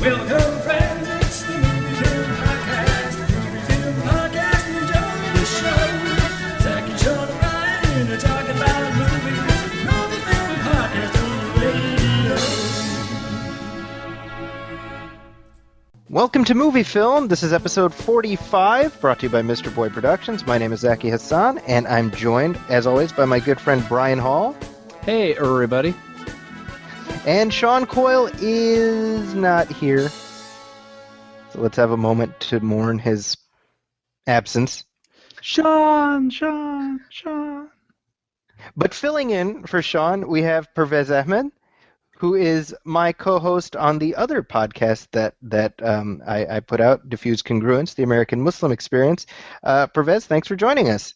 Welcome, friends, it's the MovieFilm Podcast. MovieFilm Podcast, enjoy the show. Zaki and Brian are talking about movies. MovieFilm Podcast on the radio. Welcome to MovieFilm. This is episode 45, brought to you by Mr. Boy Productions. My name is Zaki Hassan, and I'm joined, as always, by my good friend Brian Hall. Hey, everybody. And Sean Coyle is not here. So let's have a moment to mourn his absence. Sean. But filling in for Sean, we have Parvez Ahmed, who is my co-host on the other podcast that I put out, Diffuse Congruence, the American Muslim Experience. Parvez, thanks for joining us.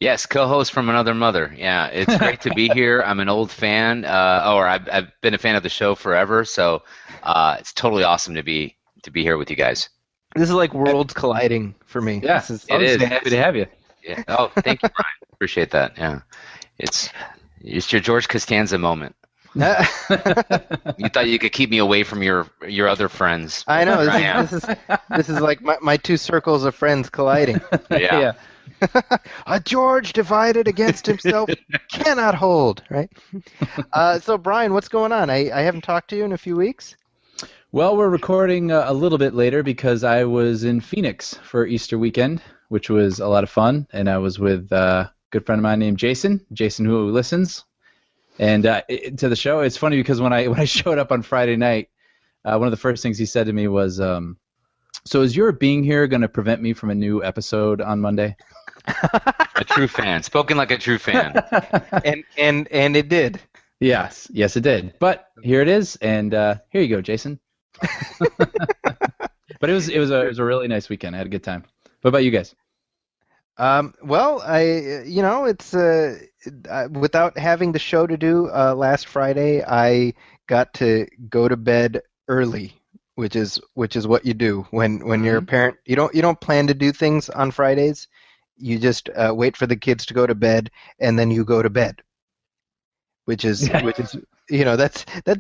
Yes, co-host from another mother. Yeah, it's great to be here. I'm an old fan, or I've been a fan of the show forever, so it's totally awesome to be here with you guys. This is like worlds colliding for me. Yeah, it is. Happy to have you. Yeah. Oh, thank you, Brian. Appreciate that. Yeah, it's your George Costanza moment. You thought you could keep me away from your other friends. I know. This is like my two circles of friends colliding. Yeah. A George divided against himself cannot hold, right? So, Brian, what's going on? I haven't talked to you in a few weeks. Well, we're recording a little bit later because I was in Phoenix for Easter weekend, which was a lot of fun, and I was with a good friend of mine named Jason who listens. And to the show, it's funny because when I showed up on Friday night, one of the first things he said to me was, so is your being here going to prevent me from a new episode on Monday? A true fan. Spoken like a true fan. and it did. Yes, it did. But here it is, and here you go, Jason. But it was a really nice weekend. I had a good time. What about you guys? Well, it's without having the show to do last Friday, I got to go to bed early, which is what you do when you're a parent. You don't plan to do things on Fridays. You just wait for the kids to go to bed, and then you go to bed, which is that's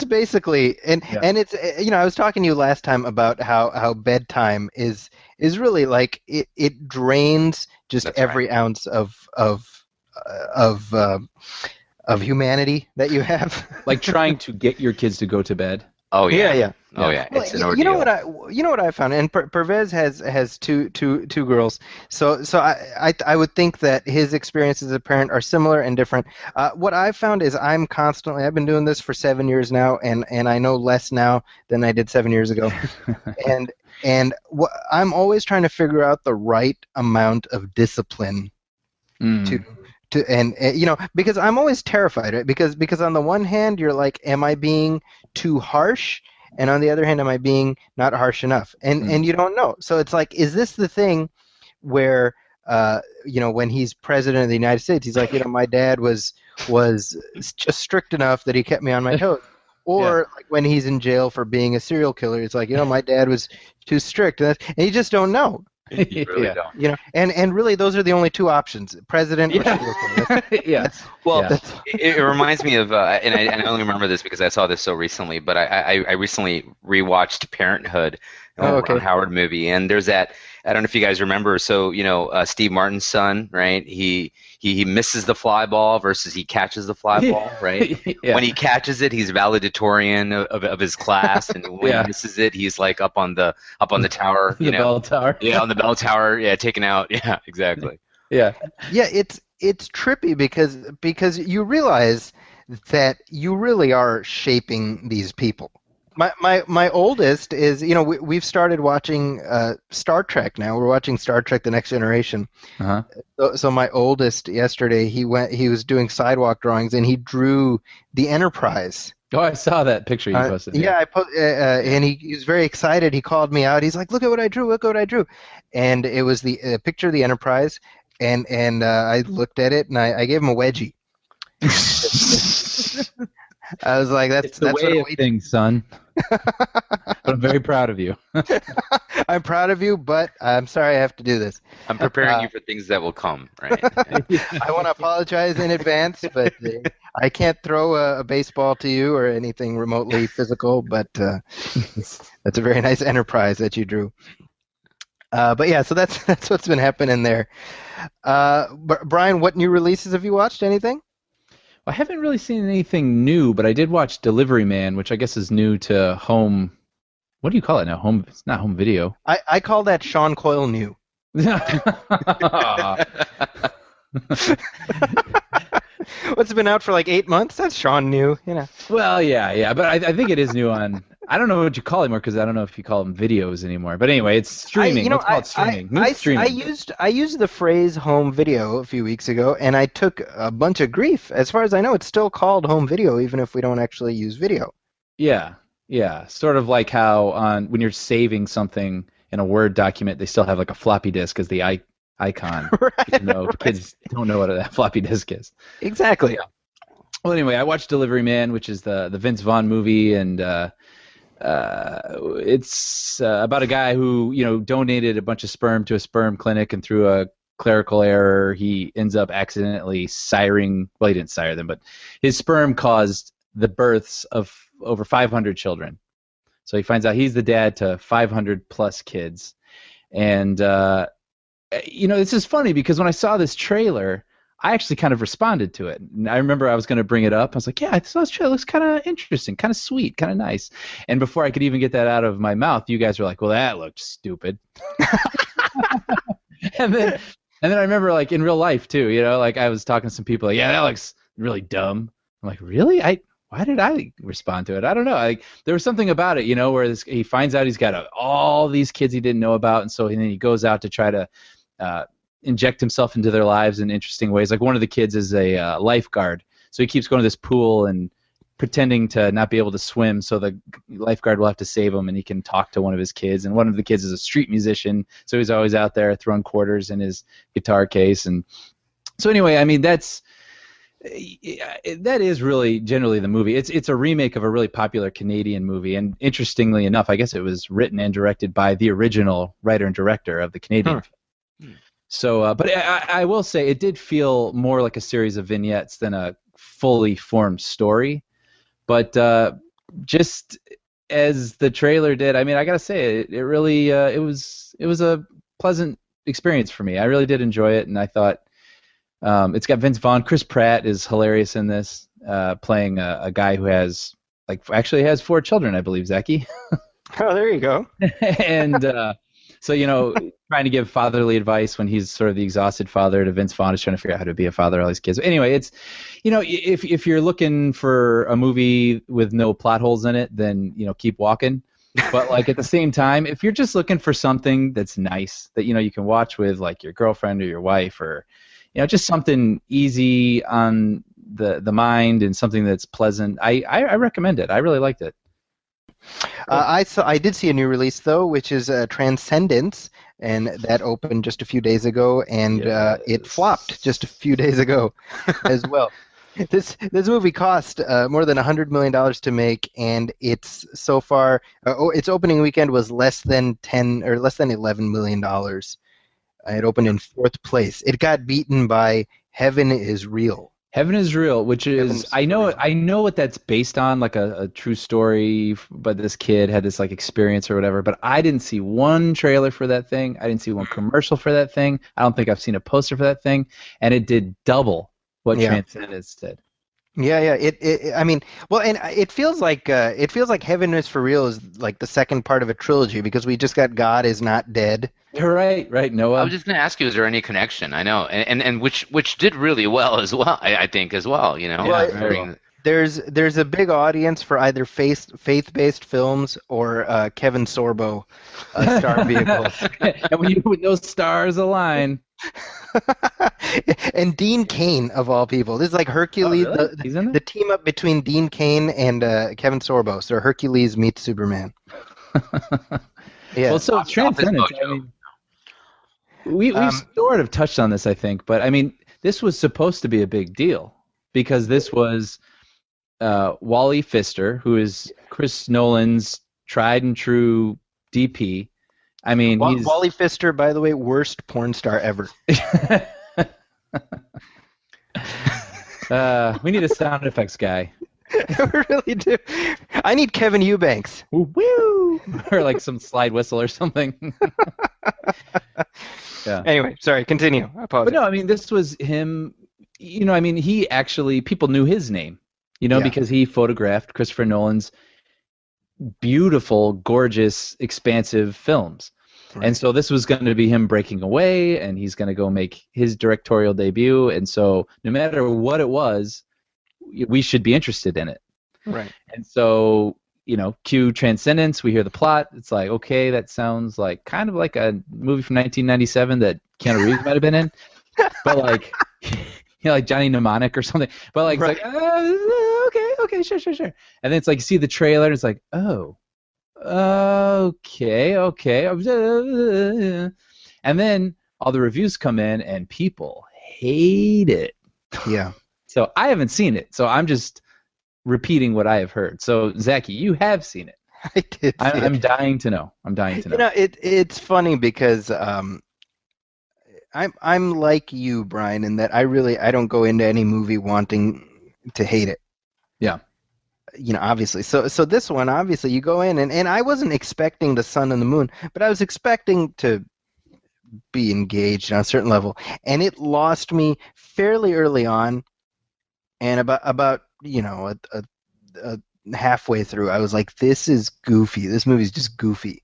basically and it's I was talking to you last time about how bedtime is really like it drains just That's every right. ounce of humanity that you have. Like trying to get your kids to go to bed. Oh yeah. Yeah. Oh yeah. It's an ordeal. You know what I found, and Parvez has two girls, so I would think that his experiences as a parent are similar and different. What I've found is I've been doing this for 7 years now, and I know less now than I did 7 years ago, and I'm always trying to figure out the right amount of discipline to because I'm always terrified, right? Because on the one hand you're like, am I being too harsh? And on the other hand, am I being not harsh enough? And you don't know. So it's like, is this the thing where when he's president of the United States, he's like, my dad was just strict enough that he kept me on my toes. Or like when he's in jail for being a serial killer, it's like, my dad was too strict, and you just don't know. You really don't. And really, those are the only two options: president or serial killer. It reminds me of, and I only remember this because I saw this so recently, but I recently rewatched Parenthood, Ron Howard movie, and there's that. I don't know if you guys remember. So Steve Martin's son, right? He misses the fly ball versus he catches the fly ball, right? When he catches it, he's valedictorian of his class, and when he misses it, he's like up on the tower, the bell tower. Yeah, on the bell tower. Yeah, taken out. Yeah, exactly. Yeah, it's trippy because you realize that you really are shaping these people. My oldest is, we've started watching Star Trek now. We're watching Star Trek: The Next Generation. Uh-huh. So my oldest yesterday, he was doing sidewalk drawings and he drew the Enterprise. Oh, I saw that picture you posted. And he was very excited. He called me out. He's like, "Look at what I drew! Look at what I drew!" And it was the picture of the Enterprise. And I looked at it and I gave him a wedgie. I was like, that's the way of things, son. But I'm very proud of you. I'm proud of you, but I'm sorry I have to do this. I'm preparing you for things that will come, right? I want to apologize in advance, but I can't throw a baseball to you or anything remotely physical, but that's a very nice enterprise that you drew. But yeah, so that's what's been happening there. Brian, what new releases have you watched? Anything? I haven't really seen anything new, but I did watch Delivery Man, which I guess is new to home. What do you call it now? Home? It's not home video. I call that Sean Coyle new. What's been out for like 8 months? That's Sean new, you know. Well, yeah, but I think it is new on. I don't know what you call it anymore because I don't know if you call them videos anymore. But anyway, it's streaming. Let's call it streaming. Streaming. I used the phrase home video a few weeks ago, and I took a bunch of grief. As far as I know, it's still called home video, even if we don't actually use video. Yeah. Sort of like how when you're saving something in a Word document, they still have like a floppy disk as the icon. Right, even though kids don't know what a floppy disk is. Exactly. Yeah. Well, anyway, I watched Delivery Man, which is the Vince Vaughn movie, and it's about a guy who donated a bunch of sperm to a sperm clinic, and through a clerical error, he ends up accidentally siring. Well, he didn't sire them, but his sperm caused the births of over 500 children. So he finds out he's the dad to 500 plus kids, and this is funny because when I saw this trailer, I actually kind of responded to it. And I remember I was going to bring it up. I was like, yeah, I saw this trailer. It looks kind of interesting, kind of sweet, kind of nice. And before I could even get that out of my mouth, you guys were like, well, that looked stupid. and then I remember, like, in real life, too, like I was talking to some people, like, yeah, that looks really dumb. I'm like, really? Why did I respond to it? I don't know. There was something about it, where he finds out he's got all these kids he didn't know about, and then he goes out to try to inject himself into their lives in interesting ways. Like one of the kids is a lifeguard, so he keeps going to this pool and pretending to not be able to swim, so the lifeguard will have to save him, and he can talk to one of his kids. And one of the kids is a street musician, so he's always out there throwing quarters in his guitar case. And so anyway, I mean that is really generally the movie. It's a remake of a really popular Canadian movie, and interestingly enough, I guess it was written and directed by the original writer and director of the Canadian film. So, but I will say it did feel more like a series of vignettes than a fully formed story. But just as the trailer did, I mean, I gotta say, it really it was a pleasant experience for me. I really did enjoy it, and I thought it's got Vince Vaughn. Chris Pratt is hilarious in this, playing a guy who has has 4 children, I believe, Zaki. Oh, there you go. And so, trying to give fatherly advice when he's sort of the exhausted father to Vince Vaughn is trying to figure out how to be a father to all these kids. But anyway, it's, if you're looking for a movie with no plot holes in it, then, keep walking. But, like, at the same time, if you're just looking for something that's nice that, you can watch with, like, your girlfriend or your wife, or, just something easy on the mind and something that's pleasant, I recommend it. I really liked it. I did see a new release though, which is Transcendence, and that opened just a few days ago, and it flopped just a few days ago as well. This movie cost more than $100 million to make, and it's so far its opening weekend was less than $11 million. It opened in 4th place. It got beaten by Heaven is Real. Heaven is Real, which is I know what that's based on, like a true story, but this kid had this like experience or whatever, but I didn't see one trailer for that thing. I didn't see one commercial for that thing. I don't think I've seen a poster for that thing, and it did double what Transcendence did. Yeah. I mean, well, and it feels like Heaven is for Real is like the second part of a trilogy, because we just got God is Not Dead. Right, Noah. I was just going to ask you, is there any connection? I know, and which did really well as well. I think as well. Well, there's a big audience for either faith-based films or Kevin Sorbo star vehicles. And when those stars align. And Dean Cain, of all people. This is like Hercules, really? the team up between Dean Cain and Kevin Sorbo. So Hercules meets Superman. Yeah. Well, so Transcendence, I mean, we've sort of touched on this, I think, but I mean, this was supposed to be a big deal because this was Wally Pfister, who is Chris Nolan's tried and true DP. I mean, Wally Pfister, by the way, worst porn star ever. We need a sound effects guy. We really do. I need Kevin Eubanks. Woo! Or like some slide whistle or something. Yeah. Anyway, sorry, continue. I apologize. But no, I mean, this was him. I mean, he actually, people knew his name, because he photographed Christopher Nolan's beautiful, gorgeous, expansive films. Right. And so this was going to be him breaking away, and he's going to go make his directorial debut. And so no matter what it was, we should be interested in it. Right. And so, cue Transcendence, we hear the plot. It's like, okay, that sounds like kind of like a movie from 1997 that Keanu Reeves might have been in. But like, like Johnny Mnemonic or something. But like, right. It's like, okay, sure. And then it's like, you see the trailer, and it's like, oh, okay. And then all the reviews come in, and people hate it. Yeah. So I haven't seen it, so I'm just repeating what I have heard. So, Zaki, you have seen it. I did. I'm dying to know. It's funny because I'm like you, Brian, in that I don't go into any movie wanting to hate it. Yeah. Obviously. So this one, obviously, you go in, and I wasn't expecting the sun and the moon, but I was expecting to be engaged on a certain level, and it lost me fairly early on, and about a halfway through, I was like, this is goofy. This movie's just goofy.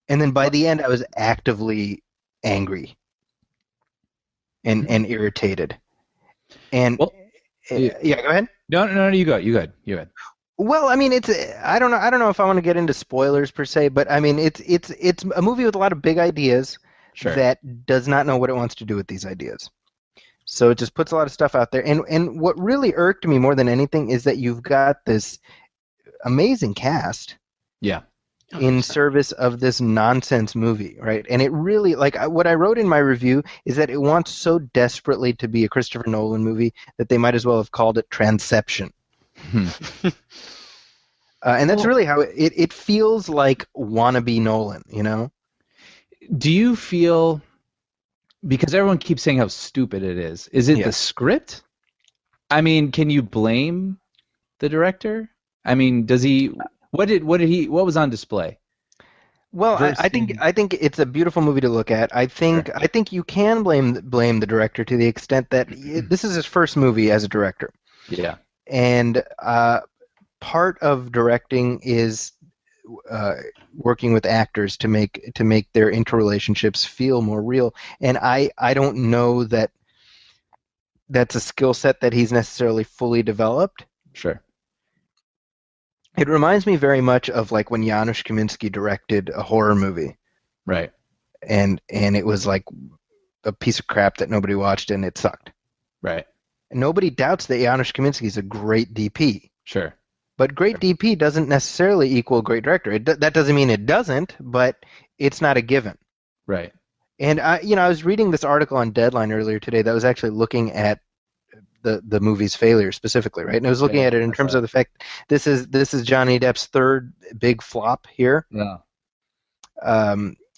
And then by the end, I was actively angry and irritated. And yeah, go ahead. No, you go. You go. Well, I mean, I don't know if I want to get into spoilers per se, but I mean, it's a movie with a lot of big ideas that does not know what it wants to do with these ideas. So it just puts a lot of stuff out there. And what really irked me more than anything is that you've got this amazing cast. Yeah. In service of this nonsense movie, right? And it really, like, what I wrote in my review is that it wants so desperately to be a Christopher Nolan movie that they might as well have called it Transception. And that's really how it feels like wannabe Nolan, Do you feel, because everyone keeps saying how stupid it is it the script? I mean, can you blame the director? I mean, does he... What was on display? Well, I think it's a beautiful movie to look at. I think you can blame the director to the extent that this is his first movie as a director. Yeah. And part of directing is working with actors to make their interrelationships feel more real. And I don't know that that's a skill set that he's necessarily fully developed. Sure. It reminds me very much of like when Janusz Kaminski directed a horror movie. Right. And it was like a piece of crap that nobody watched and it sucked. Right. And nobody doubts that Janusz Kaminski is a great DP. Sure. But great DP doesn't necessarily equal great director. That doesn't mean it doesn't, but it's not a given. Right. And I was reading this article on Deadline earlier today that was actually looking at the movie's failure specifically, right? And I was looking at it in terms of the fact this is Johnny Depp's third big flop here. Yeah.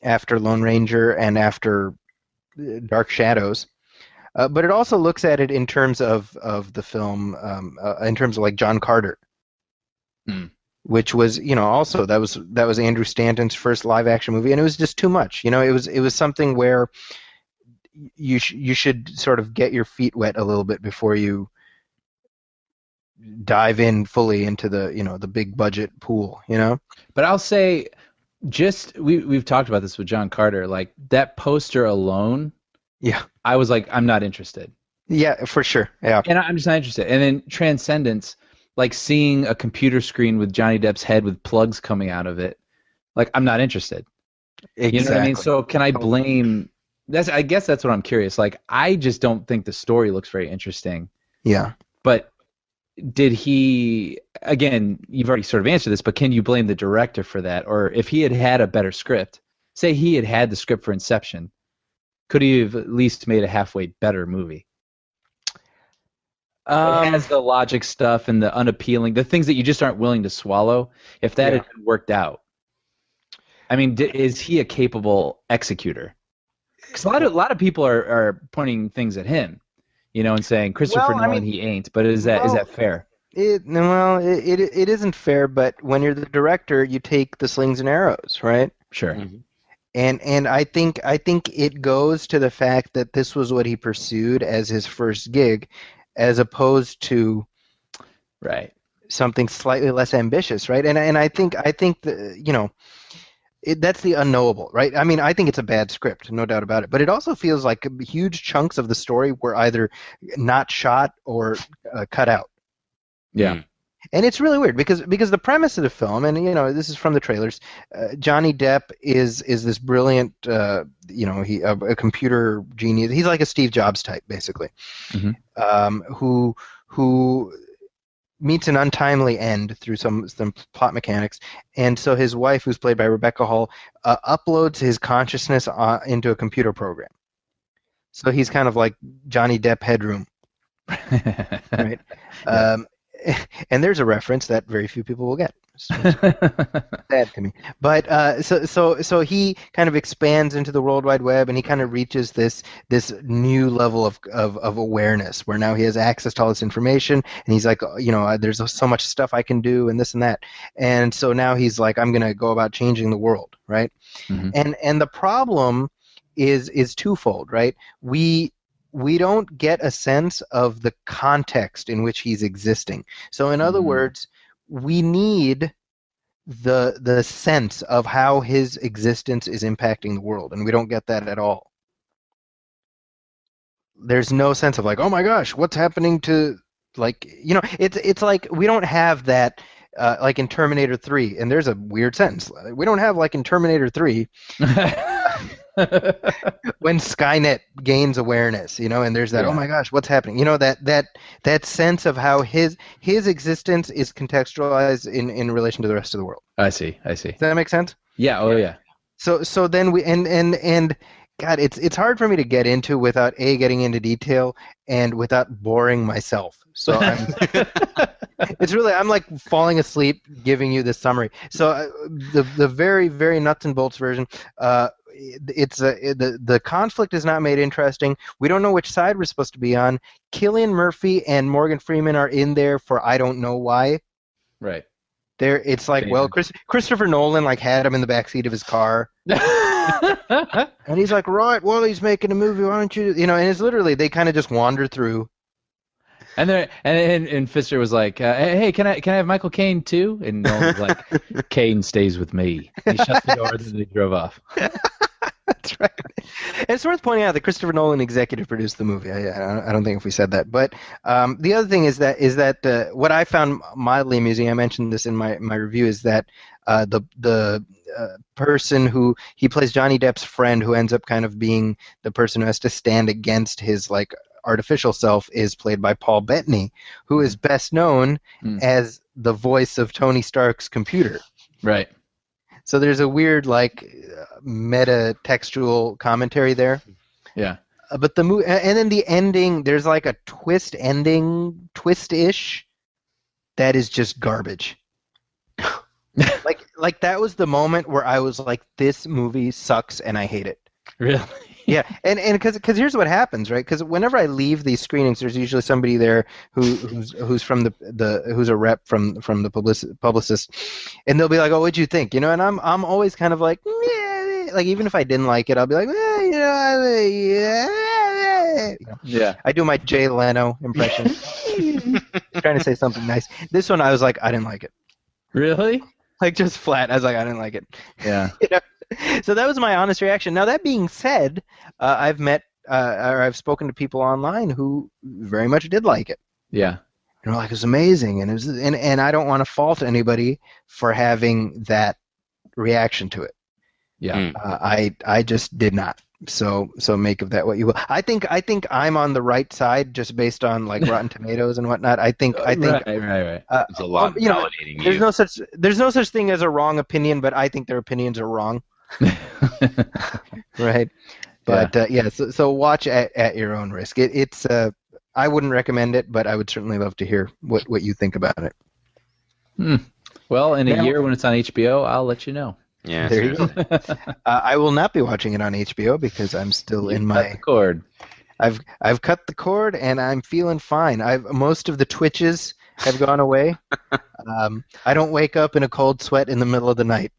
After Lone Ranger and after Dark Shadows, but it also looks at it in terms of the film, in terms of like John Carter, which was also that was Andrew Stanton's first live action movie, and it was just too much. It was something where you should sort of get your feet wet a little bit before you dive in fully into the big budget pool, But I'll say, we've talked about this with John Carter, like that poster alone. Yeah. I was like, I'm not interested. Yeah, for sure. Yeah. And I'm just not interested. And then Transcendence, like seeing a computer screen with Johnny Depp's head with plugs coming out of it, like I'm not interested. Exactly. You know what I mean? So can I blame? I guess that's what I'm curious. Like, I just don't think the story looks very interesting. Yeah. But did he? Again, you've already sort of answered this, but can you blame the director for that? Or if he had a better script, say he had the script for Inception, could he have at least made a halfway better movie? It has the logic stuff and the unappealing, the things that you just aren't willing to swallow. If that had worked out, I mean, is he a capable executor? Because a lot of people are pointing things at him. and saying Christopher Nolan, he ain't. But is that fair? It isn't fair. But when you're the director, you take the slings and arrows, right? Sure. Mm-hmm. And I think it goes to the fact that this was what he pursued as his first gig, as opposed to something slightly less ambitious, right? And I think that, that's the unknowable, right? I mean, I think it's a bad script, no doubt about it. But it also feels like huge chunks of the story were either not shot or cut out. Yeah. And it's really weird because the premise of the film, and this is from the trailers, Johnny Depp is this brilliant, a computer genius. He's like a Steve Jobs type, basically, who meets an untimely end through some plot mechanics, and so his wife, who's played by Rebecca Hall, uploads his consciousness into a computer program. So he's kind of like Johnny Depp headroom, right? Yeah. And there's a reference that very few people will get. Sad to me. But so he kind of expands into the World Wide Web, and he kind of reaches this new level of awareness where now he has access to all this information, and he's like, there's so much stuff I can do and this and that. And so now he's like, I'm going to go about changing the world, right? Mm-hmm. And the problem is twofold, right? We don't get a sense of the context in which he's existing. So in other words, we need the sense of how his existence is impacting the world, and we don't get that at all. There's no sense of like, oh my gosh, what's happening to, like, it's like we don't have that like in Terminator 3, and there's a weird sentence. We don't have like in Terminator 3 when Skynet gains awareness, and there's that, oh my gosh, what's happening? That sense of how his existence is contextualized in relation to the rest of the world. I see. Does that make sense? Yeah. Oh yeah. So then we and God, it's hard for me to get into without getting into detail and without boring myself. So it's really, I'm like falling asleep giving you this summary. So the very, very nuts and bolts version, the conflict is not made interesting. We don't know which side we're supposed to be on. Cillian Murphy and Morgan Freeman are in there for I don't know why. Right. It's like, well, Christopher Nolan like had him in the backseat of his car. And he's like, right, well, he's making a movie, why don't you, and it's literally, they kind of just wander through. And Pfister was like, hey, can I have Michael Caine too? And Nolan was like, Caine stays with me. He shut the door and then he drove off. That's right. And it's worth pointing out that Christopher Nolan executive produced the movie. I don't think if we said that. But the other thing is that what I found mildly amusing, I mentioned this in my review, is that the person who he plays, Johnny Depp's friend, who ends up kind of being the person who has to stand against his like artificial self, is played by Paul Bettany, who is best known as the voice of Tony Stark's computer. Right. So there's a weird like meta-textual commentary there. Yeah. But the movie, and then the ending, there's like a twist-ish, that is just garbage. like that was the moment where I was like, this movie sucks and I hate it. Really? Yeah, and because here's what happens, right? Because whenever I leave these screenings, there's usually somebody there who's from who's a rep from the publicist, and they'll be like, "Oh, what'd you think?" And I'm always kind of like, meh. Like even if I didn't like it, I'll be like, yeah. I do my Jay Leno impression, trying to say something nice. This one, I was like, I didn't like it. Really? Like just flat. I was like, I didn't like it. Yeah. So that was my honest reaction. Now that being said, I've met or I've spoken to people online who very much did like it. Yeah. Like, it was amazing, and it was, and I don't want to fault anybody for having that reaction to it. Yeah. I just did not. So make of that what you will. I think I'm on the right side just based on like Rotten Tomatoes and whatnot. I think right. There's a lot validating there's no such thing as a wrong opinion, but I think their opinions are wrong. Right. But so watch at your own risk. It's I wouldn't recommend it, but I would certainly love to hear what you think about it. Well, in a year when it's on HBO, I'll let you know. Yeah, there you go. I will not be watching it on HBO because I'm still in my cord. I've cut the cord and I'm feeling fine. Most of the twitches have gone away. I don't wake up in a cold sweat in the middle of the night.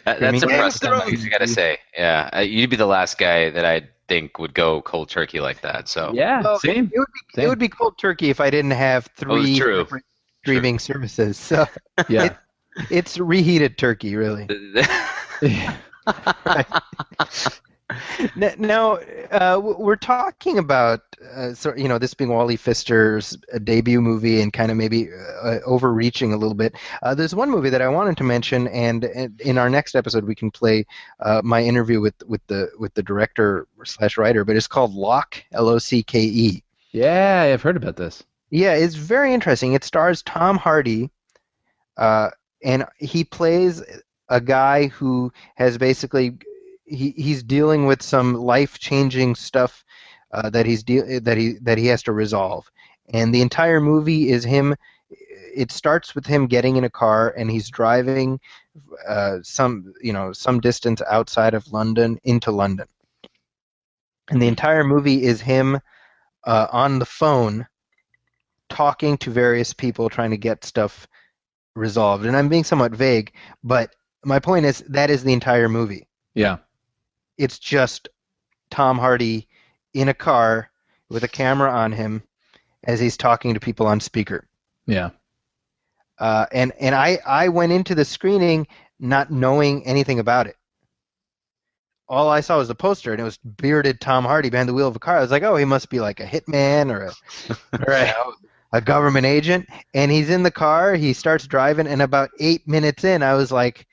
That's impressive. I gotta say, yeah, you'd be the last guy that I think would go cold turkey like that. So yeah, well, same. It would be cold turkey if I didn't have three streaming services. So yeah, it's reheated turkey, really. Now, we're talking about this being Wally Pfister's debut movie and kind of maybe overreaching a little bit. There's one movie that I wanted to mention, and in our next episode we can play my interview with the director / writer. But it's called Locke, L-O-C-K-E. Yeah, I've heard about this. Yeah, it's very interesting. It stars Tom Hardy, and he plays a guy who has basically. He's dealing with some life-changing stuff that he has to resolve, and the entire movie is him. It starts with him getting in a car and he's driving some distance outside of London into London, and the entire movie is him on the phone talking to various people trying to get stuff resolved. And I'm being somewhat vague, but my point is that is the entire movie. Yeah. It's just Tom Hardy in a car with a camera on him as he's talking to people on speaker. Yeah. And I went into the screening not knowing anything about it. All I saw was the poster, and it was bearded Tom Hardy behind the wheel of a car. I was like, oh, he must be like a hitman or a government agent. And he's in the car. He starts driving, and about 8 minutes in, I was like,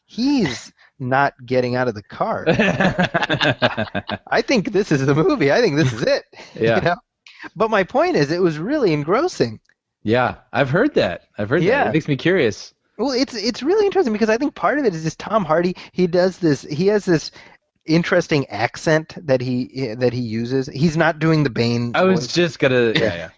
he's not getting out of the car. I think this is the movie. I think this is it. Yeah. But my point is, it was really engrossing. Yeah, I've heard that. That. It makes me curious. Well, it's really interesting because I think part of it is just Tom Hardy. He has this interesting accent that he uses. He's not doing the Bane voice. I was just gonna. Yeah.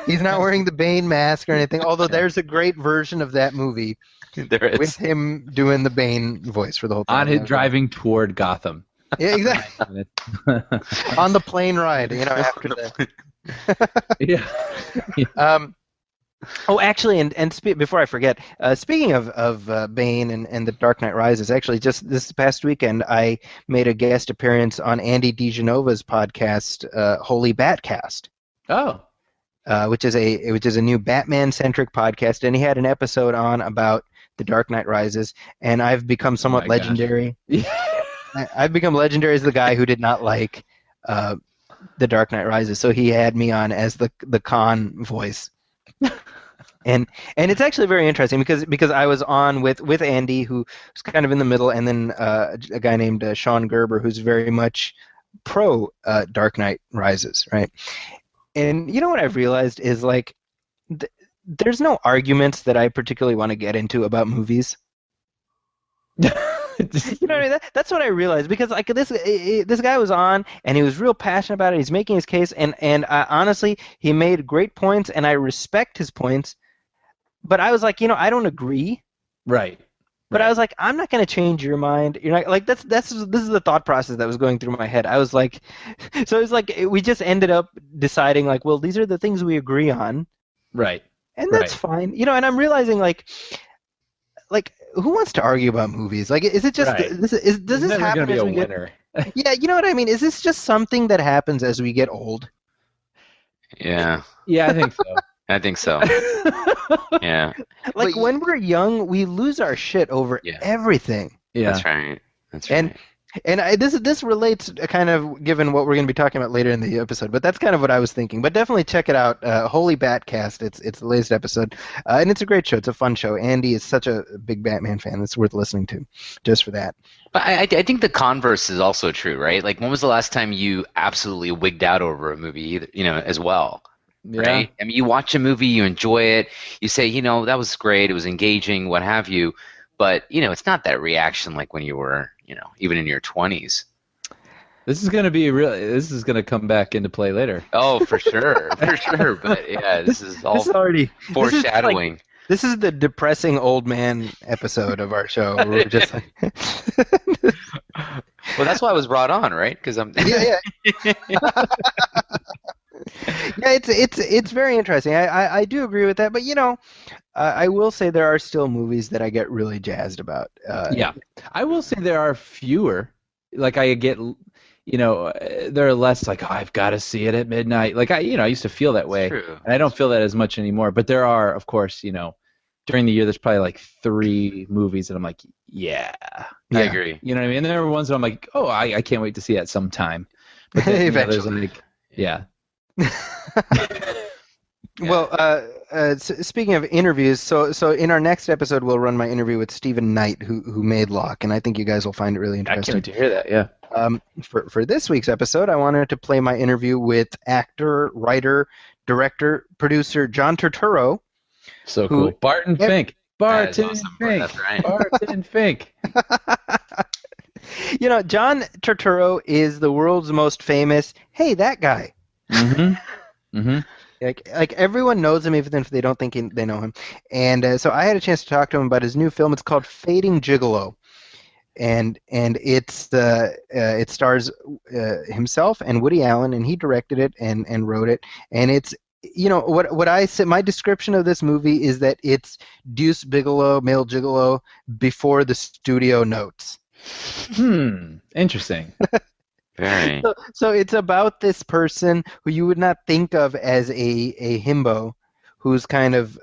He's not wearing the Bane mask or anything. Although there's a great version of that movie. There is. With him doing the Bane voice for the whole time. On his driving toward Gotham. Yeah, exactly. On the plane ride, after that. Yeah. Oh, actually, and before I forget, speaking of Bane and The Dark Knight Rises, actually, just this past weekend, I made a guest appearance on Andy DiGenova's podcast, Holy Batcast. Oh. Which is a new Batman-centric podcast, and he had an episode on about The Dark Knight Rises, and I've become somewhat legendary. I've become legendary as the guy who did not like The Dark Knight Rises, so he had me on as the con voice. And it's actually very interesting because I was on with Andy, who was kind of in the middle, and then a guy named Sean Gerber, who's very much pro Dark Knight Rises, right? And you know what I've realized is like there's no arguments that I particularly want to get into about movies. You know what I mean? That's what I realized because like this guy was on and he was real passionate about it. He's making his case and honestly he made great points and I respect his points. But I was like, I don't agree. Right. But I was like, I'm not going to change your mind. You're not like this is the thought process that was going through my head. I was like, so it was like we just ended up deciding like, well, these are the things we agree on. Right. And that's fine. And I'm realizing like who wants to argue about movies? Like, is it just does this happen as we get? Yeah, you know what I mean. Is this just something that happens as we get old? Yeah. Yeah, I think so. I think so. Yeah. Like when we're young, we lose our shit over everything. Yeah. That's right. That's right. And this relates kind of given what we're going to be talking about later in the episode, but that's kind of what I was thinking. But definitely check it out, Holy Batcast. It's the latest episode, and it's a great show. It's a fun show. Andy is such a big Batman fan. It's worth listening to just for that. But I think the converse is also true, right? Like when was the last time you absolutely wigged out over a movie, as well? Yeah. Right? I mean, you watch a movie, you enjoy it, you say, that was great, it was engaging, what have you, but, it's not that reaction like when you were, even in your 20s. This is going to come back into play later. Oh, for sure, for sure, but yeah, this is already foreshadowing. This is the depressing old man episode of our show. Where we're just like Well, that's why I was brought on, right? Because I'm. Yeah. Yeah, it's very interesting. I do agree with that, but I will say there are still movies that I get really jazzed about. Yeah, I will say there are fewer. Like I get, there are less like, oh, I've got to see it at midnight. Like I used to feel that way, True. and I don't feel that as much anymore. But there are, of course, during the year, there's probably like 3 movies that I'm like, yeah. I agree. You know what I mean? And there are ones that I'm like, oh, I can't wait to see that sometime. But then, there's like, yeah. Well, speaking of interviews, so in our next episode, we'll run my interview with Stephen Knight, who made Locke, and I think you guys will find it really I interesting. can't wait to hear that, yeah. For this week's episode, I wanted to play my interview with actor, writer, director, producer John Turturro. So cool. Barton Fink. Barton awesome. Fink. That's right. Barton Fink. John Turturro is the world's most famous, hey, that guy. Mm-hmm. Mm-hmm. Like everyone knows him, even if they don't think they know him. And so I had a chance to talk to him about his new film. It's called Fading Gigolo, and it stars himself and Woody Allen, and he directed it and wrote it. And it's what I said. My description of this movie is that it's Deuce Bigalow, male gigolo, before the studio notes. Interesting. Very. So it's about this person who you would not think of as a himbo, who's kind of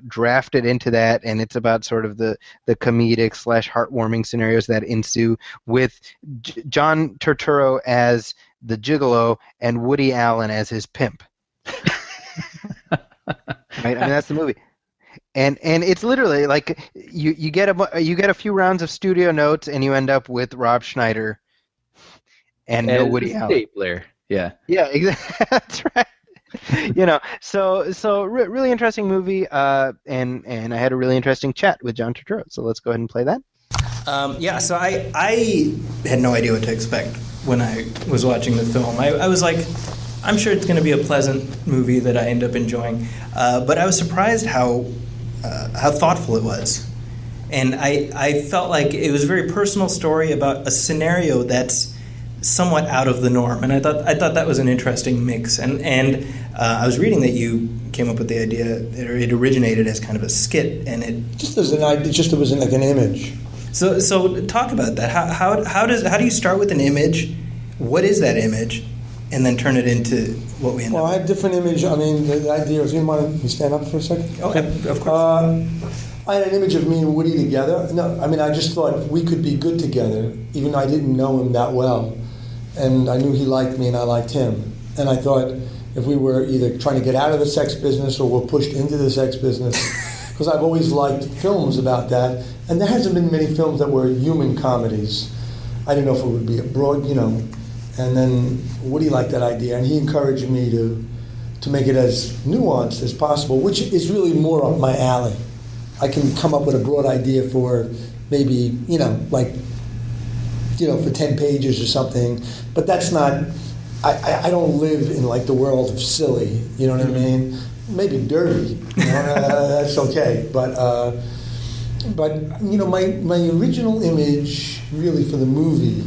drafted into that, and it's about sort of the comedic / heartwarming scenarios that ensue with John Turturro as the gigolo and Woody Allen as his pimp. Right? I mean, that's the movie. And it's literally like you get a few rounds of studio notes, and you end up with Rob Schneider and no Woody Allen. Stapler. Yeah. Yeah, exactly. That's right. So really interesting movie, and I had a really interesting chat with John Turturro. So let's go ahead and play that. So I had no idea what to expect when I was watching the film. I was like, I'm sure it's going to be a pleasant movie that I end up enjoying, but I was surprised how thoughtful it was, and I felt like it was a very personal story about a scenario that's somewhat out of the norm, and I thought that was an interesting mix. And I was reading that you came up with the idea, or it originated as kind of a skit, and it just as an idea, it wasn't like an image. So talk about that. How do you start with an image? What is that image? And then turn it into what we end up with. Well, I had different image. I mean, the idea was, you want to stand up for a second? Okay, of course. I had an image of me and Woody together. No, I mean, I just thought we could be good together, even though I didn't know him that well. And I knew he liked me and I liked him. And I thought if we were either trying to get out of the sex business or were pushed into the sex business, because I've always liked films about that. And there hasn't been many films that were human comedies. I didn't know if it would be a broad, And then Woody liked that idea, and he encouraged me to make it as nuanced as possible, which is really more up my alley. I can come up with a broad idea for maybe, for 10 pages or something, but that's not, I don't live in like the world of silly, you know what I mean? Maybe dirty, that's okay, but my original image really for the movie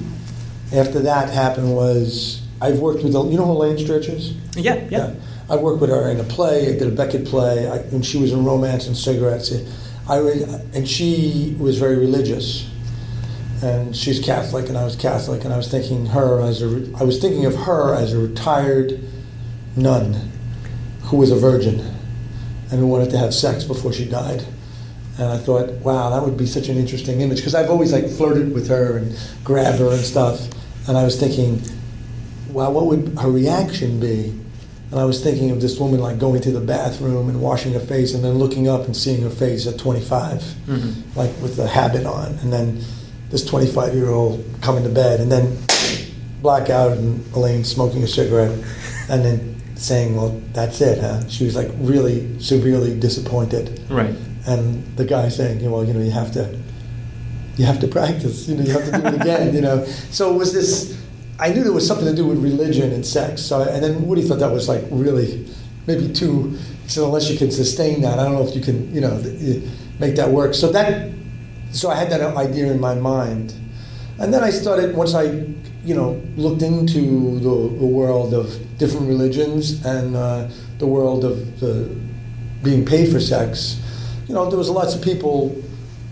after that happened was I've worked with, who Elaine Stritch is? Yeah. I worked with her in a play. I did a Beckett play, and she was in Romance and Cigarettes. And she was very religious, and she's Catholic, and I was Catholic, and I was thinking of her as a retired nun who was a virgin and who wanted to have sex before she died. And I thought, wow, that would be such an interesting image, because I've always flirted with her and grabbed her and stuff. And I was thinking, wow, what would her reaction be? And I was thinking of this woman going to the bathroom and washing her face and then looking up and seeing her face at 25, with a habit on. And then this 25-year-old coming to bed, and then blackout and Elaine smoking a cigarette, and then saying, well, that's it, huh? She was really severely disappointed. Right. And the guy saying, you have to practice, you have to do it again, So it was this, I knew there was something to do with religion and sex. So, and then Woody thought that was really maybe too, he said, unless you can sustain that, I don't know if you can, make that work. So I had that idea in my mind. And then I started, once I, looked into the world of different religions and the world of being paid for sex, there was lots of people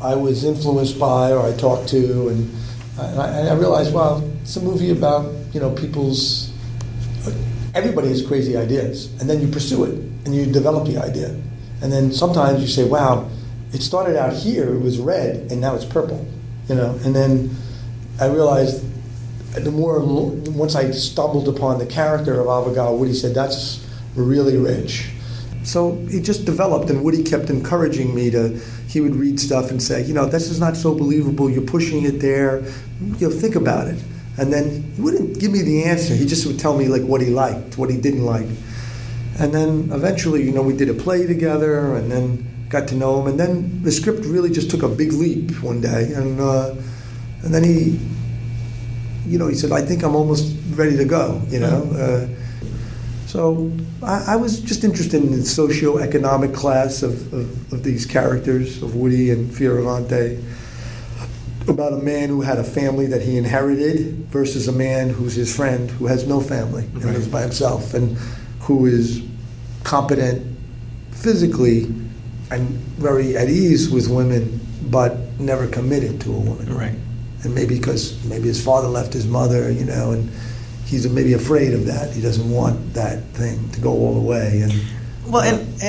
I was influenced by or I talked to, and I realized, well, it's a movie about, everybody has crazy ideas, and then you pursue it, and you develop the idea. And then sometimes you say, wow, it started out here, it was red, and now it's purple, And then I realized once I stumbled upon the character of Abigail, Woody said, that's really rich. So it just developed, and Woody kept encouraging me he would read stuff and say, this is not so believable, you're pushing it there, think about it. And then he wouldn't give me the answer, he just would tell me like what he liked, what he didn't like. And then eventually, we did a play together, and then got to know him, and then the script really just took a big leap one day, and then he said, I think I'm almost ready to go, So I was just interested in the socio-economic class of these characters, of Woody and Fioravante, about a man who had a family that he inherited versus a man who's his friend who has no family and lives by himself, and who is competent physically and very at ease with women, but never committed to a woman. Right. And maybe because his father left his mother, and he's maybe afraid of that. He doesn't want that thing to go all the way. And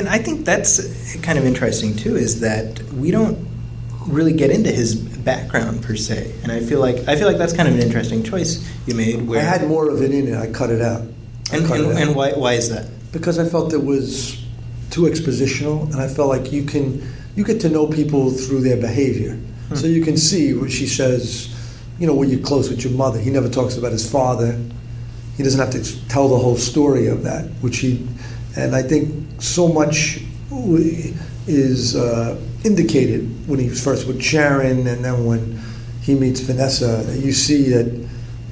I think that's kind of interesting too, is that we don't really get into his background per se, and I feel like that's kind of an interesting choice you made. Where I had more of it in it. I cut it out. And why is that? Because I felt it was too expositional, and I felt like you get to know people through their behavior. So you can see what she says, when you're close with your mother. He never talks about his father. He doesn't have to tell the whole story of that, and I think so much is indicated when he was first with Sharon, and then when he meets Vanessa. You see that,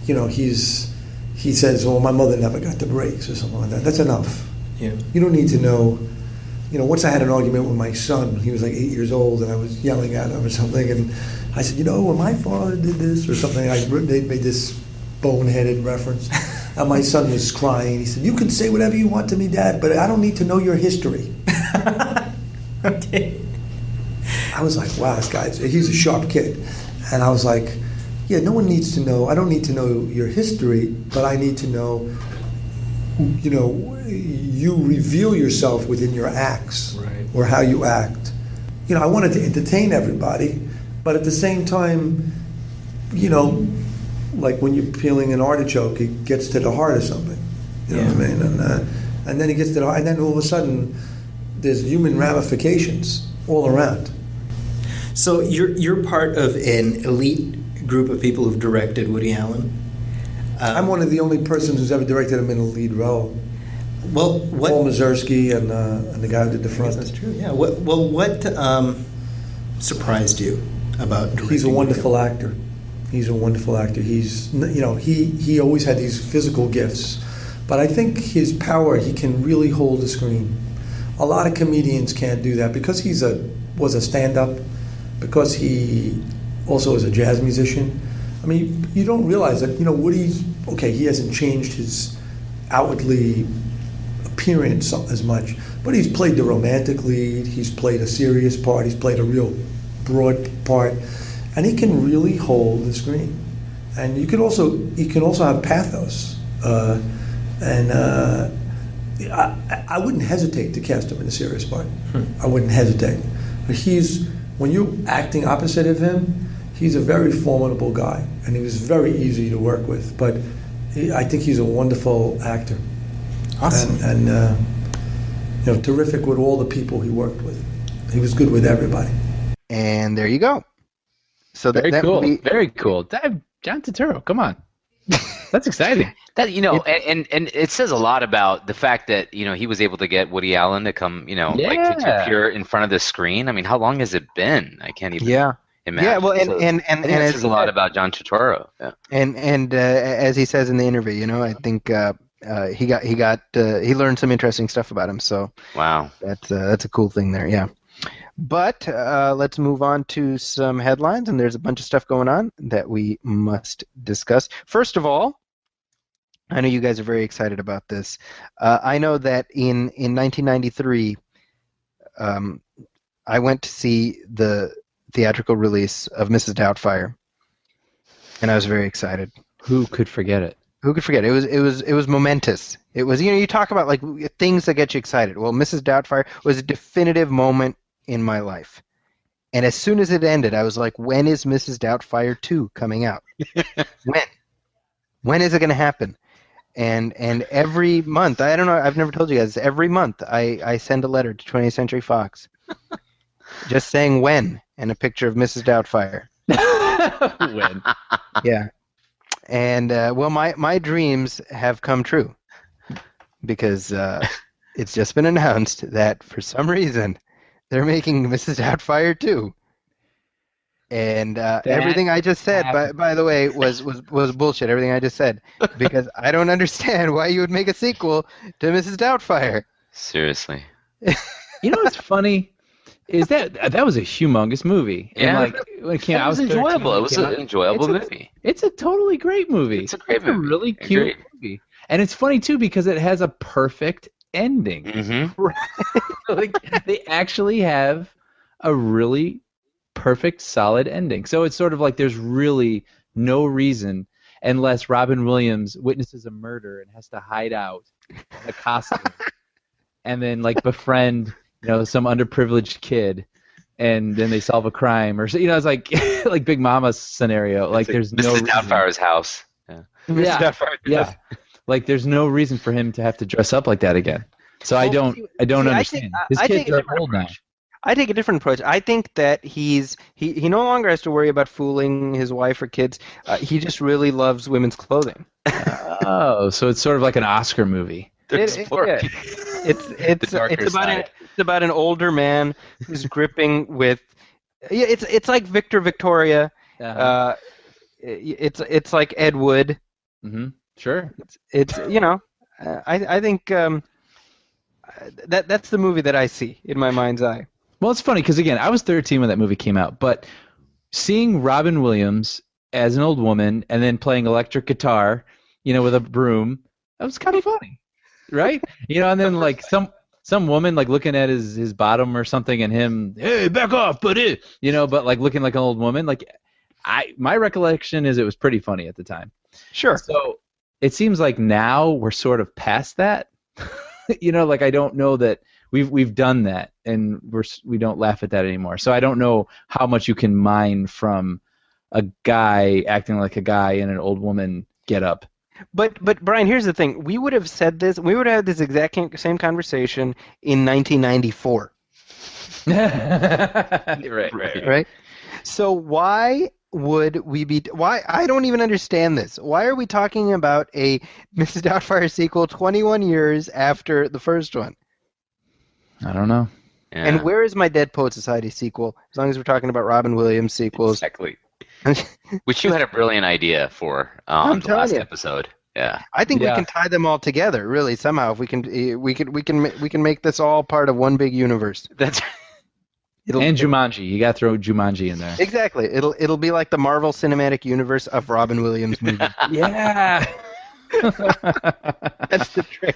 he says, well, my mother never got the breaks or something like that. That's enough. Yeah. You don't need to know. Once I had an argument with my son, he was like 8 years old, and I was yelling at him or something, and I said, when my father did this or something, they made this boneheaded reference, and my son was crying. He said, you can say whatever you want to me, Dad, but I don't need to know your history. Okay. I was like, wow, this guy, he's a sharp kid. And I was like, yeah, no one needs to know, I don't need to know your history, but I need to know, you reveal yourself within your acts, right, or how you act. I wanted to entertain everybody, but at the same time, like when you're peeling an artichoke, it gets to the heart of something. You know what I mean? And then it gets to the heart, and then all of a sudden, there's human ramifications all around. So you're part of an elite group of people who've directed Woody Allen. I'm one of the only persons who's ever directed him in a lead role. Well, what? Paul Mazursky and the guy who did the front. That's true. Yeah. What surprised you about directing? He's a wonderful actor. He's a wonderful actor. He's he always had these physical gifts, but I think his power, he can really hold the screen. A lot of comedians can't do that because was a stand-up, because he also is a jazz musician. I mean, you don't realize that, Woody's, he hasn't changed his outwardly appearance as much, but he's played the romantic lead, he's played a serious part, he's played a real broad part, and he can really hold the screen. And he can also have pathos. I wouldn't hesitate to cast him in a serious part. I wouldn't hesitate. But when you're acting opposite of him, he's a very formidable guy, and he was very easy to work with. But I think he's a wonderful actor. Awesome. And terrific with all the people he worked with. He was good with everybody. And there you go. So very cool. Very cool. John Turturro, come on. That's exciting. That and it says a lot about the fact that he was able to get Woody Allen to come to appear in front of the screen. I mean, how long has it been? I can't even imagine. Yeah, well, and it says a lot about John Turturro. Yeah. And as he says in the interview, I think he learned some interesting stuff about him. So wow, that's a cool thing there. Yeah. But let's move on to some headlines, and there's a bunch of stuff going on that we must discuss. First of all, I know you guys are very excited about this. I know that in 1993, I went to see the theatrical release of Mrs. Doubtfire, and I was very excited. Who could forget it? Who could forget? It was momentous. It was, you talk about like things that get you excited. Well, Mrs. Doubtfire was a definitive moment in my life. And as soon as it ended, I was like, when is Mrs. Doubtfire 2 coming out? When? When is it going to happen? And every month, I don't know, I've never told you guys, every month I send a letter to 20th Century Fox just saying when and a picture of Mrs. Doubtfire. When? Yeah. And, well, my dreams have come true because it's just been announced that for some reason they're making Mrs. Doubtfire 2. And everything I just said, by the way, was bullshit. Everything I just said, because I don't understand why you would make a sequel to Mrs. Doubtfire. Seriously. You know what's funny is that was a humongous movie. Yeah. And like when it came out, It was enjoyable. It was an enjoyable movie. It's a totally great movie. It's a great movie. A really cute movie, and it's funny too because it has a perfect ending. Mm-hmm. Like they actually have a really perfect, solid ending. So it's sort of like there's really no reason, unless Robin Williams witnesses a murder and has to hide out in a costume, and then like befriend some underprivileged kid, and then they solve a crime, or it's like like Big Mama scenario. Like there's no Mrs. reason. Doubtfire's house. Yeah. Yeah. Doubtfire. Yeah. Like there's no reason for him to have to dress up like that again. So I don't understand. His kids are old now. I take a different approach. I think that he no longer has to worry about fooling his wife or kids. He just really loves women's clothing. Oh, so it's sort of like an Oscar movie. It's about an older man who's gripping with. Yeah, it's like Victor Victoria. Uh-huh. It's like Ed Wood. Mm-hmm. Sure. It's I think that's the movie that I see in my mind's eye. Well, it's funny because again, I was 13 when that movie came out, but seeing Robin Williams as an old woman and then playing electric guitar, with a broom, that was kind of funny, right? And then like some woman like looking at his bottom or something, and him, hey, back off, buddy, but like looking like an old woman. Like my recollection is it was pretty funny at the time. Sure. So it seems like now we're sort of past that. Like I don't know that we've done that, and we don't laugh at that anymore. So I don't know how much you can mine from a guy acting like a guy in an old woman getup. But Brian, here's the thing: we would have said this, we would have had this exact same conversation in 1994. Right. So why would we be? Why I don't even understand this. Why are we talking about a Mrs. Doubtfire sequel 21 years after the first one? I don't know. Yeah. And where is my Dead Poet Society sequel? As long as we're talking about Robin Williams sequels. Exactly. Which you had a brilliant idea for the last episode. Yeah. I think we can tie them all together. Really, somehow, if we can make this all part of one big universe. That's. And Jumanji, you got to throw Jumanji in there. Exactly. It'll be like the Marvel Cinematic Universe of Robin Williams movies. Yeah. That's the trick.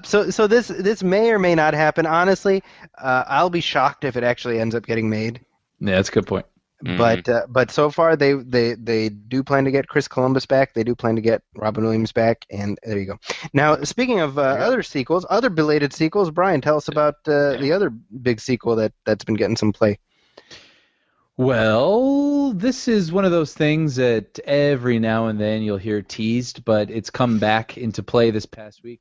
So this may or may not happen. Honestly, I'll be shocked if it actually ends up getting made. Yeah, that's a good point. But so far they do plan to get Chris Columbus back. They do plan to get Robin Williams back, and there you go. Now, speaking of other sequels, other belated sequels, Brian, tell us about the other big sequel that's been getting some play. Well, this is one of those things that every now and then you'll hear teased, but it's come back into play this past week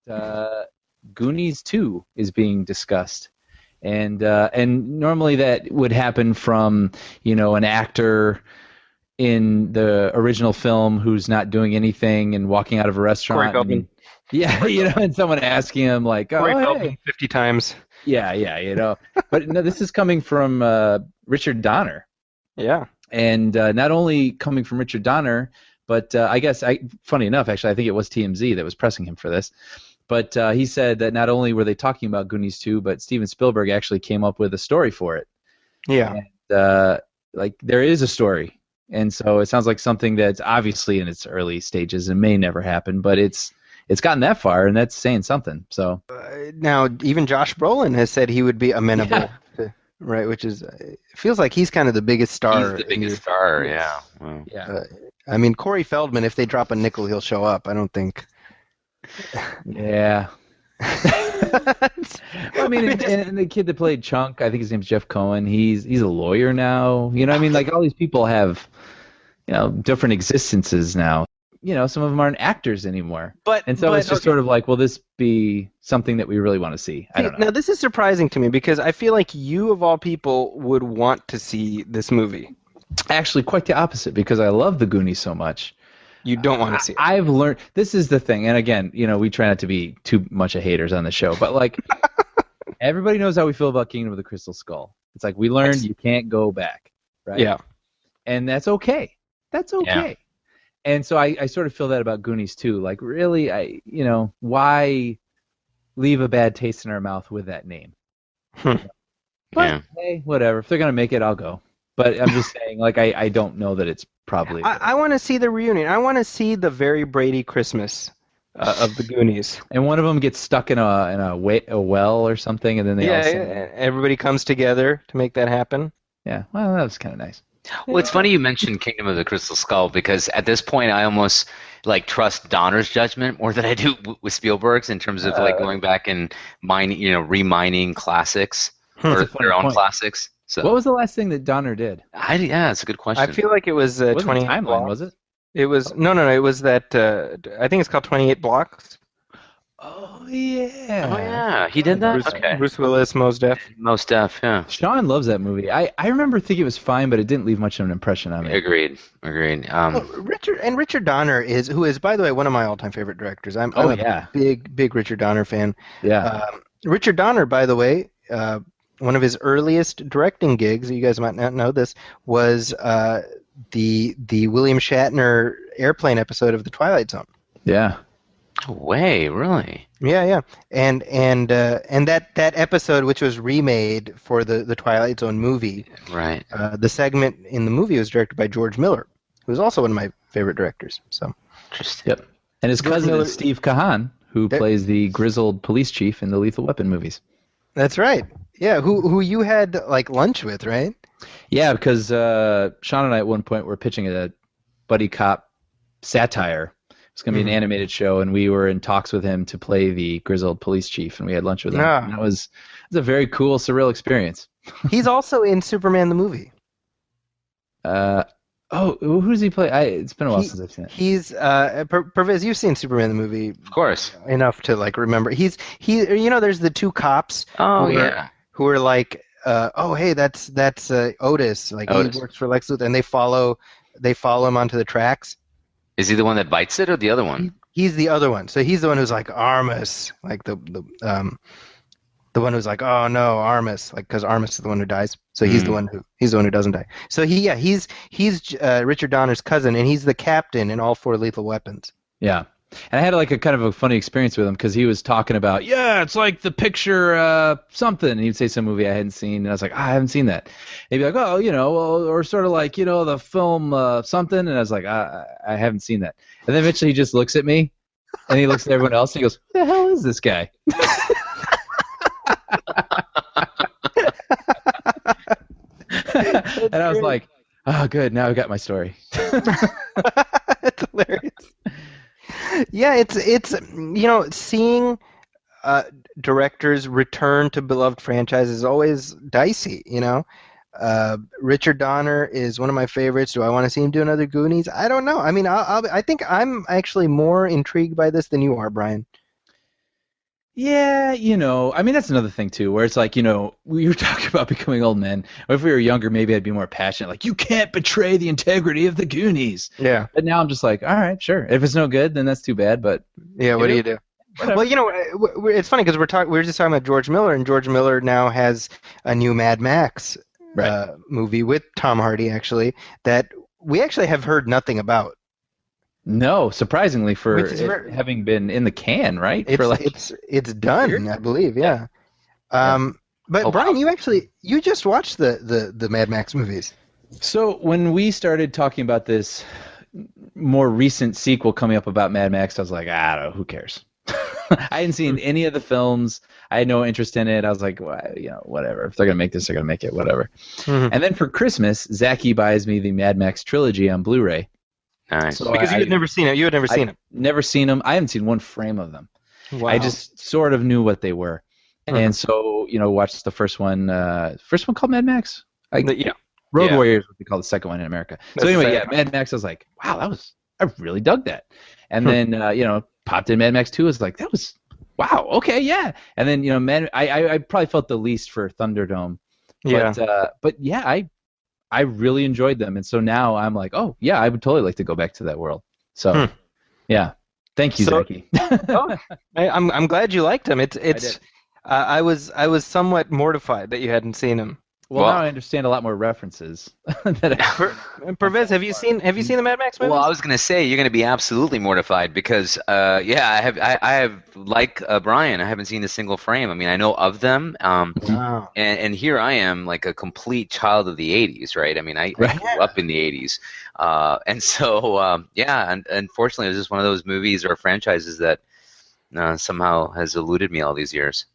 that Goonies 2 is being discussed. And normally that would happen from, an actor in the original film who's not doing anything and walking out of a restaurant. And someone asking him like, "Oh, hey." 50 times. Yeah. But no, this is coming from Richard Donner. Yeah. And not only coming from Richard Donner, but I guess funny enough, actually, I think it was TMZ that was pressing him for this. But he said that not only were they talking about Goonies 2, but Steven Spielberg actually came up with a story for it. Yeah. And, like, there is a story. And so it sounds like something that's obviously in its early stages and may never happen, but it's gotten that far, and that's saying something. So Now, even Josh Brolin has said he would be amenable, right? Which is, it feels like he's kind of the biggest star. He's the biggest star, yeah. Well, yeah, I mean, Corey Feldman, if they drop a nickel, he'll show up. I don't think. yeah. Well, I mean, and the kid that played Chunk, I think his name's Jeff Cohen. He's a lawyer now. You know, I mean, like all these people have, different existences now. Some of them aren't actors anymore. And so it's just sort of like, will this be something that we really want to see? I don't know. Now, this is surprising to me because I feel like you, of all people, would want to see this movie. Actually, quite the opposite, because I love the Goonies so much. You don't want to see it. I've learned, this is the thing, and again, we try not to be too much of haters on the show, but like, everybody knows how we feel about Kingdom of the Crystal Skull. It's like, we learned you can't go back, right? Yeah. And that's okay. That's okay. Yeah. And so I sort of feel that about Goonies too. Like, really, why leave a bad taste in our mouth with that name? But hey, whatever. If they're gonna make it, I'll go. But I'm just saying, like, I don't know that it's probably. I want to see the reunion. I want to see the very Brady Christmas of the Goonies. And one of them gets stuck in a well or something, and then they all sing. Everybody comes together to make that happen. Yeah, well, that was kind of nice. Well, it's funny you mentioned Kingdom of the Crystal Skull, because at this point I almost trust Donner's judgment more than I do with Spielberg's in terms of going back and remining classics or their own classics. So what was the last thing that Donner did? That's a good question. I feel like it was 28 timeline, blocks. was it? It was no. It was that I think it's called 28 Blocks. Oh yeah. Oh yeah, he did that. Bruce Willis, Mos Def. Mos Def, yeah. Sean loves that movie. I remember thinking it was fine, but it didn't leave much of an impression on me. Agreed. Richard Donner who is, by the way, one of my all-time favorite directors. I'm a big Richard Donner fan. Yeah. Richard Donner, by the way, one of his earliest directing gigs, you guys might not know this, was the William Shatner airplane episode of The Twilight Zone. Yeah. No way, really? Yeah. And that episode, which was remade for the Twilight Zone movie, right? The segment in the movie was directed by George Miller, who is also one of my favorite directors. So, interesting. Yep. And his cousin is Steve Kahan, who plays the grizzled police chief in the Lethal Weapon movies. That's right. Yeah, who you had lunch with, right? Yeah, because Sean and I at one point were pitching a buddy cop satire. It's going to be an animated show, and we were in talks with him to play the grizzled police chief, and we had lunch with him. And it was a very cool, surreal experience. He's also in Superman the movie. Who does he play? It's been a while since I've seen it. He's Parvez. You've seen Superman the movie, of course, enough to remember. There's the two cops. Who are like, hey, that's Otis. Otis. He works for Lex Luthor, and they follow him onto the tracks. Is he the one that bites it, or the other one? He's the other one. So he's the one who's like Armus, like the one who's like, oh no, Armus, because Armus is the one who dies. So he's the one who doesn't die. So he's Richard Donner's cousin, and he's the captain in all 4 Lethal Weapons. Yeah. And I had a kind of a funny experience with him, because he was talking about, it's like the picture something, and he'd say some movie I hadn't seen, and I was like, I haven't seen that. And he'd be like, or sort of like, the film something, and I was like, I haven't seen that. And then eventually he just looks at me, and he looks at everyone else, and he goes, who the hell is this guy? And I was like, oh, good, now I got my story. That's hilarious. Yeah, it's seeing directors return to beloved franchises is always dicey. Richard Donner is one of my favorites. Do I want to see him do another Goonies? I don't know. I mean, I think I'm actually more intrigued by this than you are, Brian. Yeah, I mean, that's another thing, too, where it's like, we were talking about becoming old men. If we were younger, maybe I'd be more passionate. Like, you can't betray the integrity of the Goonies. Yeah. But now I'm just like, all right, sure. If it's no good, then that's too bad, but... Yeah, what do you do? Whatever. Well, it's funny because we were just talking about George Miller, and George Miller now has a new Mad Max movie with Tom Hardy, actually, that we actually have heard nothing about. No, surprisingly for Which is having been in the can, right? It's For like it's done, years? I believe. Yeah. But Oh, Brian, wow. you just watched the Mad Max movies. So when we started talking about this more recent sequel coming up about Mad Max, I was like, I don't know, who cares? I hadn't seen any of the films. I had no interest in it. I was like, well, whatever. If they're gonna make this, they're gonna make it. Whatever. Mhm. And then for Christmas, Zaki buys me the Mad Max trilogy on Blu-ray. Nice. So Because you had never seen it. You had never seen it. Never seen them. I haven't seen one frame of them. Wow. I just sort of knew what they were, and so watched the first one. First one called Mad Max. Yeah. Road Yeah. Warriors, what they call the second one in America. That's So anyway, the yeah, second Mad Max. I was like, wow, I really dug that. And then popped in Mad Max 2. Was like, that was wow, okay, yeah. And then I probably felt the least for Thunderdome. But yeah, I really enjoyed them, and so now I'm like, oh yeah, I would totally like to go back to that world. So yeah, thank you, So- Zaki. I'm glad you liked him. did. I was somewhat mortified that you hadn't seen him. Well, Well- now I understand a lot more references. that Pervez, have you seen the Mad Max movies? Well, I was gonna say you're gonna be absolutely mortified because, I have like Brian, I haven't seen a single frame. I mean, I know of them, Wow. and here I am, like a complete child of the '80s, right? I mean, I Right. grew up in the '80s, and so and unfortunately, it was just one of those movies or franchises that somehow has eluded me all these years.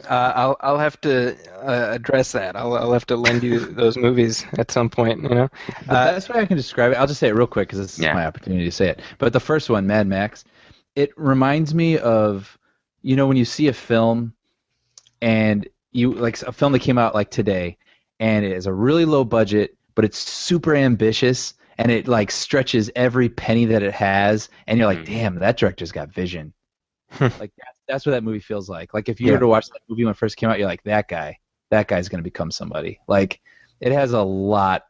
I'll have to address that. I'll have to lend you those movies at some point. The best way I can describe it, I'll just say it real quick because this is my opportunity to say it. But the first one, Mad Max, it reminds me of, when you see a film and you like a film that came out like today, and it has a really low budget, but it's super ambitious and it like stretches every penny that it has, and you're like, damn, that director's got vision. Like that's what that movie feels like. Like if you were to watch that movie when it first came out, you're like, that guy's going to become somebody. Like it has a lot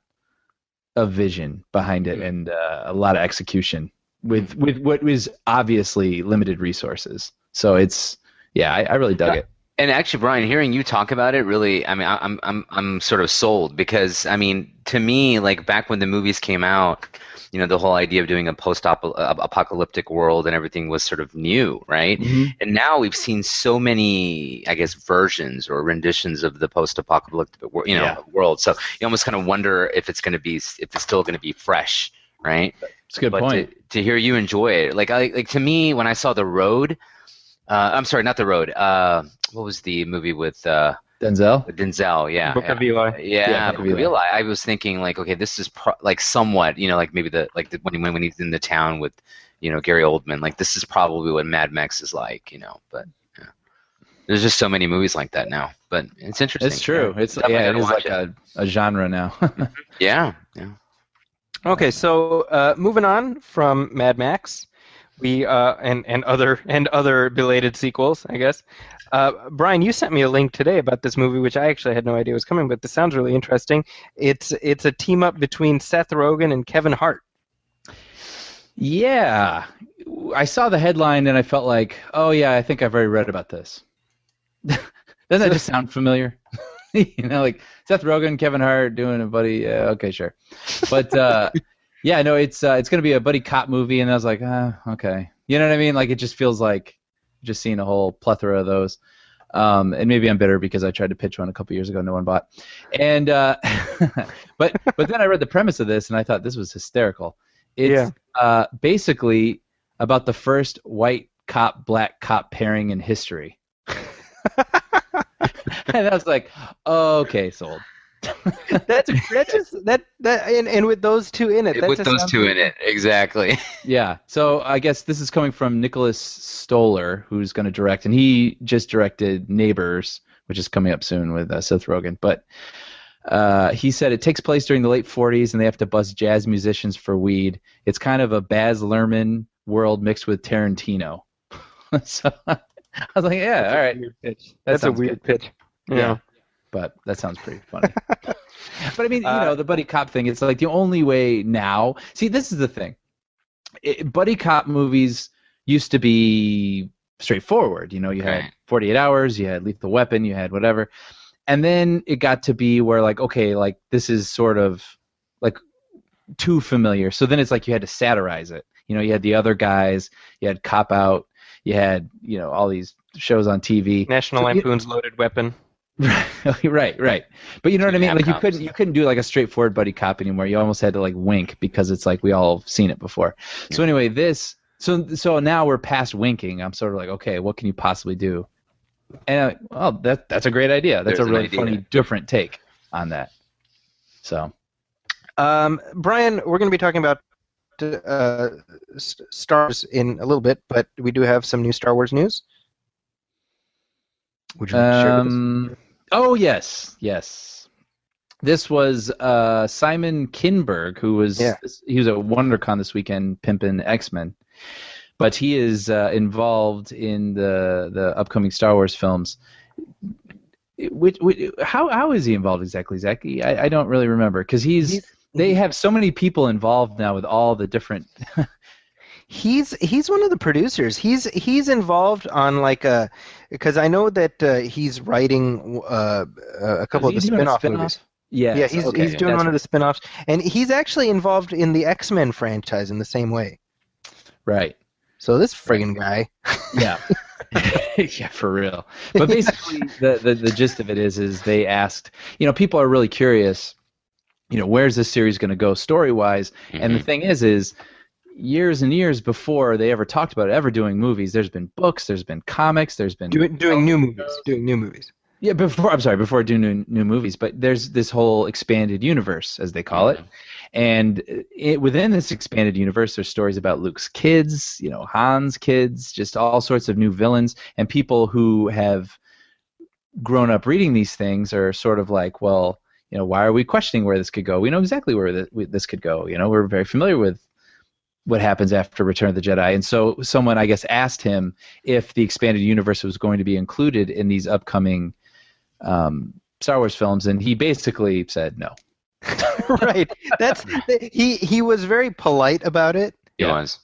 of vision behind it and a lot of execution with what was obviously limited resources. So it's I really dug it. And actually, Brian, hearing you talk about it, really, I mean, I'm sort of sold because, I mean, to me, like back when the movies came out, the whole idea of doing a post-apocalyptic world and everything was sort of new, right? Mm-hmm. And now we've seen so many, I guess, versions or renditions of the post-apocalyptic world. So you almost kind of wonder if it's still going to be fresh, right? It's a good point. To hear you enjoy it, like to me, when I saw The Road. I'm sorry, not The Road. What was the movie with Denzel? Denzel, yeah. Book of Eli. Yeah, Book of Book of Eli. Eli. I was thinking like, okay, this is like somewhat, like maybe when he's in the town with, Gary Oldman. Like this is probably what Mad Max is like, But there's just so many movies like that now. But it's interesting. It's true. Yeah. It's Definitely it gotta is watch like a genre now. Yeah. Okay, so moving on from Mad Max, we and other belated sequels, I guess. Brian, you sent me a link today about this movie, which I actually had no idea was coming, but this sounds really interesting. It's a team up between Seth Rogen and Kevin Hart. Yeah, I saw the headline and I felt like, oh yeah, I think I've already read about this. Doesn't that just sound familiar? Like Seth Rogen, Kevin Hart doing a buddy. Okay, sure. But yeah, no, it's going to be a buddy cop movie, and I was like, okay. You know what I mean? Like it just feels like just seeing a whole plethora of those. And maybe I'm bitter because I tried to pitch one a couple years ago, no one bought. And but then I read the premise of this, and I thought this was hysterical. It's basically about the first white cop black cop pairing in history. And I was like, okay, sold. That's just that and with those two in it. With those two in it, exactly. Yeah. So I guess this is coming from Nicholas Stoller, who's going to direct, and he just directed Neighbors, which is coming up soon with Seth Rogen. But he said it takes place during the late 40s, and they have to bust jazz musicians for weed. It's kind of a Baz Luhrmann world mixed with Tarantino. So I was like, yeah, all right. That's a weird pitch. Yeah. But that sounds pretty funny. But I mean, the buddy cop thing, it's like the only way now. See, this is the thing. Buddy cop movies used to be straightforward. You had 48 Hours, you had Lethal Weapon, you had whatever. And then it got to be where like, okay, like this is sort of like too familiar. So then it's like you had to satirize it. You had the other guys, you had Cop Out, you had all these shows on TV. National Lampoon's Loaded Weapon. Right. But you know what I mean? Like Capcoms. you couldn't do like a straightforward buddy cop anymore. You almost had to like wink because it's like we all have seen it before. So anyway, so now we're past winking. I'm sort of like, okay, what can you possibly do? And that's a great idea. That's There's a an really idea. funny, different take on that. So, Brian, we're going to be talking about Star Wars in a little bit, but we do have some new Star Wars news. Would you like to share with us? Oh yes. This was Simon Kinberg, who was he was at WonderCon this weekend, pimping X-Men, but he is involved in the upcoming Star Wars films. How is he involved exactly, Zaki? I don't really remember because they have so many people involved now with all the different. He's one of the producers. He's involved on because I know that he's writing a couple of the spin-off movies. Yeah, he's doing one of the spin-offs, and he's actually involved in the X-Men franchise in the same way. Right. So this friggin' guy. Yeah. Yeah, for real. But basically, the gist of it is they asked. People are really curious. Where's this series going to go story-wise? Mm-hmm. And the thing is years and years before they ever talked about it, ever doing movies, there's been books, there's been comics, there's been doing new movies. Yeah, before doing new movies, but there's this whole expanded universe, as they call it, and within this expanded universe, there's stories about Luke's kids, Han's kids, just all sorts of new villains, and people who have grown up reading these things are sort of like, well, why are we questioning where this could go? We know exactly where this could go. We're very familiar with what happens after Return of the Jedi. And so someone, I guess, asked him if the expanded universe was going to be included in these upcoming Star Wars films, and he basically said no. Right. He was very polite about it. He was.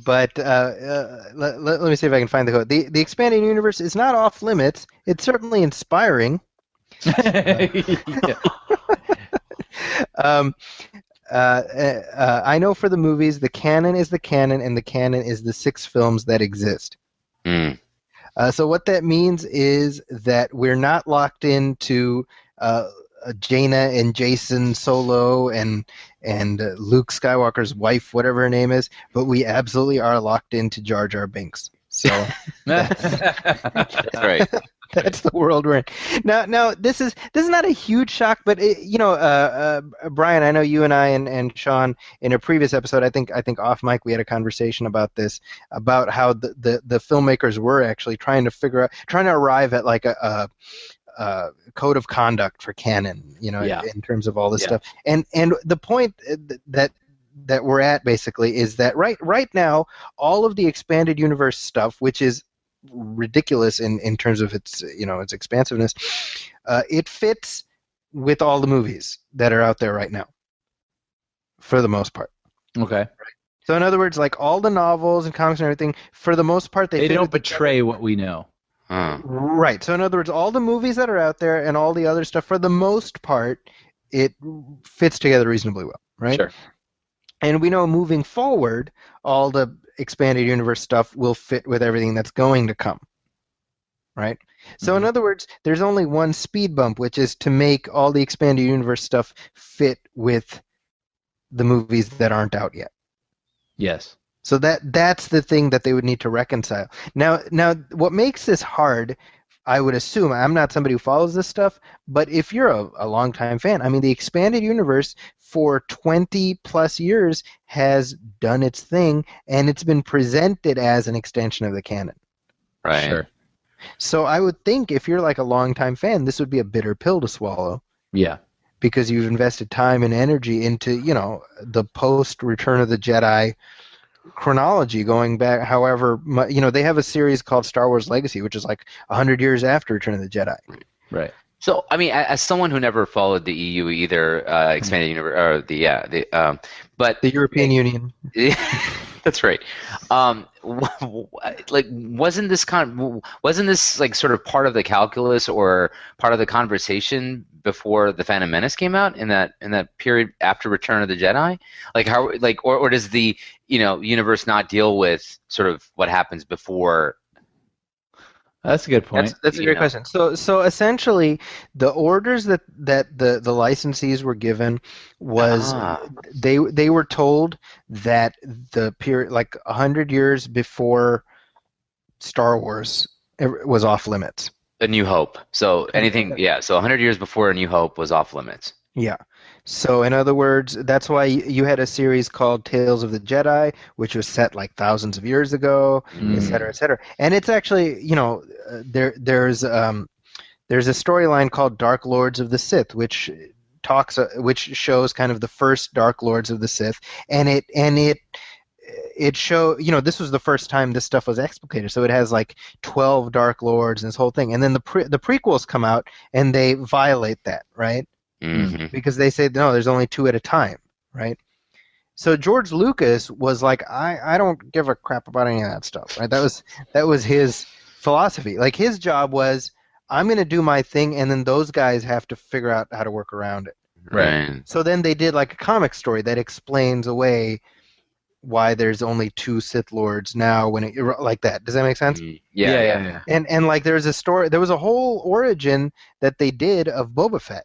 But let me see if I can find the quote. The expanded universe is not off limits. It's certainly inspiring. I know for the movies, the canon is the canon, and the canon is the 6 films that exist. So what that means is that we're not locked into Jaina and Jason Solo and Luke Skywalker's wife, whatever her name is, but we absolutely are locked into Jar Jar Binks. So That's right. That's the world we're in. Now this is not a huge shock, but Brian, I know you and I and Sean in a previous episode, I think off mic we had a conversation about this, about how the filmmakers were actually trying to arrive at like a code of conduct for canon, in terms of all this stuff. And the point that we're at basically is that right now all of the expanded universe stuff, which is ridiculous in terms of its its expansiveness, it fits with all the movies that are out there right now for the most part. Okay. So in other words, like all the novels and comics and everything, for the most part they don't betray what we know. Right. So in other words, all the movies that are out there and all the other stuff, for the most part, it fits together reasonably well, right? Sure. And we know moving forward, all the expanded universe stuff will fit with everything that's going to come, right? So in other words, there's only one speed bump, which is to make all the expanded universe stuff fit with the movies that aren't out yet. Yes. So that's the thing that they would need to reconcile. Now, what makes this hard, I would assume, I'm not somebody who follows this stuff, but if you're a longtime fan, I mean, the expanded universe for 20 plus years has done its thing, and it's been presented as an extension of the canon. Right. Sure. So I would think if you're like a longtime fan, this would be a bitter pill to swallow. Yeah. Because you've invested time and energy into, the post-Return of the Jedi chronology going back however much, they have a series called Star Wars Legacy, which is like 100 years after Return of the Jedi. Right. So, I mean, as someone who never followed the EU either, expanded universe, or but the European Union. That's right. Like, wasn't this like sort of part of the calculus or part of the conversation before the Phantom Menace came out in that period after Return of the Jedi? Like how or does the universe not deal with sort of what happens before? That's a good point. That's a great question. So essentially, the orders that the licensees were given was they were told that the period, like 100 years before Star Wars, was off limits. A New Hope. So anything, yeah. So 100 years before A New Hope was off limits. Yeah. So in other words, that's why you had a series called Tales of the Jedi, which was set like thousands of years ago, et cetera, et cetera. And it's actually, there's a storyline called Dark Lords of the Sith, which shows kind of the first Dark Lords of the Sith, and it show this was the first time this stuff was explicated, so it has like 12 Dark Lords and this whole thing, and then the prequels come out and they violate that, right? Mm-hmm. Because they say no, there's only 2 at a time, right? So George Lucas was like, I don't give a crap about any of that stuff, right? That was his philosophy. Like his job was, I'm going to do my thing, and then those guys have to figure out how to work around it. Right. So then they did like a comic story that explains away why there's only 2 Sith Lords now, like that. Does that make sense? Yeah. And like there was a whole origin that they did of Boba Fett.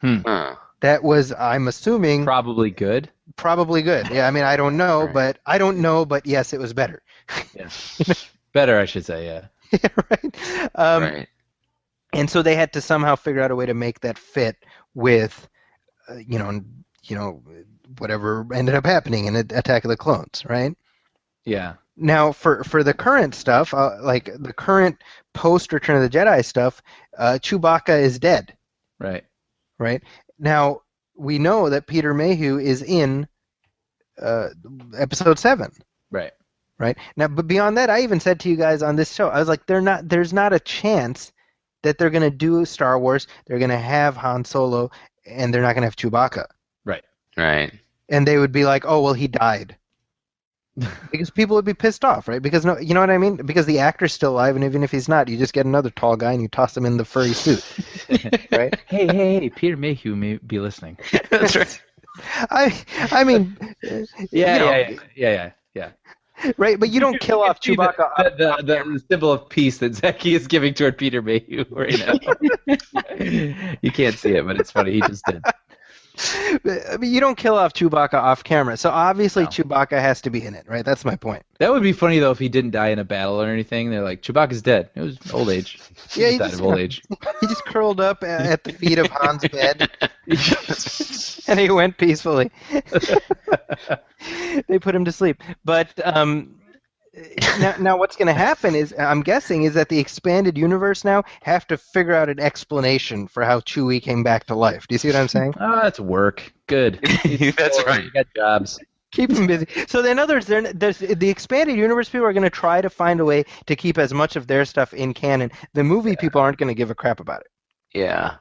That was, I'm assuming, probably good. Yeah, I mean, I don't know, Right. but yes, it was better. Yeah. Better, I should say. Yeah. Right. Right. And so they had to somehow figure out a way to make that fit with, whatever ended up happening in Attack of the Clones, right? Yeah. Now, for the current stuff, like the current post Return of the Jedi stuff, Chewbacca is dead. Right. Right? Now, we know that Peter Mayhew is in Episode 7. Right. Right? Now, but beyond that, I even said to you guys on this show, I was like, there's not a chance that they're going to do Star Wars, they're going to have Han Solo, and they're not going to have Chewbacca. Right. Right. And they would be like, oh, well, he died. Because people would be pissed off, right? Because, no, you know what I mean? Because the actor's still alive, and even if he's not, you just get another tall guy and you toss him in the furry suit. Right? Hey, Peter Mayhew may be listening. That's right. I mean... Yeah. Right, but you don't kill off Chewbacca. The symbol of peace that Zaki is giving toward Peter Mayhew right now. You can't see it, but it's funny. He just did. I mean, you don't kill off Chewbacca off camera, so obviously Chewbacca has to be in it, right? That's my point. That would be funny, though, if he didn't die in a battle or anything. They're like, Chewbacca's dead. It was old age. He died of old age. He just curled up at the feet of Han's bed, and he went peacefully. They put him to sleep. But now what's going to happen is, I'm guessing, is that the expanded universe now have to figure out an explanation for how Chewie came back to life. Do you see what I'm saying? Oh, that's work. Good. That's right. You got jobs. Keep them busy. So in other words, the expanded universe people are going to try to find a way to keep as much of their stuff in canon. The movie people aren't going to give a crap about it. Yeah.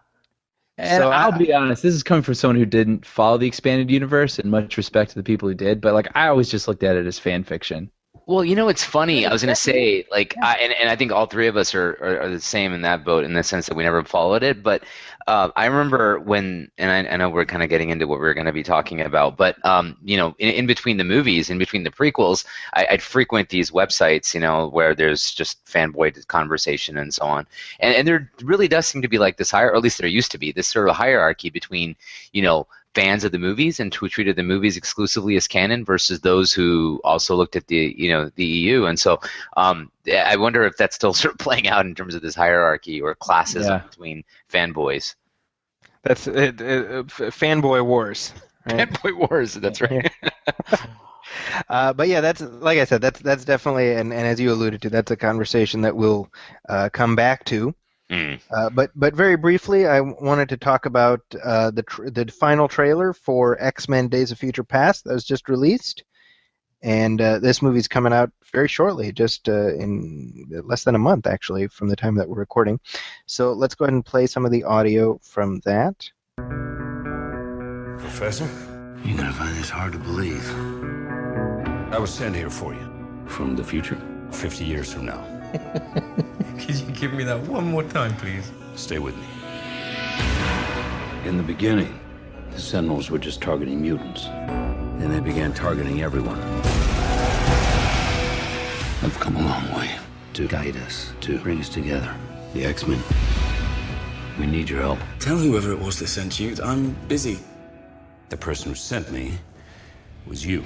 And So I'll be honest, this is coming from someone who didn't follow the expanded universe, and much respect to the people who did, but like I always just looked at it as fan fiction. Well, it's funny. I was going to say, like, and I think all three of us are the same in that boat in the sense that we never followed it. But I remember when, and I know we're kind of getting into what we're going to be talking about, but, in between the movies, in between the prequels, I'd frequent these websites, where there's just fanboy conversation and so on. And there really does seem to be like this or at least there used to be, this sort of hierarchy between, fans of the movies and who treated the movies exclusively as canon versus those who also looked at the EU. And so I wonder if that's still sort of playing out in terms of this hierarchy or classism between fanboys. That's fanboy wars. Right? Fanboy wars. That's right. But yeah, that's, like I said, that's definitely, and as you alluded to, that's a conversation that we'll come back to. But very briefly, I wanted to talk about the final trailer for X-Men: Days of Future Past that was just released, and this movie's coming out very shortly, just in less than a month, actually, from the time that we're recording. So let's go ahead and play some of the audio from that. Professor? You're gonna find this hard to believe. I was sent here for you. From the future? 50 years from now. Could you give me that one more time, please? Stay with me. In the beginning, the Sentinels were just targeting mutants. Then they began targeting everyone. I've come a long way to guide us, to bring us together. The X-Men. We need your help. Tell whoever it was that sent you, I'm busy. The person who sent me was you.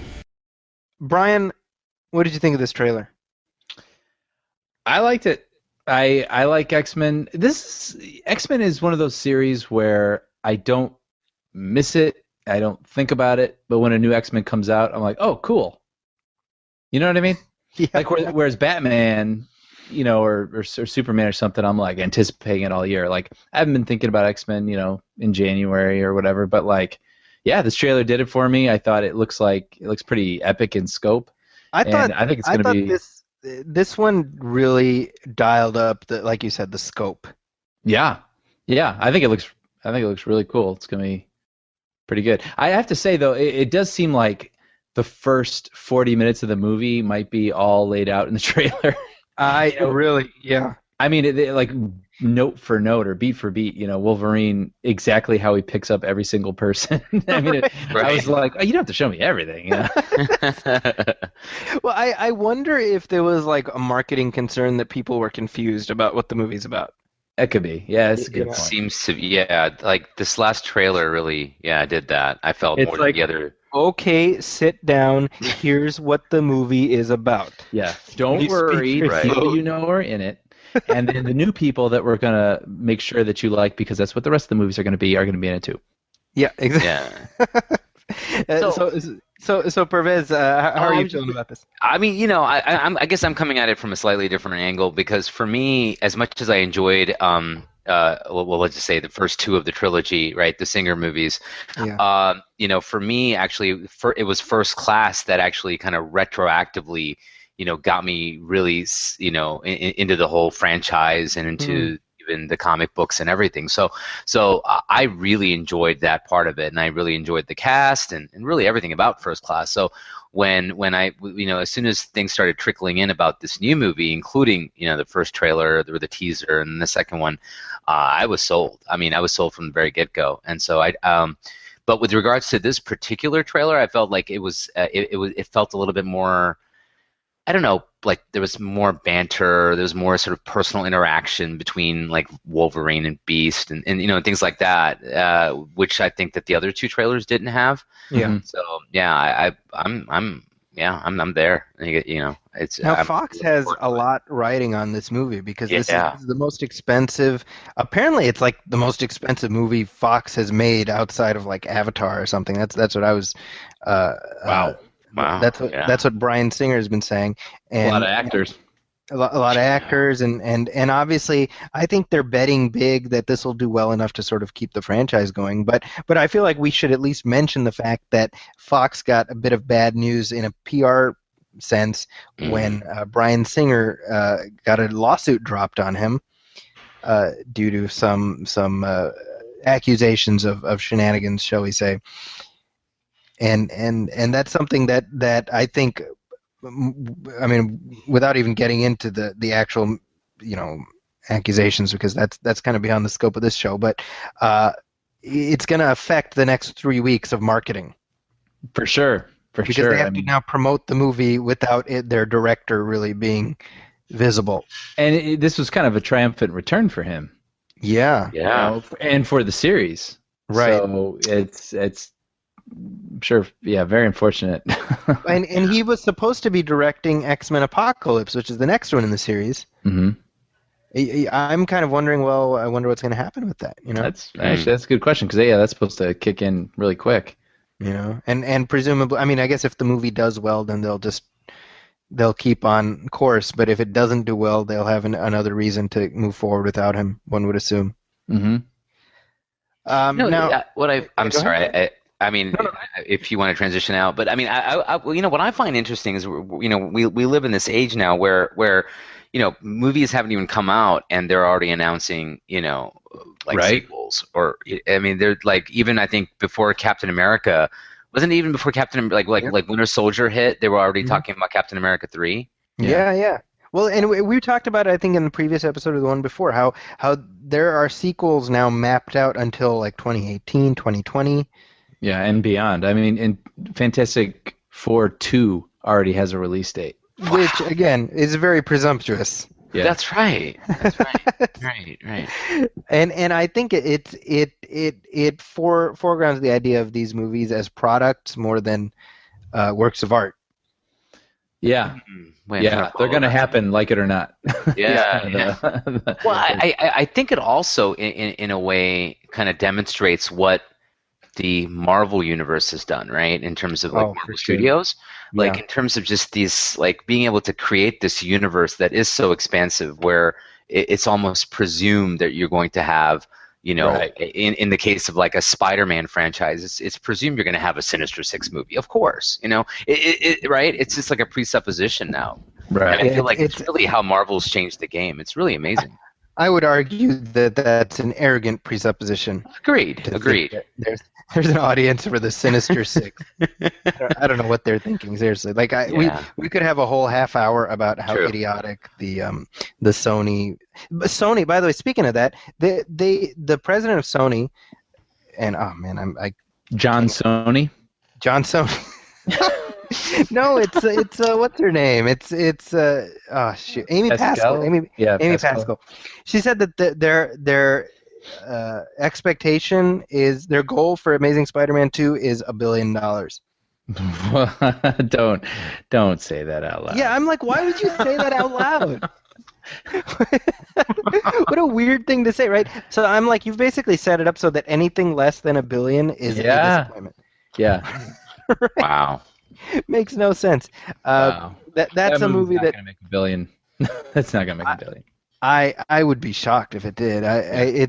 Brian, what did you think of this trailer? I liked it. I like X-Men. X-Men is one of those series where I don't miss it. I don't think about it. But when a new X-Men comes out, I'm like, oh, cool. You know what I mean? Yeah. Like whereas Batman, you know, or Superman or something, I'm like anticipating it all year. Like I haven't been thinking about X-Men, you know, in January or whatever. But like, yeah, this trailer did it for me. I thought it looks pretty epic in scope. I think it's going to be. This one really dialed up like you said, the scope. Yeah. I think it looks really cool. It's going to be pretty good. I have to say though, it does seem like the first 40 minutes of the movie might be all laid out in the trailer. Yeah. I mean, like note for note or beat for beat, you know, Wolverine exactly how he picks up every single person. I mean, Right. I was like, oh, you don't have to show me everything. You know? Well, I wonder if there was like a marketing concern that people were confused about what the movie's about. That could be. Yeah, that's a good point. Seems to be, like this last trailer really, did that. I felt It's more like- together. Okay, sit down. Here's what the movie is about. Yeah, don't You worry. speak The right. people you know are in it. And then the new people that we're going to make sure that you like, because that's what the rest of the movies are going to be in it too. Yeah, exactly. Yeah. So Parvez, how are you feeling about this? I mean, you know, I guess I'm coming at it from a slightly different angle because for me, as much as I enjoyed, let's just say the first two of the trilogy, right, the Singer movies, Yeah. you know, for me, actually, it was First Class that actually kind of retroactively, you know, got me really, you know, into the whole franchise and into even the comic books and everything. So I really enjoyed that part of it, and I really enjoyed the cast and really everything about First Class. So when I, you know, as soon as things started trickling in about this new movie, including, you know, the first trailer or the teaser and the second one, I was sold. I mean, I was sold from the very get-go. And so but with regards to this particular trailer, I felt like it felt a little bit more, I don't know, like there was more banter, there was more sort of personal interaction between like Wolverine and Beast and you know, things like that, which I think that the other two trailers didn't have. Yeah. So yeah, I'm there. You know, it's Now Fox has a lot riding on this movie because this is the most expensive. Apparently, it's like the most expensive movie Fox has made outside of like Avatar or something. That's what I was. Wow. That's what Brian Singer has been saying. And A lot of actors. A lot of actors, and obviously, I think they're betting big that this will do well enough to sort of keep the franchise going. But I feel like we should at least mention the fact that Fox got a bit of bad news in a PR sense when Brian Singer got a lawsuit dropped on him due to some accusations of shenanigans, shall we say. And that's something that I think, I mean, without even getting into the actual, you know, accusations, because that's kind of beyond the scope of this show, but it's going to affect the next 3 weeks of marketing. For sure. Because they have to now promote the movie without their director really being visible. And this was kind of a triumphant return for him. Yeah. You know, and for the series. Right. So it's I'm sure, yeah, very unfortunate. and he was supposed to be directing X-Men Apocalypse, which is the next one in the series. Mm-hmm. I'm kind of wondering, well, I wonder what's going to happen with that, you know? That's a good question, because that's supposed to kick in really quick. You know, and presumably, I mean, I guess if the movie does well, then they'll keep on course, but if it doesn't do well, they'll have another reason to move forward without him, one would assume. Mm-hmm. I'm sorry. I mean, if you want to transition out, but I mean, I you know, what I find interesting is, you know, we live in this age now where you know, movies haven't even come out and they're already announcing, you know, like sequels, or I mean, they're like, even I think before Captain America Wasn't it even before Captain like Winter Soldier hit? They were already talking about Captain America 3. Yeah. Well, and we talked about it, I think, in the previous episode of the one before, how there are sequels now mapped out until like 2018, 2020. Yeah, and beyond. I mean, and Fantastic Four 2 already has a release date. Which, again, is very presumptuous. Yeah. That's right. Right. And I think it foregrounds the idea of these movies as products more than works of art. Yeah. They're going to happen, like it or not. Yeah. Well, I think it also, in a way, kind of demonstrates what the Marvel universe has done, right? In terms of Marvel Studios, in terms of just these, being able to create this universe that is so expansive, where it's almost presumed that you're going to have, in the case of like a Spider-Man franchise, it's presumed you're going to have a Sinister Six movie, of course, right? It's just like a presupposition now. Right. And I feel like it's really how Marvel's changed the game. It's really amazing. I would argue that that's an arrogant presupposition. Agreed. There's an audience for the Sinister Six. I don't know what they're thinking, seriously. We could have a whole half hour about how idiotic the Sony. Sony, by the way, speaking of that, the president of Sony, and John Sony. No, it's what's her name? It's Amy Pascal. Amy Pascal. She said that their expectation is, their goal for Amazing Spider-Man 2 is $1 billion. Don't say that out loud. Yeah, I'm like, why would you say that out loud? What a weird thing to say, right? So I'm like, you've basically set it up so that anything less than $1 billion is a disappointment. Yeah. Right? Wow. Makes no sense. That's a movie that's not going to make $1 billion. That's not going to make $1 billion. I would be shocked if it did. I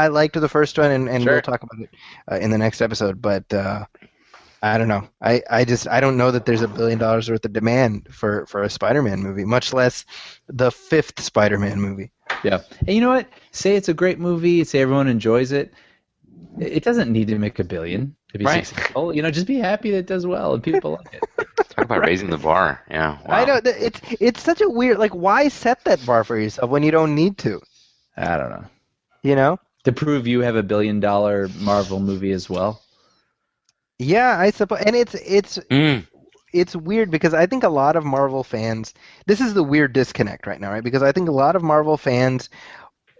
liked the first one, and we'll talk about it in the next episode. But I don't know. I don't know that there's $1 billion worth of demand for a Spider-Man movie, much less the 5th Spider-Man movie. Yeah. And you know what? Say it's a great movie. Say everyone enjoys it. It doesn't need to make $1 billion to be successful. Just be happy that it does well and people like it. Talk about raising the bar. Yeah. Wow. I know. It's such a weird, why set that bar for yourself when you don't need to? I don't know. To prove you have $1 billion Marvel movie as well. Yeah, I suppose. And it's weird because I think a lot of Marvel fans, this is the weird disconnect right now, right? Because I think a lot of Marvel fans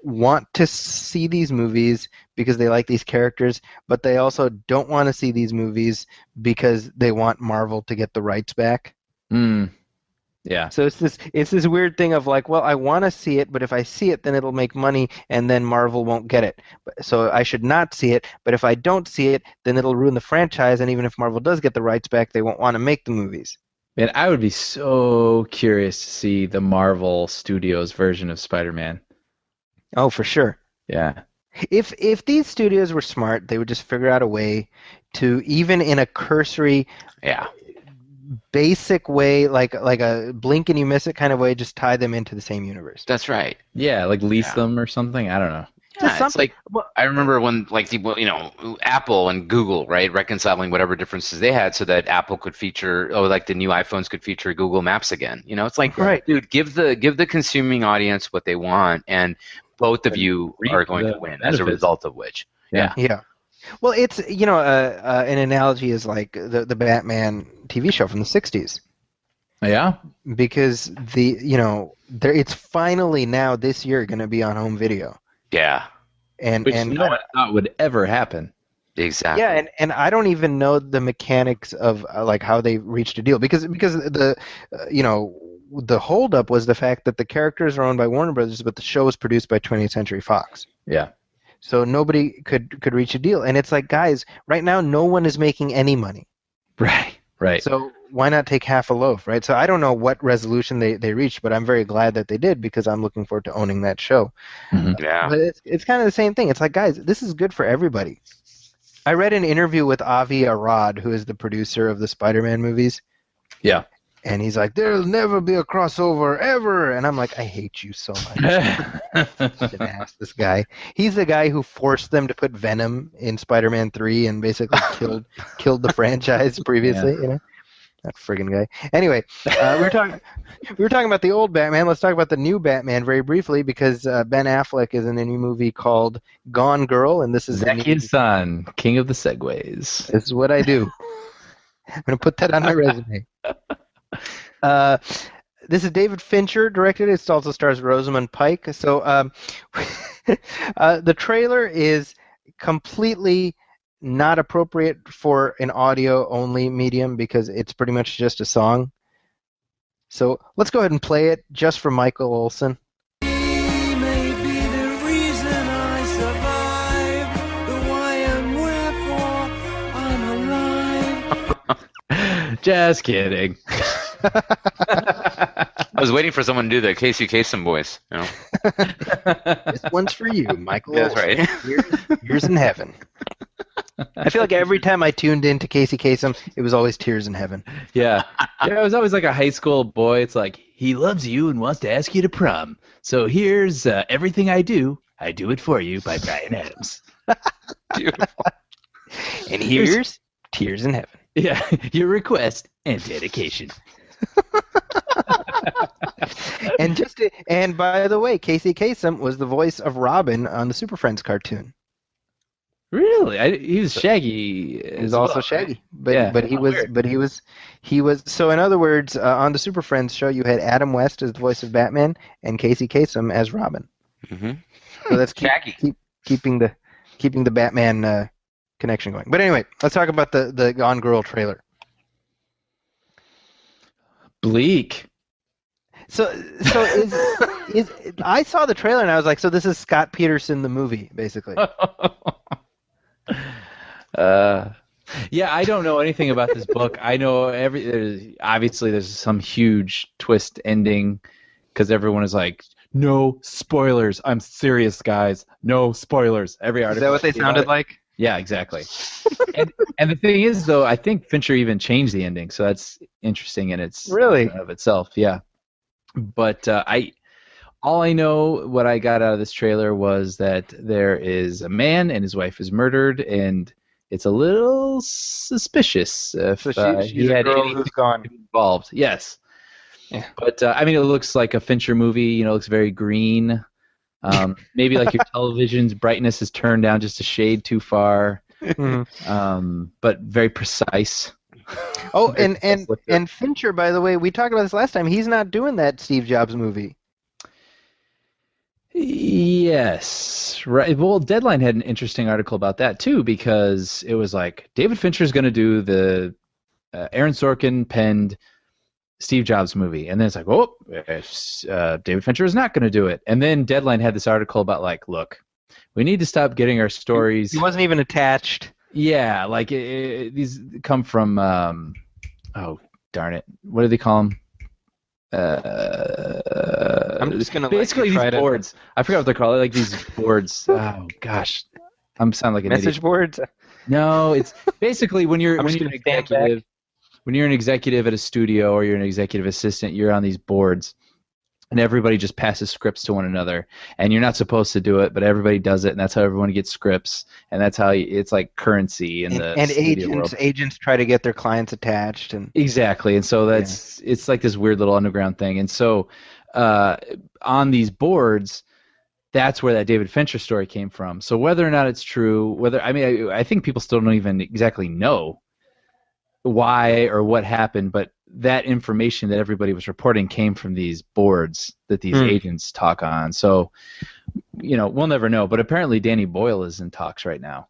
want to see these movies because they like these characters, but they also don't want to see these movies because they want Marvel to get the rights back. Yeah. So it's this weird thing of I want to see it, but if I see it, then it'll make money, and then Marvel won't get it. So I should not see it, but if I don't see it, then it'll ruin the franchise, and even if Marvel does get the rights back, they won't want to make the movies. Man, I would be so curious to see the Marvel Studios version of Spider-Man. Oh, for sure. Yeah. If these studios were smart, they would just figure out a way to, even in a cursory, basic way, like a blink and you miss it kind of way, just tie them into the same universe. That's right. Yeah, lease them or something. I don't know. Yeah, it's I remember when Apple and Google, right, reconciling whatever differences they had so that Apple could feature, the new iPhones could feature Google Maps again. It's right. Dude, give the consuming audience what they want, and both of you are going to win as a result of which. Yeah. Well, it's an analogy is like the Batman TV show from the 60s. Yeah. Because it's finally now this year going to be on home video. Yeah. Which no one thought would ever happen. Exactly. Yeah, and I don't even know the mechanics of how they reached a deal because the the holdup was the fact that the characters are owned by Warner Brothers, but the show was produced by 20th Century Fox. Yeah. So nobody could reach a deal, and it's like, guys, right now no one is making any money. Right. So why not take half a loaf, right? So I don't know what resolution they reached, but I'm very glad that they did because I'm looking forward to owning that show. Mm-hmm. Yeah. But it's kind of the same thing. It's like, guys, this is good for everybody. I read an interview with Avi Arad, who is the producer of the Spider-Man movies. Yeah. And he's like, there'll never be a crossover ever. And I'm like, I hate you so much. This guy. He's the guy who forced them to put Venom in Spider-Man 3 and basically killed the franchise previously. You know, that friggin' guy. Anyway, we were talking about the old Batman. Let's talk about the new Batman very briefly because Ben Affleck is in a new movie called Gone Girl, and this is Zaki and Son, king of the segways. This is what I do. I'm going to put that on my resume. This is David Fincher directed. It also stars Rosamund Pike. So the trailer is completely not appropriate for an audio-only medium because it's pretty much just a song. So let's go ahead and play it just for Michael Olsen. Just kidding. I was waiting for someone to do the Casey Kasem voice. You know? This one's for you, Michael. That's right. Tears in Heaven. I feel like every time I tuned into Casey Kasem, it was always Tears in Heaven. Yeah. It was always like a high school boy. It's like, he loves you and wants to ask you to prom. So here's Everything I Do It For You by Bryan Adams. Beautiful. And here's Tears in Heaven. Yeah, your request and dedication. And by the way, Casey Kasem was the voice of Robin on the Super Friends cartoon. Really? He was Shaggy. He was also Shaggy, but he was. So in other words, on the Super Friends show, you had Adam West as the voice of Batman and Casey Kasem as Robin. Mm-hmm. So that's Shaggy. keeping the Batman connection going. But anyway, let's talk about the Gone Girl trailer. Bleak. So is I saw the trailer and I was like, so this is Scott Peterson the movie, basically. Yeah, I don't know anything about this book. I know obviously there's some huge twist ending because everyone is like, no spoilers. I'm serious, guys. No spoilers. Every article. Is that what they sounded like? Yeah, exactly. and the thing is, though, I think Fincher even changed the ending, so that's interesting in its really of itself. Yeah, but all I know, what I got out of this trailer was that there is a man and his wife is murdered, and it's a little suspicious if he had anything involved. Yes. Yeah. But I mean, it looks like a Fincher movie. You know, it looks very green. Maybe like your television's brightness is turned down just a shade too far. But very precise. Oh, and Fincher, by the way, we talked about this last time. He's not doing that Steve Jobs movie. Yes, right. Well, Deadline had an interesting article about that too, because it was like David Fincher's going to do the Aaron Sorkin penned Steve Jobs movie, and then it's like, oh, David Fincher is not going to do it. And then Deadline had this article about like, look, we need to stop getting our stories. He wasn't even attached. Yeah, like these come from oh darn it, what do they call them? I'm just gonna basically these boards. I forgot what they're called. Like these boards. Oh gosh, I'm sounding like an message idiot. Boards. No, it's basically when you're an executive. When you're an executive at a studio or you're an executive assistant, you're on these boards, and everybody just passes scripts to one another. And you're not supposed to do it, but everybody does it, and that's how everyone gets scripts. And that's how it's like currency in the studio world. Agents try to get their clients attached, and exactly. And so it's like this weird little underground thing. And so on these boards, that's where that David Fincher story came from. So whether or not it's true, I think people still don't even exactly know why or what happened, but that information that everybody was reporting came from these boards that these agents talk on. So, we'll never know. But apparently, Danny Boyle is in talks right now.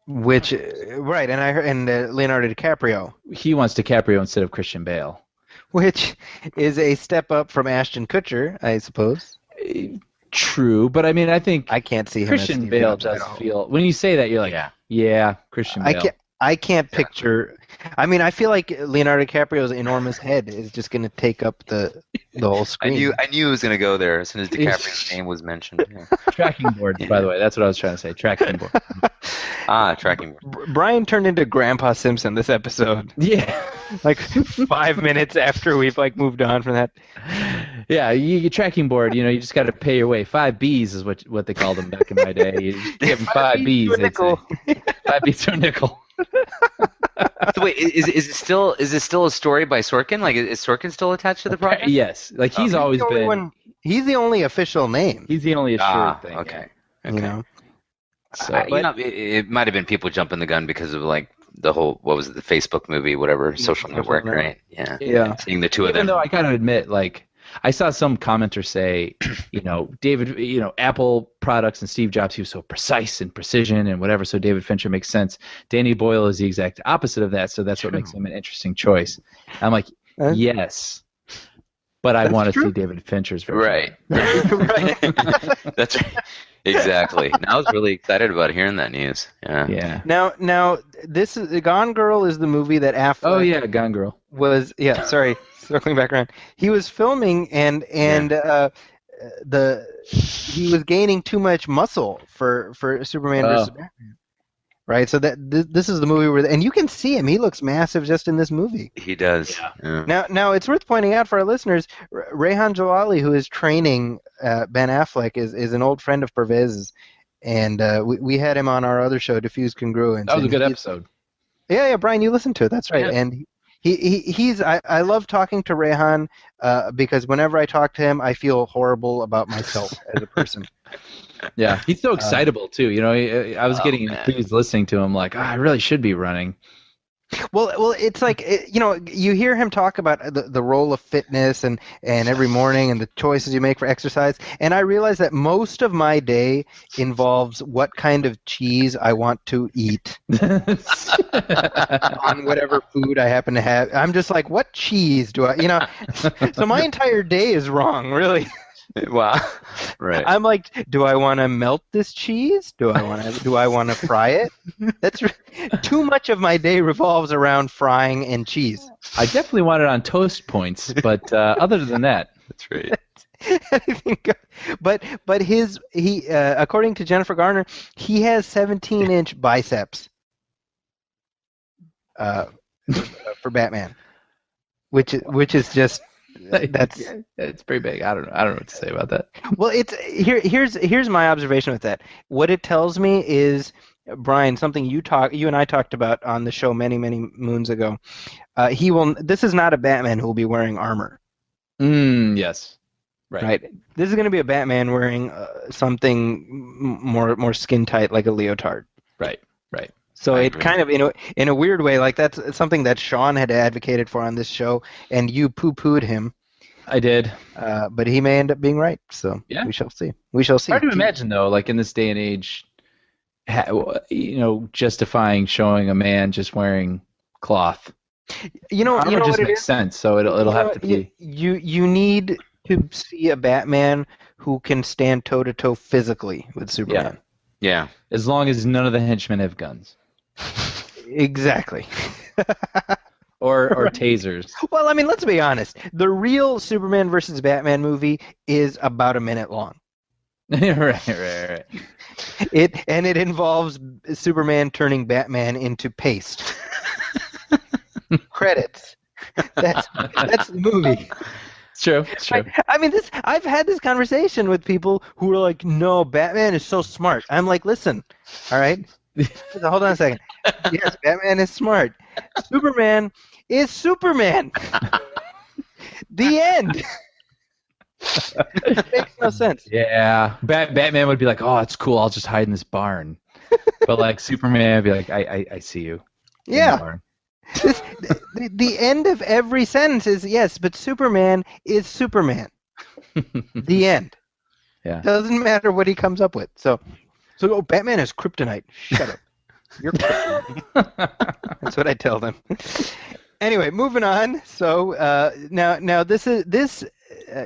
Which, right? And I heard, and Leonardo DiCaprio. He wants DiCaprio instead of Christian Bale, which is a step up from Ashton Kutcher, I suppose. True, but I mean, I think I can't see him Christian as Bale does feel. When you say that, you're like, yeah, Christian Bale. I can't picture. I mean, I feel like Leonardo DiCaprio's enormous head is just going to take up the whole screen. I knew it was going to go there as soon as DiCaprio's name was mentioned. Yeah. Tracking boards, by the way. That's what I was trying to say. Tracking board. Tracking board. Brian turned into Grandpa Simpson this episode. Yeah. like 5 minutes after we've like moved on from that. Yeah, you tracking board. You just got to pay your way. 5 Bs is what they called them back in my day. You just give them 5 Bs. to a nickel. 5 Bs to a nickel. So wait, is it still a story by Sorkin? Like, is Sorkin still attached to the project? Yes, like he's always been. He's the only official name. He's the only assured thing. Okay. So, it might have been people jumping the gun because of like the whole what was it, the Facebook movie, whatever, social network, right? Yeah. Seeing the two of them. Even though I kind of admit, like, I saw some commenter say, David, Apple products and Steve Jobs, he was so precise and precision and whatever, so David Fincher makes sense. Danny Boyle is the exact opposite of that, so that's what makes him an interesting choice. I'm like, yes, but I want to see David Fincher's version. Right. That's right. Exactly. And I was really excited about hearing that news. Yeah. Now, this is Gone Girl is the movie that Affleck. Oh yeah, Gone Girl sorry, circling back around. He was filming and he was gaining too much muscle for Superman versus Batman. Right, so this is the movie and you can see him. He looks massive just in this movie. He does. Yeah. Now it's worth pointing out for our listeners, Rehan Jalali, who is training Ben Affleck, is an old friend of Parvez's, and we had him on our other show, Diffuse Congruence. That was a good episode. Yeah, Brian, you listened to it. That's right, and he's I love talking to Rehan because whenever I talk to him, I feel horrible about myself as a person. Yeah, he's so excitable too. I was getting enthused listening to him. Like, I really should be running. Well, it's like you hear him talk about the role of fitness and every morning and the choices you make for exercise, and I realize that most of my day involves what kind of cheese I want to eat on whatever food I happen to have. I'm just like, what cheese do I? So my entire day is wrong, really. Wow. Right. I'm like, do I want to melt this cheese? Do I want to fry it? That's too much of my day revolves around frying and cheese. I definitely want it on toast points, but other than that, that's right. But he according to Jennifer Garner, he has 17-inch biceps for Batman, which is just. It's pretty big. I don't know what to say about that. Well, here's my observation with that. What it tells me is, Brian, something you and I talked about on the show many moons ago. This is not a Batman who will be wearing armor. Yes. Right. This is going to be a Batman wearing something more skin tight, like a leotard. Right. So it kind of, in a weird way, like that's something that Sean had advocated for on this show, and you poo-pooed him. I did. But he may end up being right, so we shall see. Hard to imagine, though, like in this day and age, justifying showing a man just wearing cloth. Armor just makes sense, so it'll have to be. You need to see a Batman who can stand toe-to-toe physically with Superman. Yeah. As long as none of the henchmen have guns. Exactly. or tasers. Well, I mean, let's be honest. The real Superman versus Batman movie is about a minute long. Right. It involves Superman turning Batman into paste. Credits. That's the movie. It's true. I mean, I've had this conversation with people who are like, "No, Batman is so smart." I'm like, "Listen, all right, hold on a second. Yes, Batman is smart. Superman is Superman. The end." It makes no sense. Yeah, Batman would be like, "Oh, it's cool. I'll just hide in this barn," but like Superman would be like, "I see you." Yeah. The end of every sentence is yes, but Superman is Superman. The end. Yeah. Doesn't matter what he comes up with. So Batman is kryptonite. Shut up. You're kryptonite. That's what I tell them. Anyway, moving on. So now this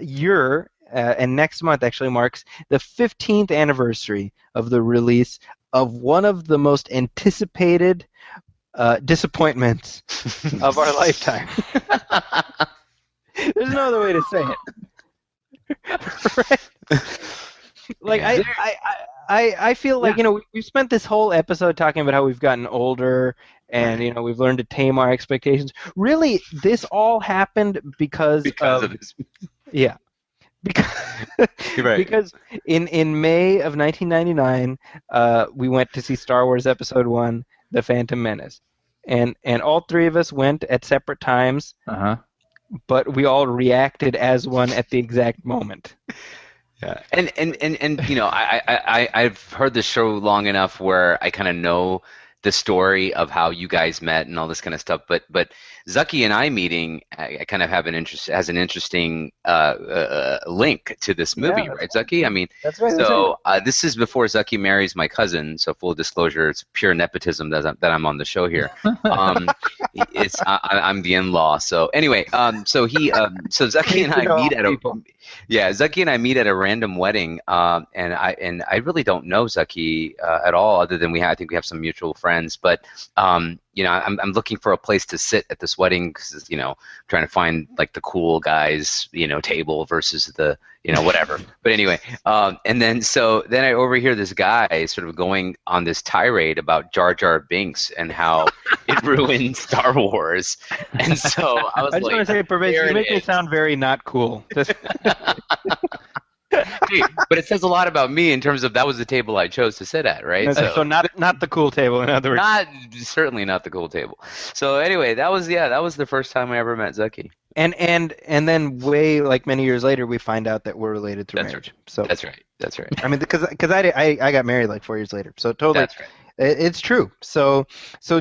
year and next month actually marks the 15th anniversary of the release of one of the most anticipated disappointments of our lifetime. There's no other way to say it. Right? Like I feel like we've spent this whole episode talking about how we've gotten older and we've learned to tame our expectations. Really, this all happened because of his. Yeah. Because, Right. because in May of 1999, we went to see Star Wars Episode 1, The Phantom Menace. And all three of us went at separate times, but we all reacted as one at the exact moment. Yeah, and I've heard the show long enough where I kind of know the story of how you guys met and all this kind of stuff. But Zaki and I meeting, I kind of have an interesting link to this movie, right, Zaki? I mean, that's right. So this is before Zaki marries my cousin. So full disclosure, it's pure nepotism that I'm on the show here. I'm the in-law. So anyway, so Zaki and I meet at Zaki and I meet at a random wedding, and I really don't know Zaki at all, other than I think we have some mutual friends. But I'm looking for a place to sit at this wedding because trying to find like the cool guys table versus the whatever. But anyway, and then I overhear this guy sort of going on this tirade about Jar Jar Binks and how it ruined Star Wars. And so I just want to say, Parvez, you make me sound very not cool. Hey, but it says a lot about me in terms of that was the table I chose to sit at, right? So not the cool table, in other words. Certainly not the cool table. So anyway, that was the first time I ever met Zaki. And then many years later, we find out that we're related through marriage. Right. So that's right. I mean, because I got married like 4 years later, so totally. That's right. It's true. So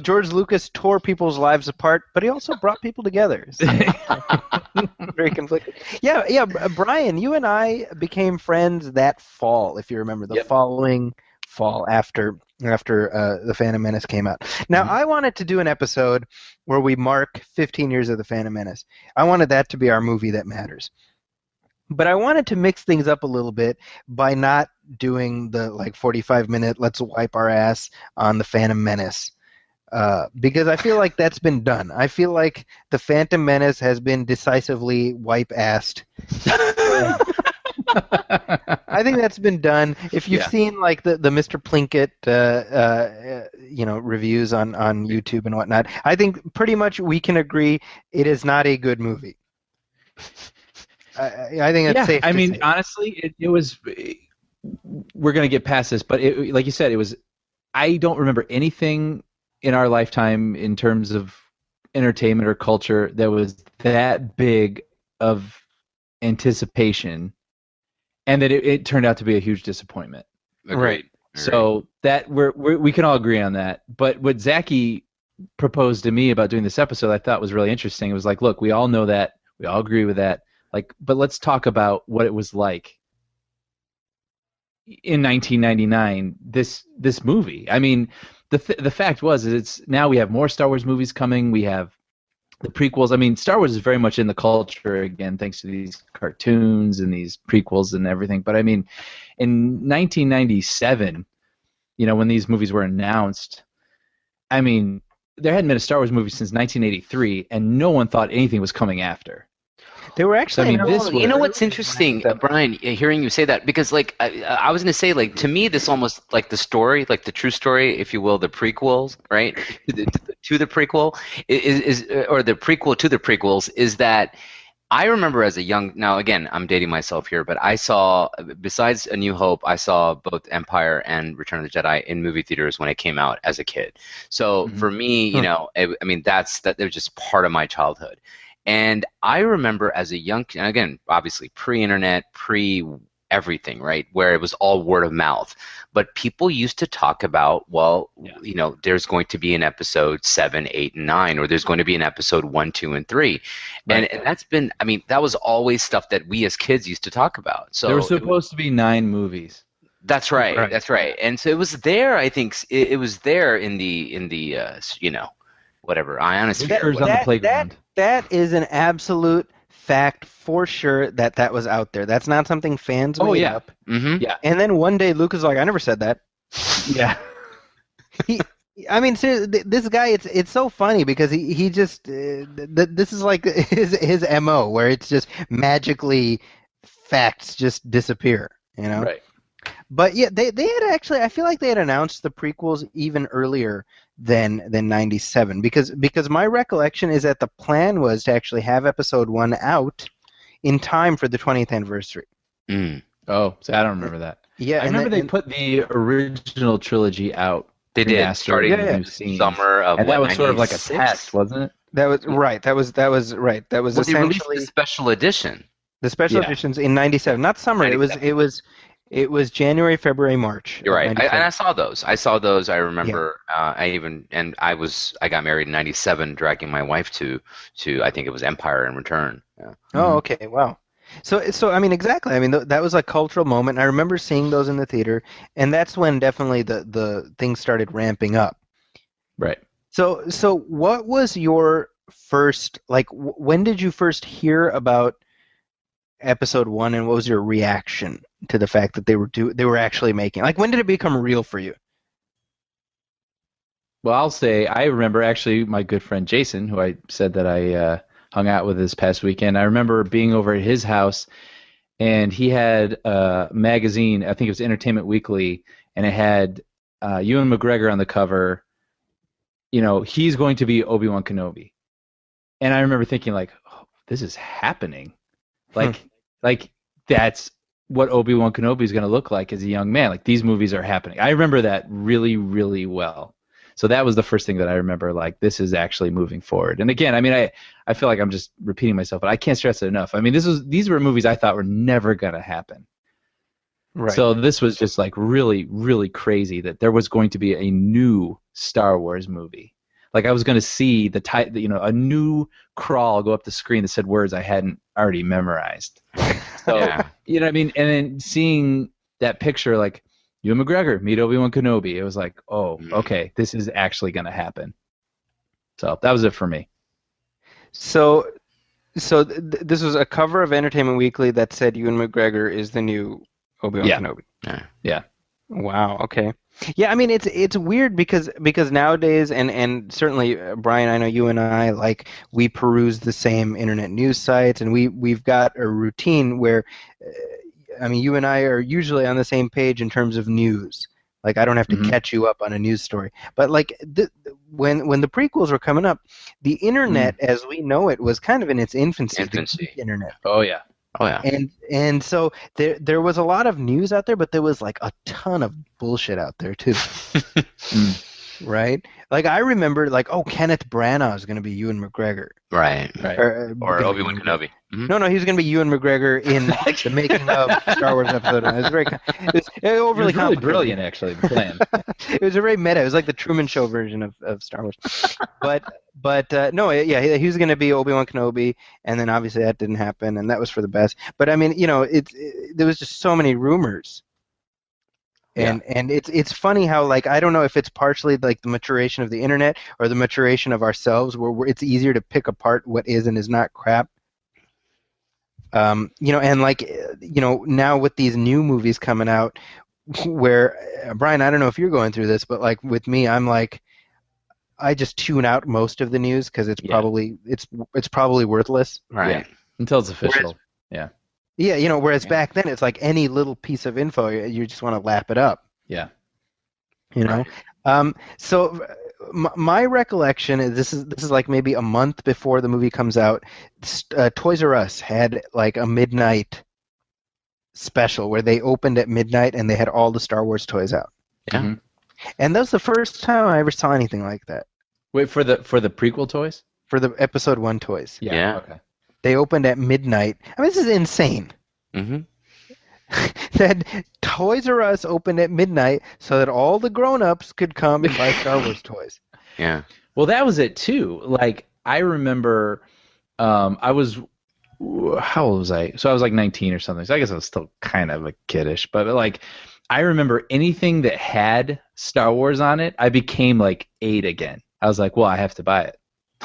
George Lucas tore people's lives apart, but he also brought people together. So, very conflicted. Yeah. Brian, you and I became friends that fall, if you remember, the following fall after The Phantom Menace came out. Now, I wanted to do an episode where we mark 15 years of The Phantom Menace. I wanted that to be our movie that matters. But I wanted to mix things up a little bit by not doing the 45-minute let's wipe our ass on The Phantom Menace. Because I feel like that's been done. I feel like The Phantom Menace has been decisively wipe-assed. I think that's been done. If you've seen the Mr. Plinkett reviews on YouTube and whatnot, I think pretty much we can agree it is not a good movie. I think it's safe. I mean, say. Honestly, it was. We're gonna get past this, but like you said, it was. I don't remember anything in our lifetime in terms of entertainment or culture that was that big of anticipation, and that it turned out to be a huge disappointment. Right. So that we can all agree on that. But what Zaki proposed to me about doing this episode, I thought was really interesting. It was like, look, we all know that, we all agree with that. But let's talk about what it was like in 1999. This movie. I mean, the fact was it's now we have more Star Wars movies coming. We have the prequels. I mean, Star Wars is very much in the culture again, thanks to these cartoons and these prequels and everything. But I mean, in 1997, when these movies were announced, I mean, there hadn't been a Star Wars movie since 1983, and no one thought anything was coming after. They were actually. You know what's interesting, Brian, hearing you say that, because I was going to say, to me, this almost the story, the true story, if you will, the prequels, right, to the prequel is or the prequel to the prequels is that I remember as a young. Now again, I'm dating myself here, but I saw besides A New Hope, I saw both Empire and Return of the Jedi in movie theaters when it came out as a kid. So for me, I mean, that was just part of my childhood. And I remember as a young, and again, obviously pre-internet, pre-everything, right, where it was all word of mouth. But people used to talk about, there's going to be an episode 7, 8, and 9, or there's going to be an episode 1, 2, and 3. Right. And that's been, I mean, that was always stuff that we as kids used to talk about. So there were supposed to be 9 movies. That's right. That's right. And so it was there, I think, it was there in the whatever. I honestly on the playground. That is an absolute fact for sure that was out there. That's not something fans made up. Mm-hmm. Yeah. And then one day Luke was like, I never said that. Yeah. I mean, seriously, this guy, it's so funny because he just, this is like his MO, where it's just magically facts just disappear, Right. But yeah, they had actually. I feel like they had announced the prequels even earlier than '97 because my recollection is that the plan was to actually have Episode 1 out in time for the 20th anniversary. Mm. Oh, so I don't remember that. Yeah, I remember they put the original trilogy out. They did, starting summer of and that was sort of like a 96? test, wasn't it? That was right. That was right. That was Well, they released essentially the special edition. the special editions in '97, not summer. 97. It was January, February, March. You're right. I saw those. I remember. I got married in '97, dragging my wife to I think it was Empire and Return. Yeah. Oh, okay. Wow. So I mean, exactly. I mean, that was a cultural moment. I remember seeing those in the theater, and that's when definitely the things started ramping up. Right. So what was your first, like, when did you first hear about Episode 1, and what was your reaction to the fact that they were actually making? Like, when did it become real for you? Well, I'll say I remember actually my good friend Jason, who I said that I hung out with this past weekend. I remember being over at his house, and he had a magazine. I think it was Entertainment Weekly, and it had Ewan McGregor on the cover. You know, he's going to be Obi-Wan Kenobi, and I remember thinking like, oh, this is happening. Like that's what Obi-Wan Kenobi is going to look like as a young man. Like, these movies are happening. I remember that really, really well. So that was the first thing that I remember, like, this is actually moving forward. And again, I mean, I feel like I'm just repeating myself, but I can't stress it enough. I mean, these were movies I thought were never going to happen. Right. So this was just like really, really crazy that there was going to be a new Star Wars movie. Like, I was going to see a new crawl go up the screen that said words I hadn't already memorized. So, you know what I mean? And then seeing that picture, like, Ewan McGregor, meet Obi-Wan Kenobi, it was like, oh, okay, this is actually going to happen. So that was it for me. So this was a cover of Entertainment Weekly that said Ewan McGregor is the new Obi-Wan Kenobi. Yeah. Wow. Okay. Yeah, I mean, it's weird because nowadays, and certainly Brian, I know you and I, like, we peruse the same internet news sites, and we've got a routine where, I mean, you and I are usually on the same page in terms of news. Like, I don't have to catch you up on a news story. But like when the prequels were coming up, the internet as we know it was kind of in its infancy. The geek internet. Oh yeah. And so there was a lot of news out there, but there was like a ton of bullshit out there too. Right? Like, I remember, like, oh, Kenneth Branagh is going to be Ewan McGregor. Right. Or Obi-Wan Kenobi. Mm-hmm. No, he was going to be Ewan McGregor in the making of Star Wars Episode 1. It was overly really brilliant, actually, the plan. It was very meta. It was like the Truman Show version of Star Wars. But no, yeah, he was going to be Obi-Wan Kenobi, and then obviously that didn't happen, and that was for the best. But I mean, you know, there was just so many rumors. And it's funny how, like, I don't know if it's partially like the maturation of the internet or the maturation of ourselves, where it's easier to pick apart what is and is not crap. You know, and like, you know, now with these new movies coming out, where Brian, I don't know if you're going through this, but like with me, I'm like, I just tune out most of the news because it's probably worthless. Right. Yeah. Until it's official. Yeah, you know, whereas back then it's like any little piece of info, you just want to lap it up. Yeah. You know? Right. So my recollection is this is like maybe a month before the movie comes out, Toys R Us had like a midnight special where they opened at midnight and they had all the Star Wars toys out. Yeah. Mm-hmm. And that was the first time I ever saw anything like that. Wait, for the prequel toys? For the Episode 1 toys. Yeah. Okay. They opened at midnight. I mean, this is insane. Mm-hmm. That Toys R Us opened at midnight so that all the grown-ups could come and buy Star Wars toys. Yeah. Well, that was it too. Like, I remember, how old was I? So I was like 19 or something. So I guess I was still kind of a kiddish. But like, I remember anything that had Star Wars on it, I became like 8 again. I was like, well, I have to buy it.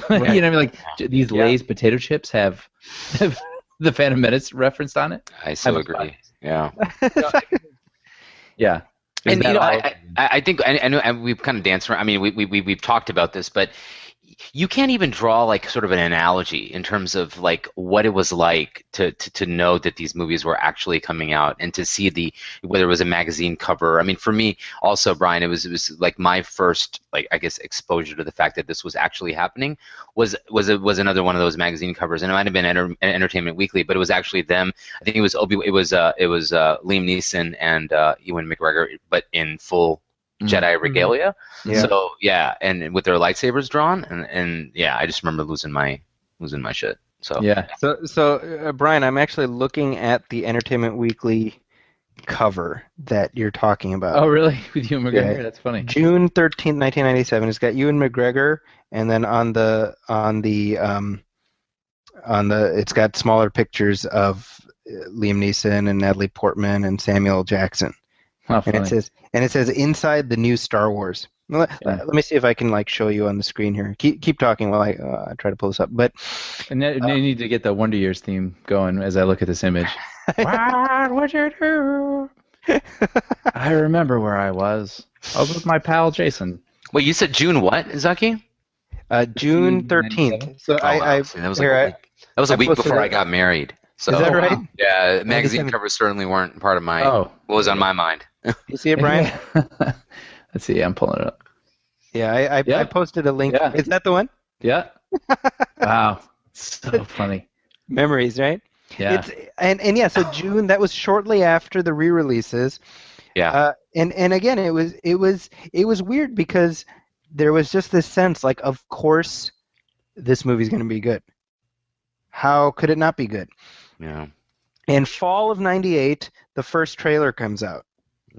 Right. You know what I mean? Like, these Lay's potato chips have the Phantom Menace referenced on it. I so agree. Yeah. Yeah. And you know, I think I know, and we've kind of danced around. I mean, we've talked about this, but you can't even draw like sort of an analogy in terms of like what it was like to know that these movies were actually coming out and to see whether it was a magazine cover. I mean, for me also, Brian, it was like my first, like, I guess, exposure to the fact that this was actually happening was another one of those magazine covers, and it might have been Entertainment Weekly, but it was actually them. I think it was Liam Neeson and Ewan McGregor, but in full Jedi regalia. Yeah. So yeah, and with their lightsabers drawn, and yeah, I just remember losing my shit. So Yeah. So Brian, I'm actually looking at the Entertainment Weekly cover that you're talking about. Oh, really? With Ewan McGregor? Yeah. That's funny. June 13th, 1997. It's got Ewan McGregor, and then it's got smaller pictures of Liam Neeson and Natalie Portman and Samuel Jackson. Oh, And funny. it says inside the new Star Wars. Let me see if I can like show you on the screen here. Keep talking while I try to pull this up. But And then you need to get the Wonder Years theme going as I look at this image. What would you do? I remember where I was. I was with my pal Jason. wait, you said June what, Zaki? June 13th. So Wow. See, that was a week posted before it. I got married. So Is that right? yeah, magazine 97. covers certainly weren't part of my Oh. what was on my mind. You see it, Brian? Let's see. I'm pulling it up. Yeah, I Yeah. posted a link. Yeah. Is that the one? Yeah. Wow. So funny. Memories, right? Yeah. And yeah, so June, that was shortly after the re-releases. Yeah. And again, it was weird because there was just this sense like, of course, this movie's going to be good. How could it not be good? Yeah. In fall of '98, the first trailer comes out.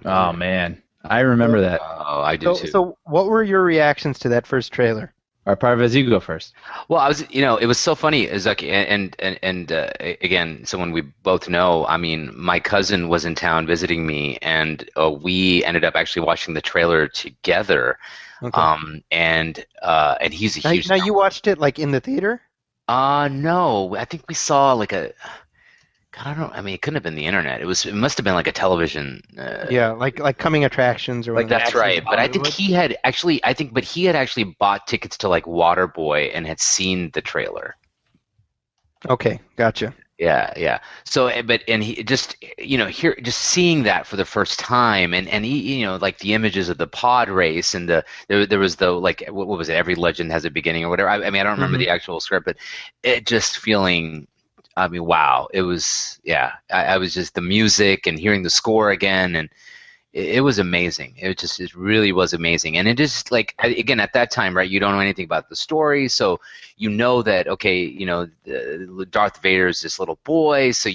Oh man, I remember that. Oh, I do too. So what were your reactions to that first trailer? All right, Parvez, you go first. Well, I was, it was so funny, Zaki, and again, someone we both know. I mean, my cousin was in town visiting me, and we ended up actually watching the trailer together. Okay. And he's a huge. Now you watched it like in the theater? No, I think we saw like a. God, I don't. I mean, it couldn't have been the internet. It must have been like a television. Yeah, like coming attractions or Like whatever. that's right, but I think he had actually bought tickets to like Waterboy and had seen the trailer. Okay, gotcha. Yeah. So, he just, just seeing that for the first time, and he, like the images of the pod race, and there was the like, what was it? Every legend has a beginning or whatever. I mean, I don't remember the actual script, but it just feeling. I mean, wow! It was, yeah. I was just the music and hearing the score again, and it was amazing. It really was amazing. And it is like, again, at that time, right? You don't know anything about the story, so you know that Darth Vader is this little boy. So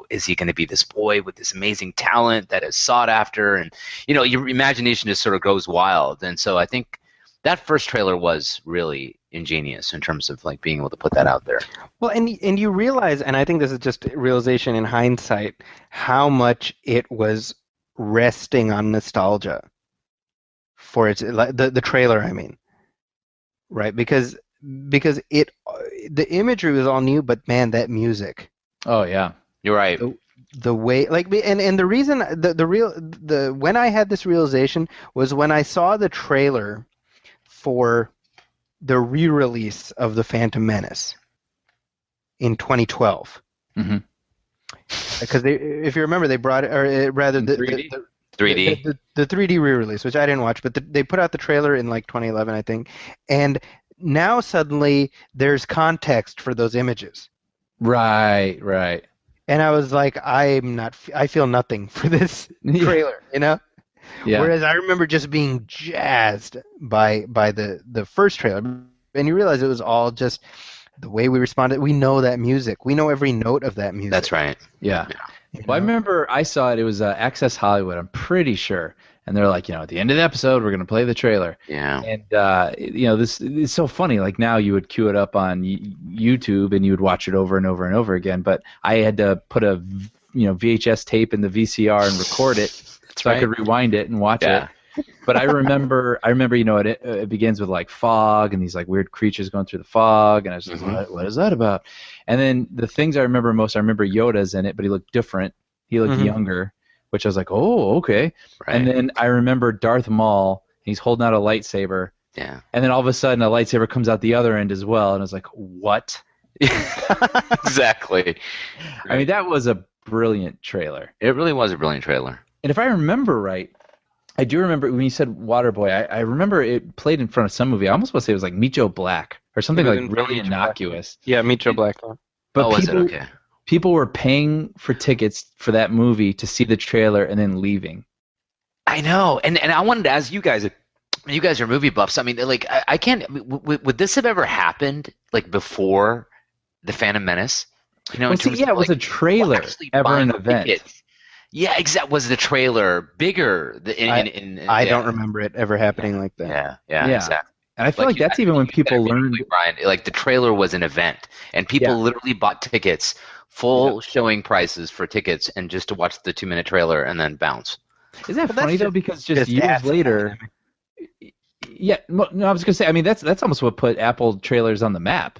is he going to be this boy with this amazing talent that is sought after? And your imagination just sort of goes wild. And so I think that first trailer was really ingenious in terms of like being able to put that out there. Well, and you realize, and I think this is just realization in hindsight, how much it was resting on nostalgia for its the trailer. I mean, right? Because the imagery was all new, but man, that music. Oh yeah, you're right. The way, like, and the reason when I had this realization was when I saw the trailer for the re-release of the Phantom Menace in 2012. Mm-hmm. Because if you remember, they brought it, or rather the 3D. The 3D re-release, which I didn't watch, but they put out the trailer in like 2011, I think. And now suddenly there's context for those images. Right. And I was like, I feel nothing for this trailer, Yeah. Whereas I remember just being jazzed by the first trailer, and you realize it was all just the way we responded. We know that music. We know every note of that music. That's right. Yeah. Well, I remember I saw it. It was Access Hollywood, I'm pretty sure. And they're like, at the end of the episode, we're going to play the trailer. Yeah. And, this it's so funny. Like now you would queue it up on YouTube and you would watch it over and over and over again. But I had to put a VHS tape in the VCR and record it so I could rewind it and watch it. But I remember, it begins with like fog and these like weird creatures going through the fog, and I was like, what is that about? And then the things I remember most, I remember Yoda's in it, but he looked different. He looked younger, which I was like, oh, okay. Right. And then I remember Darth Maul. He's holding out a lightsaber, Yeah. And then all of a sudden a lightsaber comes out the other end as well, and I was like, what? Exactly. I mean, that was a brilliant trailer. It really was a brilliant trailer. And if I remember right, I do remember when you said Waterboy, I remember it played in front of some movie. I almost want to say it was like Meet Joe Black or something like really innocuous. Yeah, Meet Joe Black. But was it? Okay. People were paying for tickets for that movie to see the trailer and then leaving. I know, and I wanted to ask you guys are movie buffs. I mean, like, I can't. Would this have ever happened like before the Phantom Menace? You know, it was a trailer, ever an event. Tickets. Yeah, exactly. Was the trailer bigger? I don't remember it ever happening like that. Yeah, exactly. And I feel like that's even when people learned. Brian, like the trailer was an event, and people literally bought tickets, full showing prices for tickets, and just to watch the 2-minute trailer and then bounce. Isn't that funny though? Because just years later. Yeah, no, I was gonna say. I mean, that's almost what put Apple trailers on the map.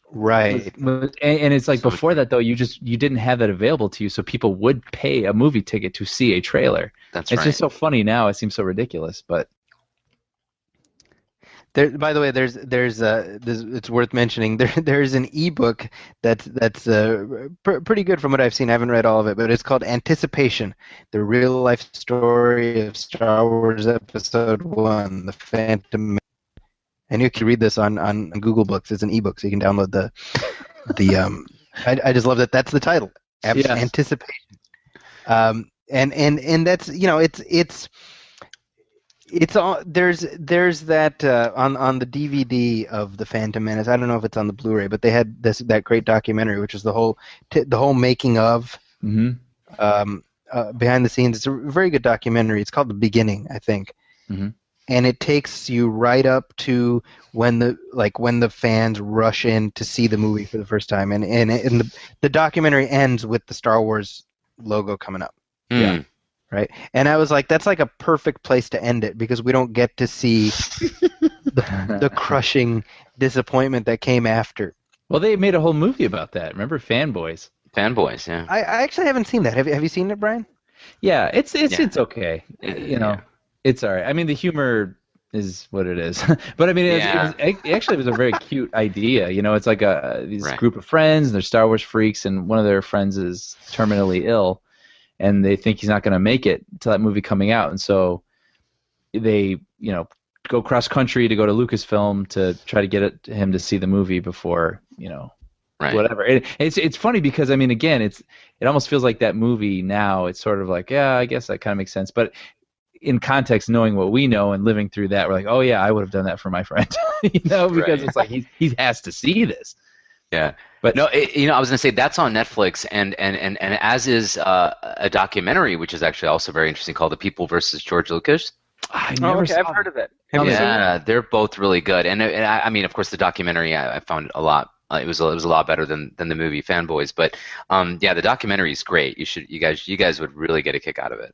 Right. And it's like before that though, you didn't have that available to you, so people would pay a movie ticket to see a trailer. That's right. It's just so funny now. It seems so ridiculous, but. By the way, there's it's worth mentioning. There's an ebook that's pretty good from what I've seen. I haven't read all of it, but it's called Anticipation: The Real Life Story of Star Wars Episode 1: The Phantom Menace. And you can read this on Google Books. It's an ebook, so you can download the I just love that that's the title. Anticipation. And that's it's all there's that on the DVD of the Phantom Menace. I don't know if it's on the Blu-ray, but they had that great documentary, which is the whole making of behind the scenes. It's a very good documentary. It's called The Beginning, I think, and it takes you right up to when the fans rush in to see the movie for the first time, and the documentary ends with the Star Wars logo coming up. Yeah. Right, and I was like, that's like a perfect place to end it because we don't get to see the crushing disappointment that came after. Well, they made a whole movie about that. Remember, Fanboys? Fanboys, yeah. I actually haven't seen that. Have you seen it, Brian? Yeah, it's okay. It's all right. I mean, the humor is what it is, but I mean, it was a very cute idea. You know, it's like these group of friends, they're Star Wars freaks, and one of their friends is terminally ill. And they think he's not going to make it to that movie coming out, and so they, go cross country to go to Lucasfilm to try to get him to see the movie before, whatever. It's funny because I mean, again, it almost feels like that movie now. It's sort of like, yeah, I guess that kind of makes sense, but in context, knowing what we know and living through that, we're like, oh yeah, I would have done that for my friend, because it's like he has to see this. Yeah. But no, I was going to say that's on Netflix, and as is a documentary, which is actually also very interesting, called "The People versus George Lucas." I've heard of it. They're both really good, and I mean, of course, the documentary I found a lot. It was a lot better than the movie Fanboys, but the documentary is great. You guys would really get a kick out of it.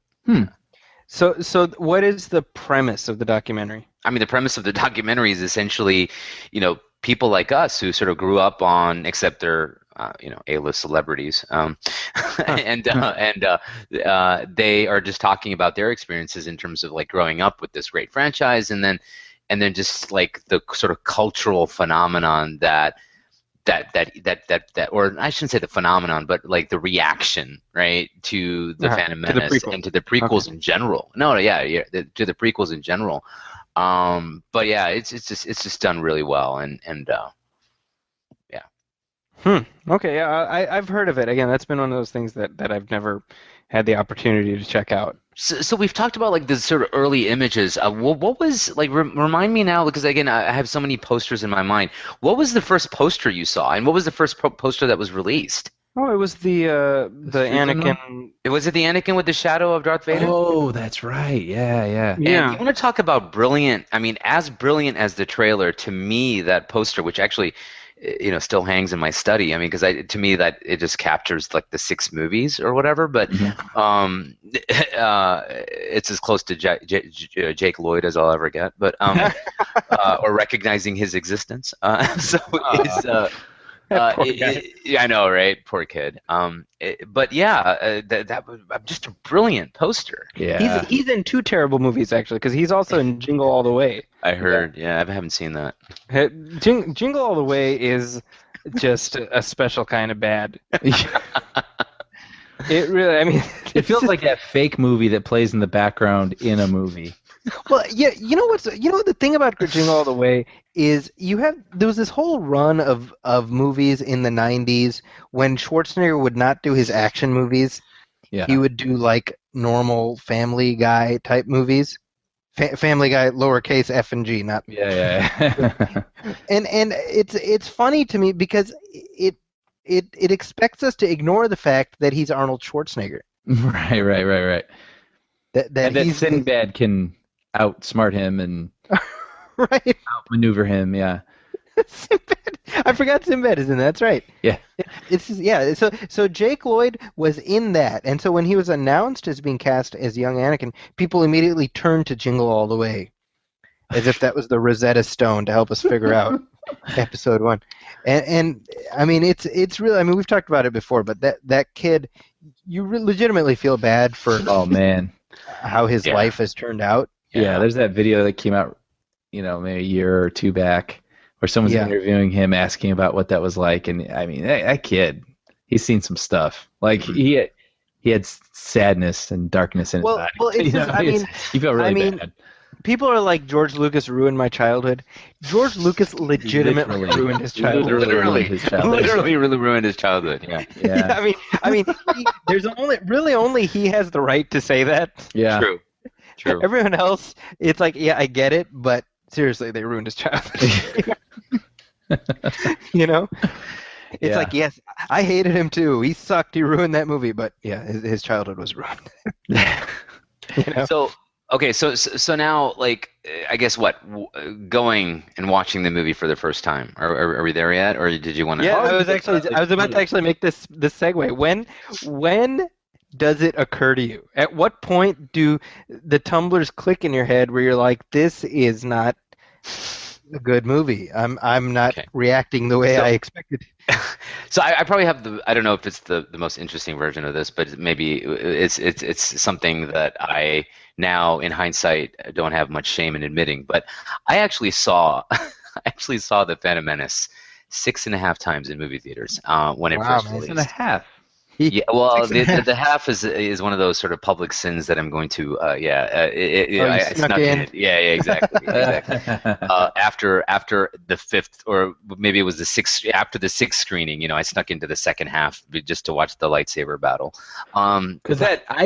So what is the premise of the documentary? I mean, the premise of the documentary is essentially, people like us who sort of grew up on, except they're A-list celebrities, and they are just talking about their experiences in terms of like growing up with this great franchise, and then just like the sort of cultural phenomenon that or I shouldn't say the phenomenon, but like the reaction, right, to the Phantom Menace and to the prequels in general. To the prequels in general. But yeah, it's just done really well, and yeah. Okay, yeah, I've heard of it. Again, that's been one of those things that I've never had the opportunity to check out. So we've talked about like the sort of early images. What was like? Remind me now, because again, I have so many posters in my mind. What was the first poster you saw, and what was the first poster that was released? Oh, it was the Anakin. Was it the Anakin with the shadow of Darth Vader? Oh, that's right. Yeah. And you want to talk about brilliant? I mean, as brilliant as the trailer, to me, that poster, which actually, still hangs in my study. I mean, because to me that it just captures like the 6 movies or whatever. But it's as close to Jake Lloyd as I'll ever get. But or recognizing his existence. I know, right? Poor kid. But yeah, that was just a brilliant poster. Yeah, he's in 2 terrible movies actually, because he's also in Jingle All the Way. I heard. Yeah, I haven't seen that. Jingle All the Way is just a special kind of bad. It really, I mean, It feels like that fake movie that plays in the background in a movie. well, yeah, you know the thing about Jingle All the Way is there was this whole run of movies in the 90s when Schwarzenegger would not do his action movies. Yeah. He would do like normal Family Guy type movies. Family Guy, lowercase f and g, not. Yeah. And it's funny to me because it expects us to ignore the fact that he's Arnold Schwarzenegger. Right. That Sinbad can outsmart him and right. outmaneuver him. Yeah. Sinbad. I forgot Sinbad is in that. That's right. Yeah. So Jake Lloyd was in that, and so when he was announced as being cast as young Anakin, people immediately turned to Jingle All the Way, as if that was the Rosetta Stone to help us figure out Episode 1. And I mean, it's really. I mean, we've talked about it before, but that kid, you legitimately feel bad for. Oh man, how his life has turned out. Yeah, there's that video that came out, maybe a year or two back, where someone's interviewing him, asking about what that was like, and I mean, that kid, he's seen some stuff. Like he had sadness and darkness in his body. Well, it's just, you feel really bad. People are like, George Lucas ruined my childhood. George Lucas legitimately ruined his childhood. Literally ruined his childhood. Yeah. I mean, there's only he has the right to say that. Yeah. True. Everyone else, it's like, yeah, I get it, but seriously, they ruined his childhood. It's like, yes, I hated him too. He sucked. He ruined that movie, but yeah, his childhood was ruined. So. Okay, so now, like, I guess going and watching the movie for the first time. Are we there yet, or did you want to? Yeah, I was about to actually make this segue. When does it occur to you? At what point do the tumblers click in your head where you're like, this is not a good movie. I'm not reacting the way I expected. So I probably have I don't know if it's the most interesting version of this, but maybe it's something that I now in hindsight don't have much shame in admitting. But I actually saw the Phantom Menace 6.5 times in movie theaters when it first released. 6.5. Yeah, well, the half is one of those sort of public sins that I'm going to, I snuck in. Yeah, exactly. After the fifth, or maybe it was the sixth, after the sixth screening, I snuck into the second half just to watch the lightsaber battle. Because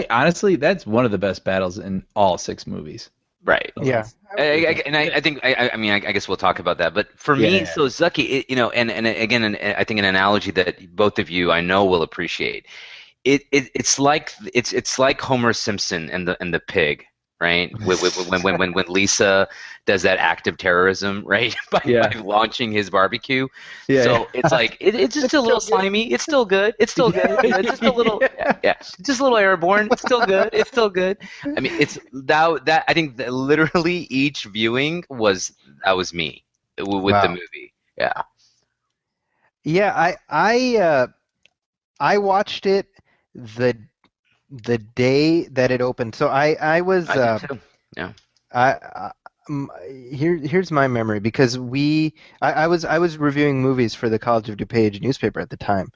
honestly, that's one of the best battles in all 6 movies. Right. Yeah. I think I guess we'll talk about that. But for me, so Zaki, and again, I think an analogy that both of you I know will appreciate. It's like Homer Simpson and the pig, right? When Lisa does that act of terrorism, right, by launching his barbecue. Yeah. So it's like it's just a little slimy. It's still good. It's still good. It's just a little, it's just a little airborne. It's still good. It's still good. I mean, it's that I think that literally each viewing was me with the movie. Yeah. Yeah, I watched it the day that it opened. So I was here's my memory, because I was reviewing movies for the College of DuPage newspaper at the time,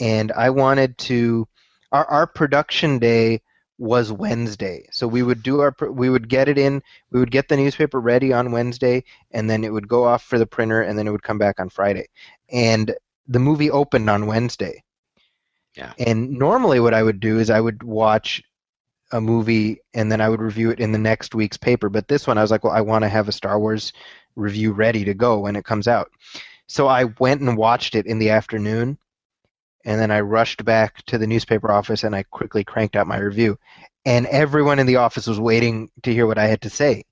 and I wanted to our production day was Wednesday. So we would get it in, we would get the newspaper ready on Wednesday, and then it would go off for the printer, and then it would come back on Friday. And the movie opened on Wednesday. Yeah. And normally what I would do is I would watch a movie and then I would review it in the next week's paper. But this one I was like, well, I want to have a Star Wars review ready to go when it comes out. So I went and watched it in the afternoon, and then I rushed back to the newspaper office and I quickly cranked out my review. And everyone in the office was waiting to hear what I had to say.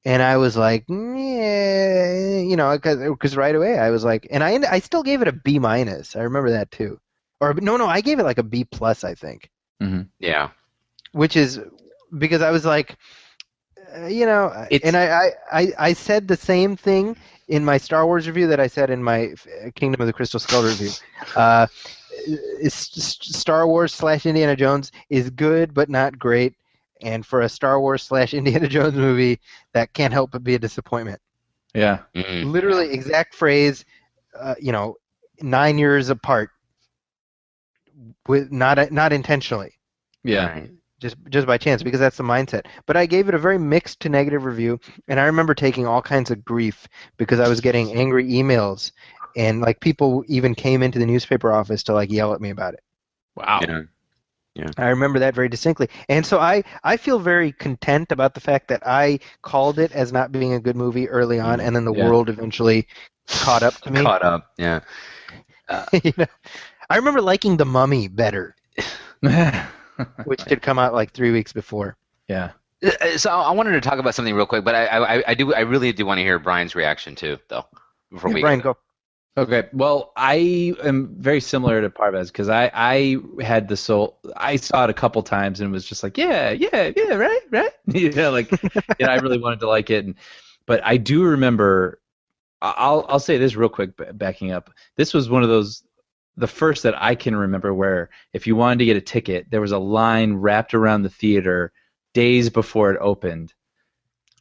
And I was like, yeah, because right away I was like, and I still gave it a B-. I remember that too. Or no, I gave it like a B+, I think. Mm-hmm. Yeah. Which is because I was like, and I said the same thing in my Star Wars review that I said in my Kingdom of the Crystal Skull review. Star Wars / Indiana Jones is good but not great, and for a Star Wars / Indiana Jones movie, that can't help but be a disappointment. Yeah. Literally exact phrase, 9 years apart, with not intentionally. Yeah. Right. Just by chance, because that's the mindset. But I gave it a very mixed to negative review, and I remember taking all kinds of grief because I was getting angry emails, and like people even came into the newspaper office to like yell at me about it. Wow. Yeah. I remember that very distinctly. And so I feel very content about the fact that I called it as not being a good movie early on, and then the world eventually caught up to me. Caught up, yeah. I remember liking The Mummy better, which did come out like 3 weeks before. Yeah. So I wanted to talk about something real quick, but I really do want to hear Brian's reaction too, though. Before we Brian, go. Okay, well, I am very similar to Parvez because I had the soul. I saw it a couple times and was just like, yeah, right. I really wanted to like it, but I do remember. I'll say this real quick, backing up. This was one of those, the first that I can remember where if you wanted to get a ticket, there was a line wrapped around the theater days before it opened,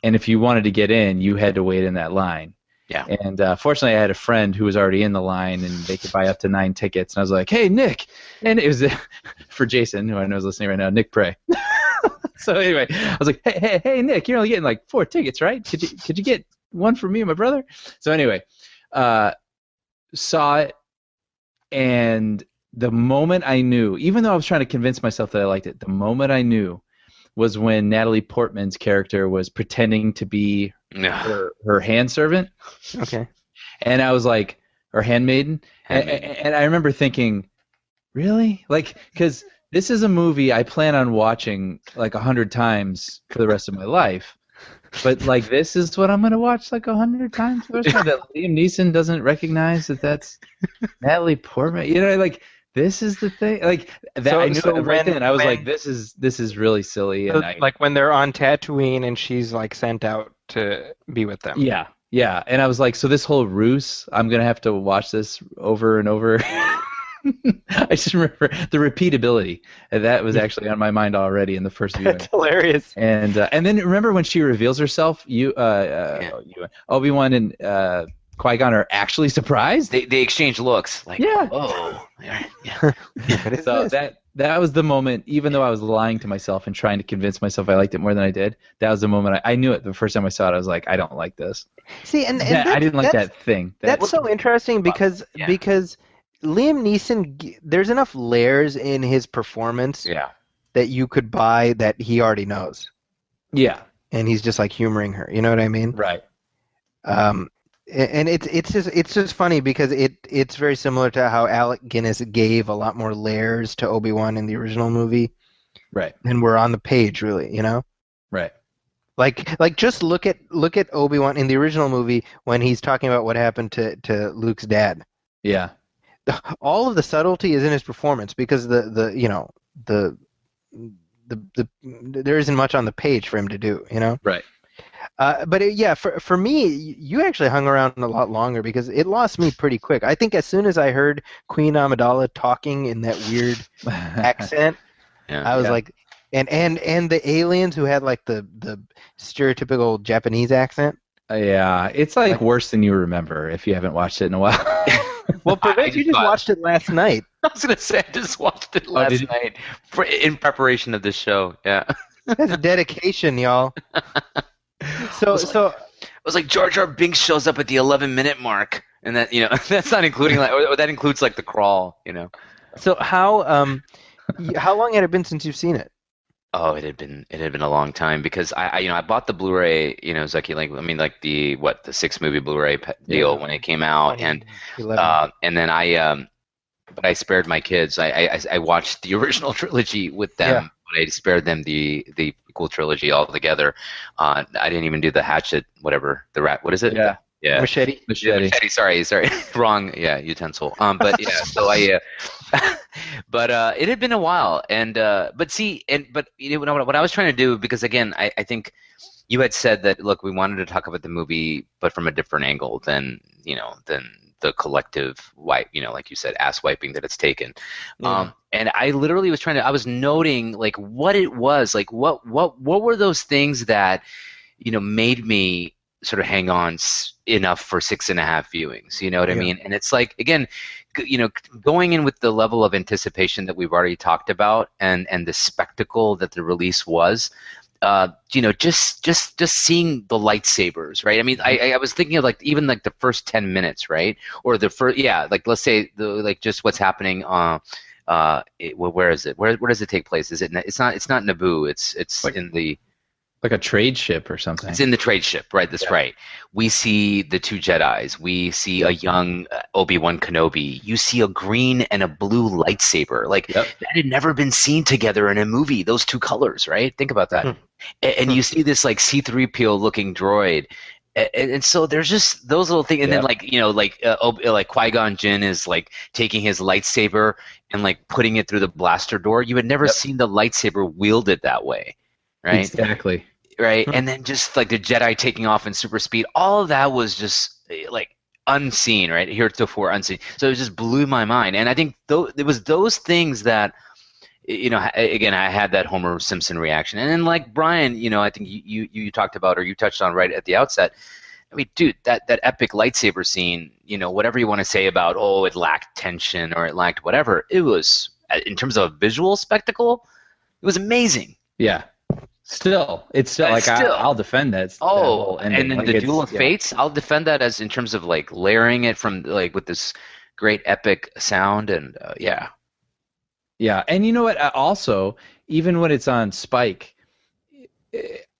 and if you wanted to get in, you had to wait in that line. Yeah. And fortunately, I had a friend who was already in the line, and they could buy up to 9 tickets. And I was like, "Hey, Nick," and it was for Jason, who I know is listening right now, Nick Prey. So anyway, I was like, "Hey, Nick, you're only getting like 4 tickets, right? Could you get one for me and my brother?" So anyway, saw it, and the moment I knew, even though I was trying to convince myself that I liked it, the moment I knew was when Natalie Portman's character was pretending to be her handservant. Okay. And I was like, or handmaiden. And I remember thinking, really? Like, because this is a movie I plan on watching like 100 times for the rest of my life. But like, this is what I'm going to watch like 100 times for the rest of my life? That Liam Neeson doesn't recognize that's Natalie Portman. Like, this is the thing. Like that, I knew it right then. I was like, this is really silly. So, And like when they're on Tatooine and she's like sent out to be with them. Yeah. And I was like, so this whole ruse, I'm gonna have to watch this over and over. I just remember the repeatability. And that was actually on my mind already in the first viewing. That's hilarious. And then remember when she reveals herself, Obi-Wan and Qui-Gon are actually surprised. They exchange looks. Like, yeah. Oh. Yeah. So that was the moment, even though I was lying to myself and trying to convince myself I liked it more than I did, that was the moment I knew it. The first time I saw it, I was like, I don't like this. See, and I didn't like that thing. That's so interesting because Liam Neeson, there's enough layers in his performance that you could buy that he already knows. Yeah. And he's just like humoring her. You know what I mean? Right. And it's just funny because it's very similar to how Alec Guinness gave a lot more layers to Obi-Wan in the original movie, right? And we're on the page, really, right? Like just look at Obi-Wan in the original movie when he's talking about what happened to Luke's dad. Yeah, all of the subtlety is in his performance because there isn't much on the page for him to do, right. But for me, you actually hung around a lot longer because it lost me pretty quick. I think as soon as I heard Queen Amidala talking in that weird accent, I was like, and the aliens who had like the stereotypical Japanese accent. Yeah, it's like worse than you remember if you haven't watched it in a while. Well, Parvez, you just watched it last night. I was gonna say I just watched it last night in preparation of this show. Yeah, that's dedication, y'all. So I was like Jar Jar Binks shows up at the 11-minute mark, and that that's not including like or that includes like the crawl, So how long had it been since you've seen it? Oh, it had been a long time because I bought the Blu-ray, Zaki, like the 6-movie Blu-ray deal when it came out, and then but I spared my kids. I watched the original trilogy with them, but I spared them the prequel trilogy altogether. I didn't even do the hatchet, whatever the rat. What is it? Yeah. Machete. Sorry. Wrong. Yeah, utensil. But yeah. So but it had been a while, and what I was trying to do, because again, I think you had said that look, we wanted to talk about the movie, but from a different angle than the collective wipe, like you said, ass wiping that it's taken. Yeah. And I literally I was noting like what it was, like what were those things that made me sort of hang on enough for 6.5 viewings. You know what I mean? And it's like, again, going in with the level of anticipation that we've already talked about, and the spectacle that the release was. Just seeing the lightsabers, right? I mean, I was thinking of like even like the first 10 minutes, right? Or the first, like let's say just what's happening. Where is it? Where does it take place? Is it? It's not Naboo. It's like, in the. Like a trade ship or something. It's in the trade ship, right? That's right. We see the two Jedis. We see a young Obi-Wan Kenobi. You see a green and a blue lightsaber. Like, that had never been seen together in a movie, those two colors, right? Think about that. And you see this, like, C-3PO looking droid. And so there's just those little things. And then, like, like Qui-Gon Jinn is, like, taking his lightsaber and, like, putting it through the blaster door. You had never seen the lightsaber wielded that way. Right. Exactly. Right. And then just like the Jedi taking off in super speed, all of that was just like unseen, right? Heretofore unseen. So it just blew my mind. And I think it was those things that, again, I had that Homer Simpson reaction. And then like Brian, I think you talked about, or you touched on right at the outset. I mean, dude, that epic lightsaber scene, whatever you want to say about, it lacked tension or it lacked whatever, it was, in terms of a visual spectacle, it was amazing. Yeah. It's still like I'll defend that. And then like the Duel of Fates, I'll defend that as in terms of like layering it from like with this great epic sound and yeah. And you know what? Also, even when it's on Spike,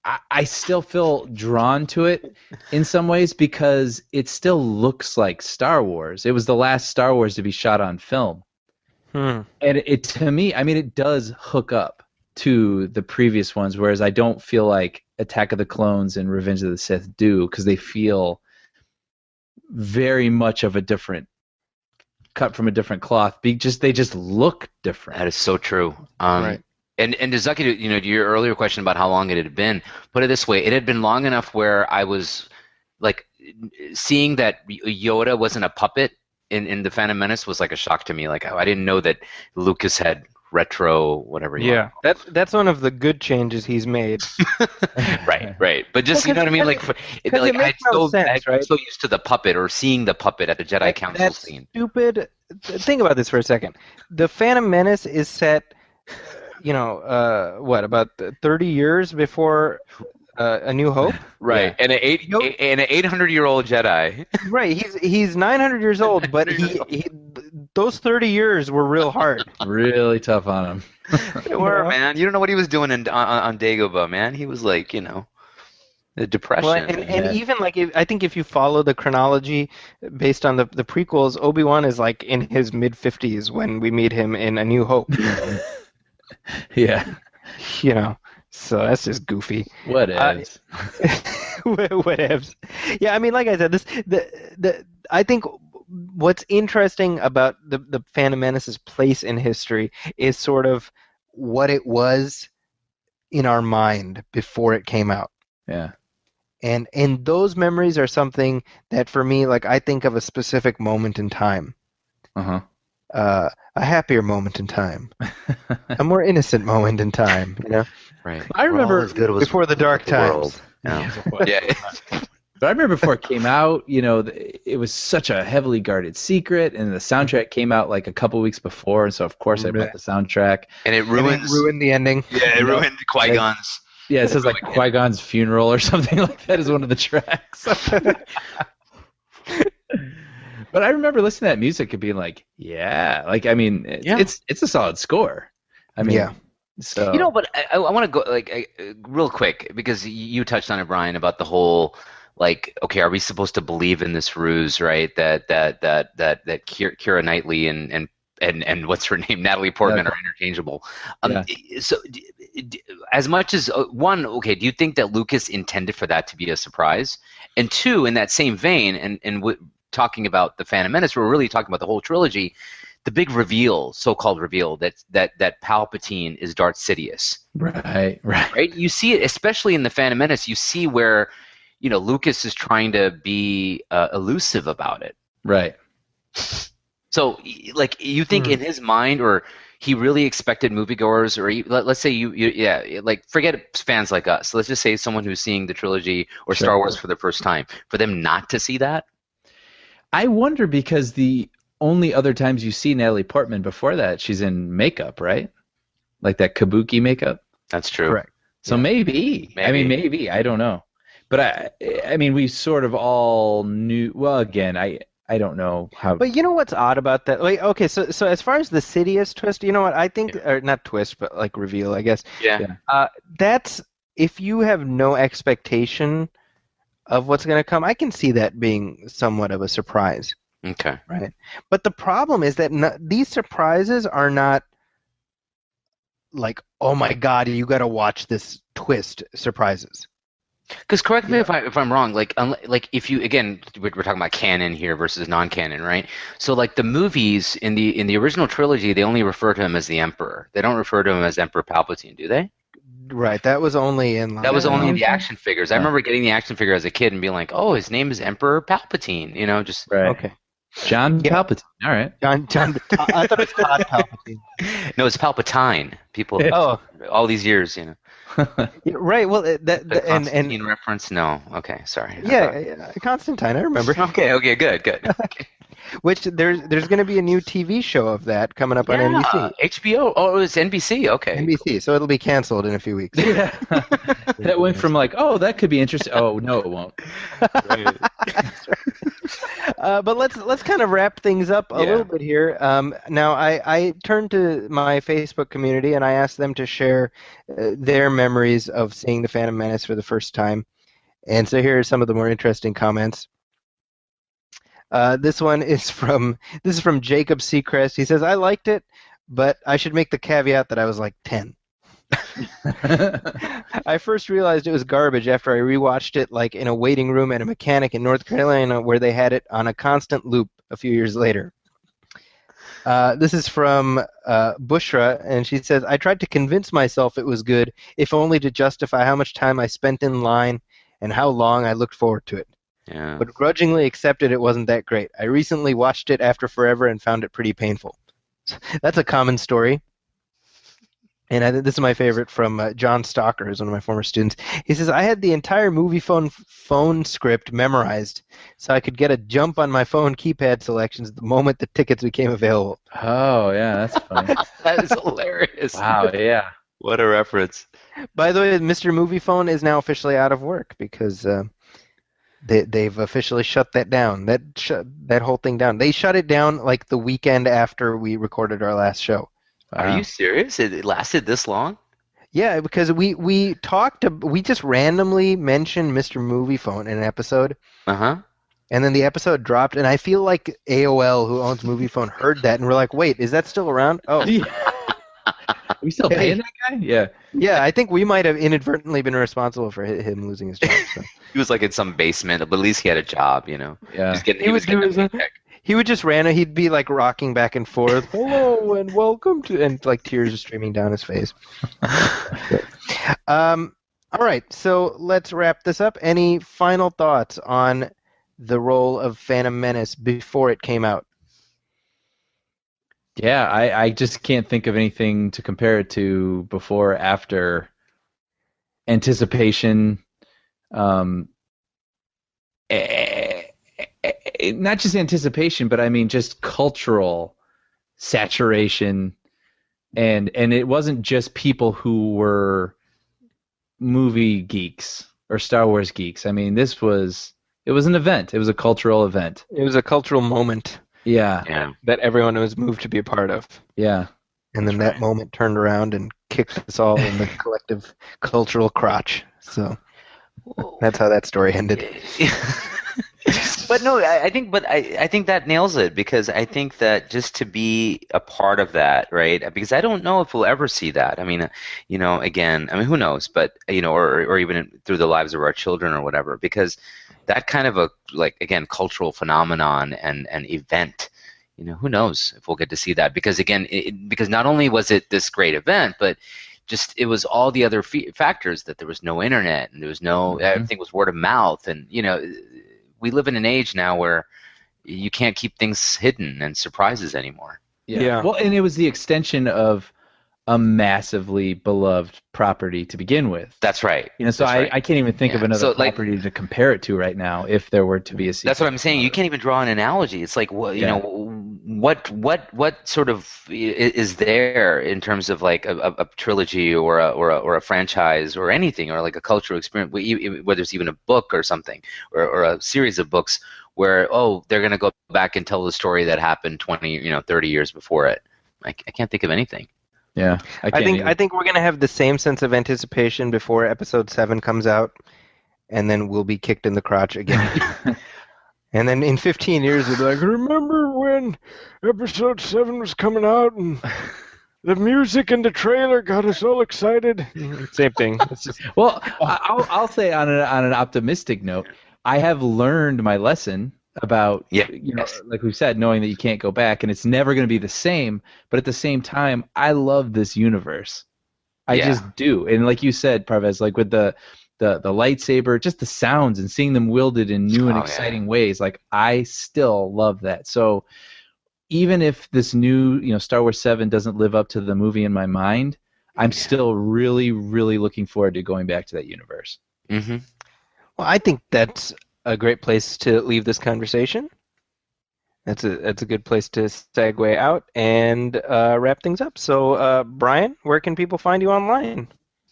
I still feel drawn to it in some ways because it still looks like Star Wars. It was the last Star Wars to be shot on film, and it to me, I mean, it does hook up to the previous ones, whereas I don't feel like Attack of the Clones and Revenge of the Sith do, because they feel very much of a different cut from a different cloth. They just look different. That is so true. Right. And to Zaki, to your earlier question about how long it had been, put it this way, it had been long enough where I was like seeing that Yoda wasn't a puppet in the Phantom Menace was like a shock to me. Like I didn't know that Lucas had retro whatever you want. That's one of the good changes he's made. right but just you know what I mean, like I'm so used to the puppet or seeing the puppet at the Jedi Council scene. Stupid. Think about this for a second. The Phantom Menace is set about 30 years before A New Hope, right? And an 800-year-old Jedi, right? He's 900 years old, but he those 30 years were real hard, really tough on him. They were, man. You don't know what he was doing on Dagobah, man. He was like, the depression. Well, and even like I think if you follow the chronology based on the prequels, Obi-Wan is like in his mid-50s when we meet him in A New Hope. Yeah. So that's just goofy. Whatevs. Whatevs. Yeah, I mean, like I said, I think what's interesting about the Phantom Menace's place in history is sort of what it was in our mind before it came out. Yeah. And those memories are something that for me, like I think of a specific moment in time. Uh-huh. A happier moment in time, a more innocent moment in time, Right. I remember before the dark times. Yeah. But I remember before it came out, it was such a heavily guarded secret, and the soundtrack came out like a couple weeks before, and so of course I bought the soundtrack. And it ruined the ending. Yeah, it ruined Qui-Gon's. Yeah, it says like Qui-Gon's funeral or something like that is one of the tracks. But I remember listening to that music and being like, it's a solid score. I mean, so but I want to go real quick because you touched on it, Brian, about the whole like, okay, are we supposed to believe in this ruse, right? That Keira Knightley and what's her name, Natalie Portman are interchangeable. So as much as do you think that Lucas intended for that to be a surprise? And two, in that same vein, and talking about the Phantom Menace, we're really talking about the whole trilogy. The big reveal, so-called reveal, that Palpatine is Darth Sidious. Right. You see it, especially in the Phantom Menace. You see where, Lucas is trying to be elusive about it. Right. So, like, you think in his mind, or he really expected moviegoers, or let's say like, forget fans like us. Let's just say someone who's seeing the trilogy or Star Wars for the first time, for them not to see that? I wonder, because the only other times you see Natalie Portman before that, she's in makeup, right? Like that kabuki makeup. That's true. Correct. So maybe. I mean, maybe. I don't know. But I mean, we sort of all knew. Well, again, I don't know how. But you know what's odd about that? Like, okay, so as far as the Sidious twist, you know what I think, or not twist, but like reveal, I guess. Yeah. That's, if you have no expectation of what's going to come, I can see that being somewhat of a surprise. Okay. Right. But the problem is that these surprises are not like, oh my God, you got to watch this twist surprises. Because correct me if I'm wrong. Like if you, again, we're talking about canon here versus non-canon, right? So like the movies in the original trilogy, they only refer to him as the Emperor. They don't refer to him as Emperor Palpatine, do they? Right. That was only in. That was only in the action figures. I remember getting the action figure as a kid and being like, oh, his name is Emperor Palpatine. You know, just right. Okay. John Palpatine. All right. John. I thought it was Todd Palpatine. No, it's Palpatine. People. All these years, you know. Right. Well, The Constantine reference? No. Okay. Sorry. Yeah, Constantine. I remember. Okay. Good. Which there's going to be a new TV show of that coming up on NBC. HBO. Oh, it's NBC. Okay. NBC. So it'll be canceled in a few weeks. Yeah. That went from like, oh, that could be interesting. Oh no, it won't. Right. But let's kind of wrap things up a little bit here. Now I turned to my Facebook community and I asked them to share their memories of seeing the Phantom Menace for the first time. And so here are some of the more interesting comments. This is from Jacob Seacrest. He says, I liked it, but I should make the caveat that I was like 10. I first realized it was garbage after I rewatched it like in a waiting room at a mechanic in North Carolina where they had it on a constant loop a few years later. This is from Bushra, and she says, I tried to convince myself it was good, if only to justify how much time I spent in line and how long I looked forward to it. Yeah. But grudgingly accepted it wasn't that great. I recently watched it after forever and found it pretty painful. That's a common story. And this is my favorite from John Stalker, who's one of my former students. He says, I had the entire phone script memorized so I could get a jump on my phone keypad selections the moment the tickets became available. Oh, yeah, that's funny. That is hilarious. Wow, yeah. What a reference. By the way, Mr. Movie Phone is now officially out of work because they've officially shut that down. That whole thing down. They shut it down like the weekend after we recorded our last show. Are you serious? It lasted this long? Yeah, because we just randomly mentioned Mr. Movie Phone in an episode. Uh-huh. And then the episode dropped, and I feel like AOL, who owns Movie Phone, heard that, and we're like, wait, is that still around? Oh. Are we still paying that guy? Yeah. Yeah, I think we might have inadvertently been responsible for him losing his job. So. He was like in some basement, but at least he had a job, you know. Yeah. He would just he'd be like rocking back and forth, hello and welcome to, and like tears are streaming down his face. All right, so let's wrap this up. Any final thoughts on the role of Phantom Menace before it came out? Yeah, I just can't think of anything to compare it to before, after. Anticipation, not just anticipation, but I mean just cultural saturation, and it wasn't just people who were movie geeks or Star Wars geeks. I mean, it was an event. It was a cultural event. It was a cultural moment. Yeah. That everyone was moved to be a part of. Yeah. And then that moment turned around and kicked us all in the collective cultural crotch. So that's how that story ended. But no, I think that nails it, because I think that just to be a part of that, right? Because I don't know if we'll ever see that. I mean, again, who knows? But or even through the lives of our children or whatever, because that kind of a, like, again, cultural phenomenon and event, who knows if we'll get to see that? Because again, because not only was it this great event, but just it was all the other factors, that there was no internet and there was no everything was word of mouth, and we live in an age now where you can't keep things hidden and surprises anymore. Yeah. Well, and it was the extension of a massively beloved property to begin with. That's right. You know, so I can't even think of another property to compare it to right now if there were to be a sequel. That's what I'm saying. You can't even draw an analogy. It's like, what sort of is there in terms of like a trilogy or a franchise or anything, or like a cultural experience, whether it's even a book or something, or a series of books where they're going to go back and tell the story that happened 20, 30 years before it. I can't think of anything. Yeah, I think we're gonna have the same sense of anticipation before episode 7 comes out, and then we'll be kicked in the crotch again. And then in 15 years, we'll be like, remember when episode 7 was coming out and the music in the trailer got us all excited? Same thing. It's just... Well, I'll say on an optimistic note, I have learned my lesson about, like we said, knowing that you can't go back and it's never going to be the same. But at the same time, I love this universe. I just do. And like you said, Parvez, like with the lightsaber, just the sounds and seeing them wielded in new and exciting ways, like I still love that. So even if this new, Star Wars 7 doesn't live up to the movie in my mind, I'm still really, really looking forward to going back to that universe. Mm-hmm. Well, I think that's a great place to leave this conversation. That's a good place to segue out and wrap things up. So, Brian, where can people find you online?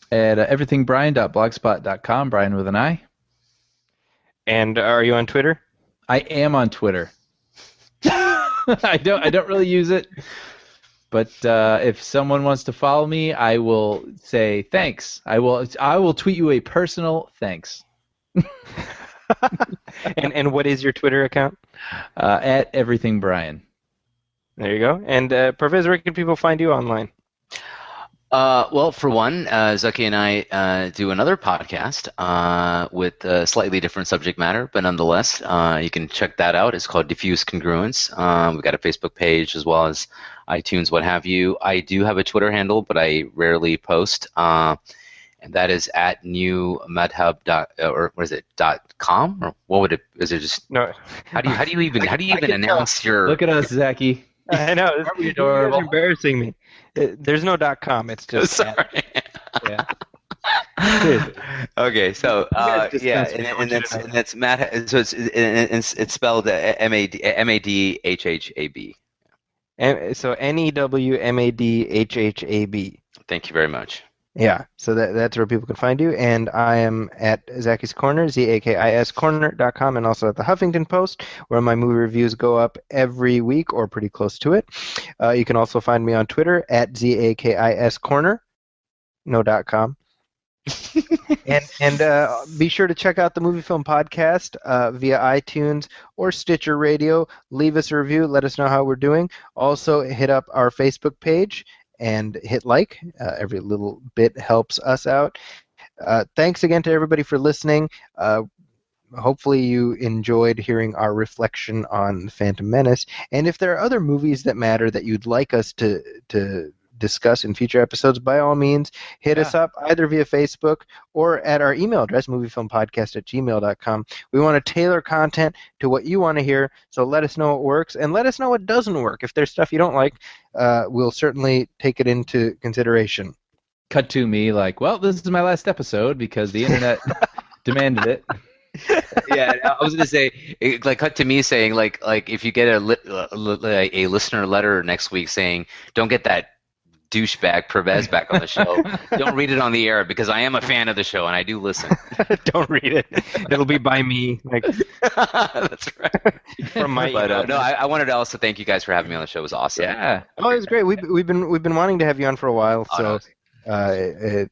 At everythingbrian.blogspot.com, Brian with an I. And are you on Twitter? I am on Twitter. I don't really use it, but if someone wants to follow me, I will say thanks. I will tweet you a personal thanks. and what is your Twitter account? At Everything Brian. There you go. And Parvez, where can people find you online? Well, for one, Zaki and I do another podcast with a slightly different subject matter, but nonetheless, you can check that out. It's called Diffuse Congruence. We've got a Facebook page as well as iTunes, what have you. I do have a Twitter handle, but I rarely post. And that is at newmadhub or what is it .com, or what would it? Is it just no? How do you even announce your? Look at us, Zaki. I know, it's adorable. Embarrassing me. There's no .com. It's just sorry. Yeah. Okay, so and that's Matt. So it's spelled MADHHAB. So NEWMADHHAB. Thank you very much. Yeah, so that's where people can find you. And I am at Zaki's Corner, ZAKIScorner.com, and also at the Huffington Post, where my movie reviews go up every week or pretty close to it. You can also find me on Twitter at ZAKIScorner, no .com. and be sure to check out the MovieFilm podcast via iTunes or Stitcher Radio. Leave us a review. Let us know how we're doing. Also, hit up our Facebook page and hit like. Every little bit helps us out. Thanks again to everybody for listening. Hopefully you enjoyed hearing our reflection on Phantom Menace. And if there are other movies that matter that you'd like us to discuss in future episodes, by all means, hit us up either via Facebook or at our email address, moviefilmpodcast@gmail.com. We want to tailor content to what you want to hear, so let us know what works, and let us know what doesn't work. If there's stuff you don't like, we'll certainly take it into consideration. Cut to me like, well, this is my last episode because the internet demanded it. Yeah, I was gonna say, like, cut to me saying, like if you get a listener letter next week saying, don't get that douchebag Parvez back on the show. Don't read it on the air because I am a fan of the show and I do listen. Don't read it. It'll be by me. That's right. From my no, I wanted to also thank you guys for having me on the show. It was awesome. Yeah. Oh, it was great. We've been wanting to have you on for a while, so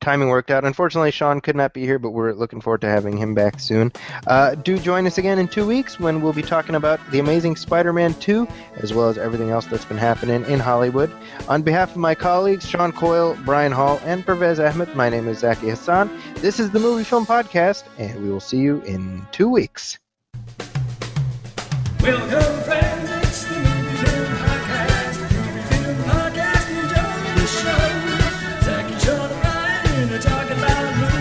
timing worked out. Unfortunately, Sean could not be here, but we're looking forward to having him back soon. Do join us again in 2 weeks when we'll be talking about The Amazing Spider-Man 2, as well as everything else that's been happening in Hollywood. On behalf of my colleagues, Sean Coyle, Brian Hall, and Parvez Ahmed, my name is Zaki Hassan. This is the Movie Film Podcast, and we will see you in 2 weeks. Welcome, friends, it's the Movie Film Podcast. Movie Film Podcast, enjoy the show. Zaki, Sean, and Brian are talking about movies.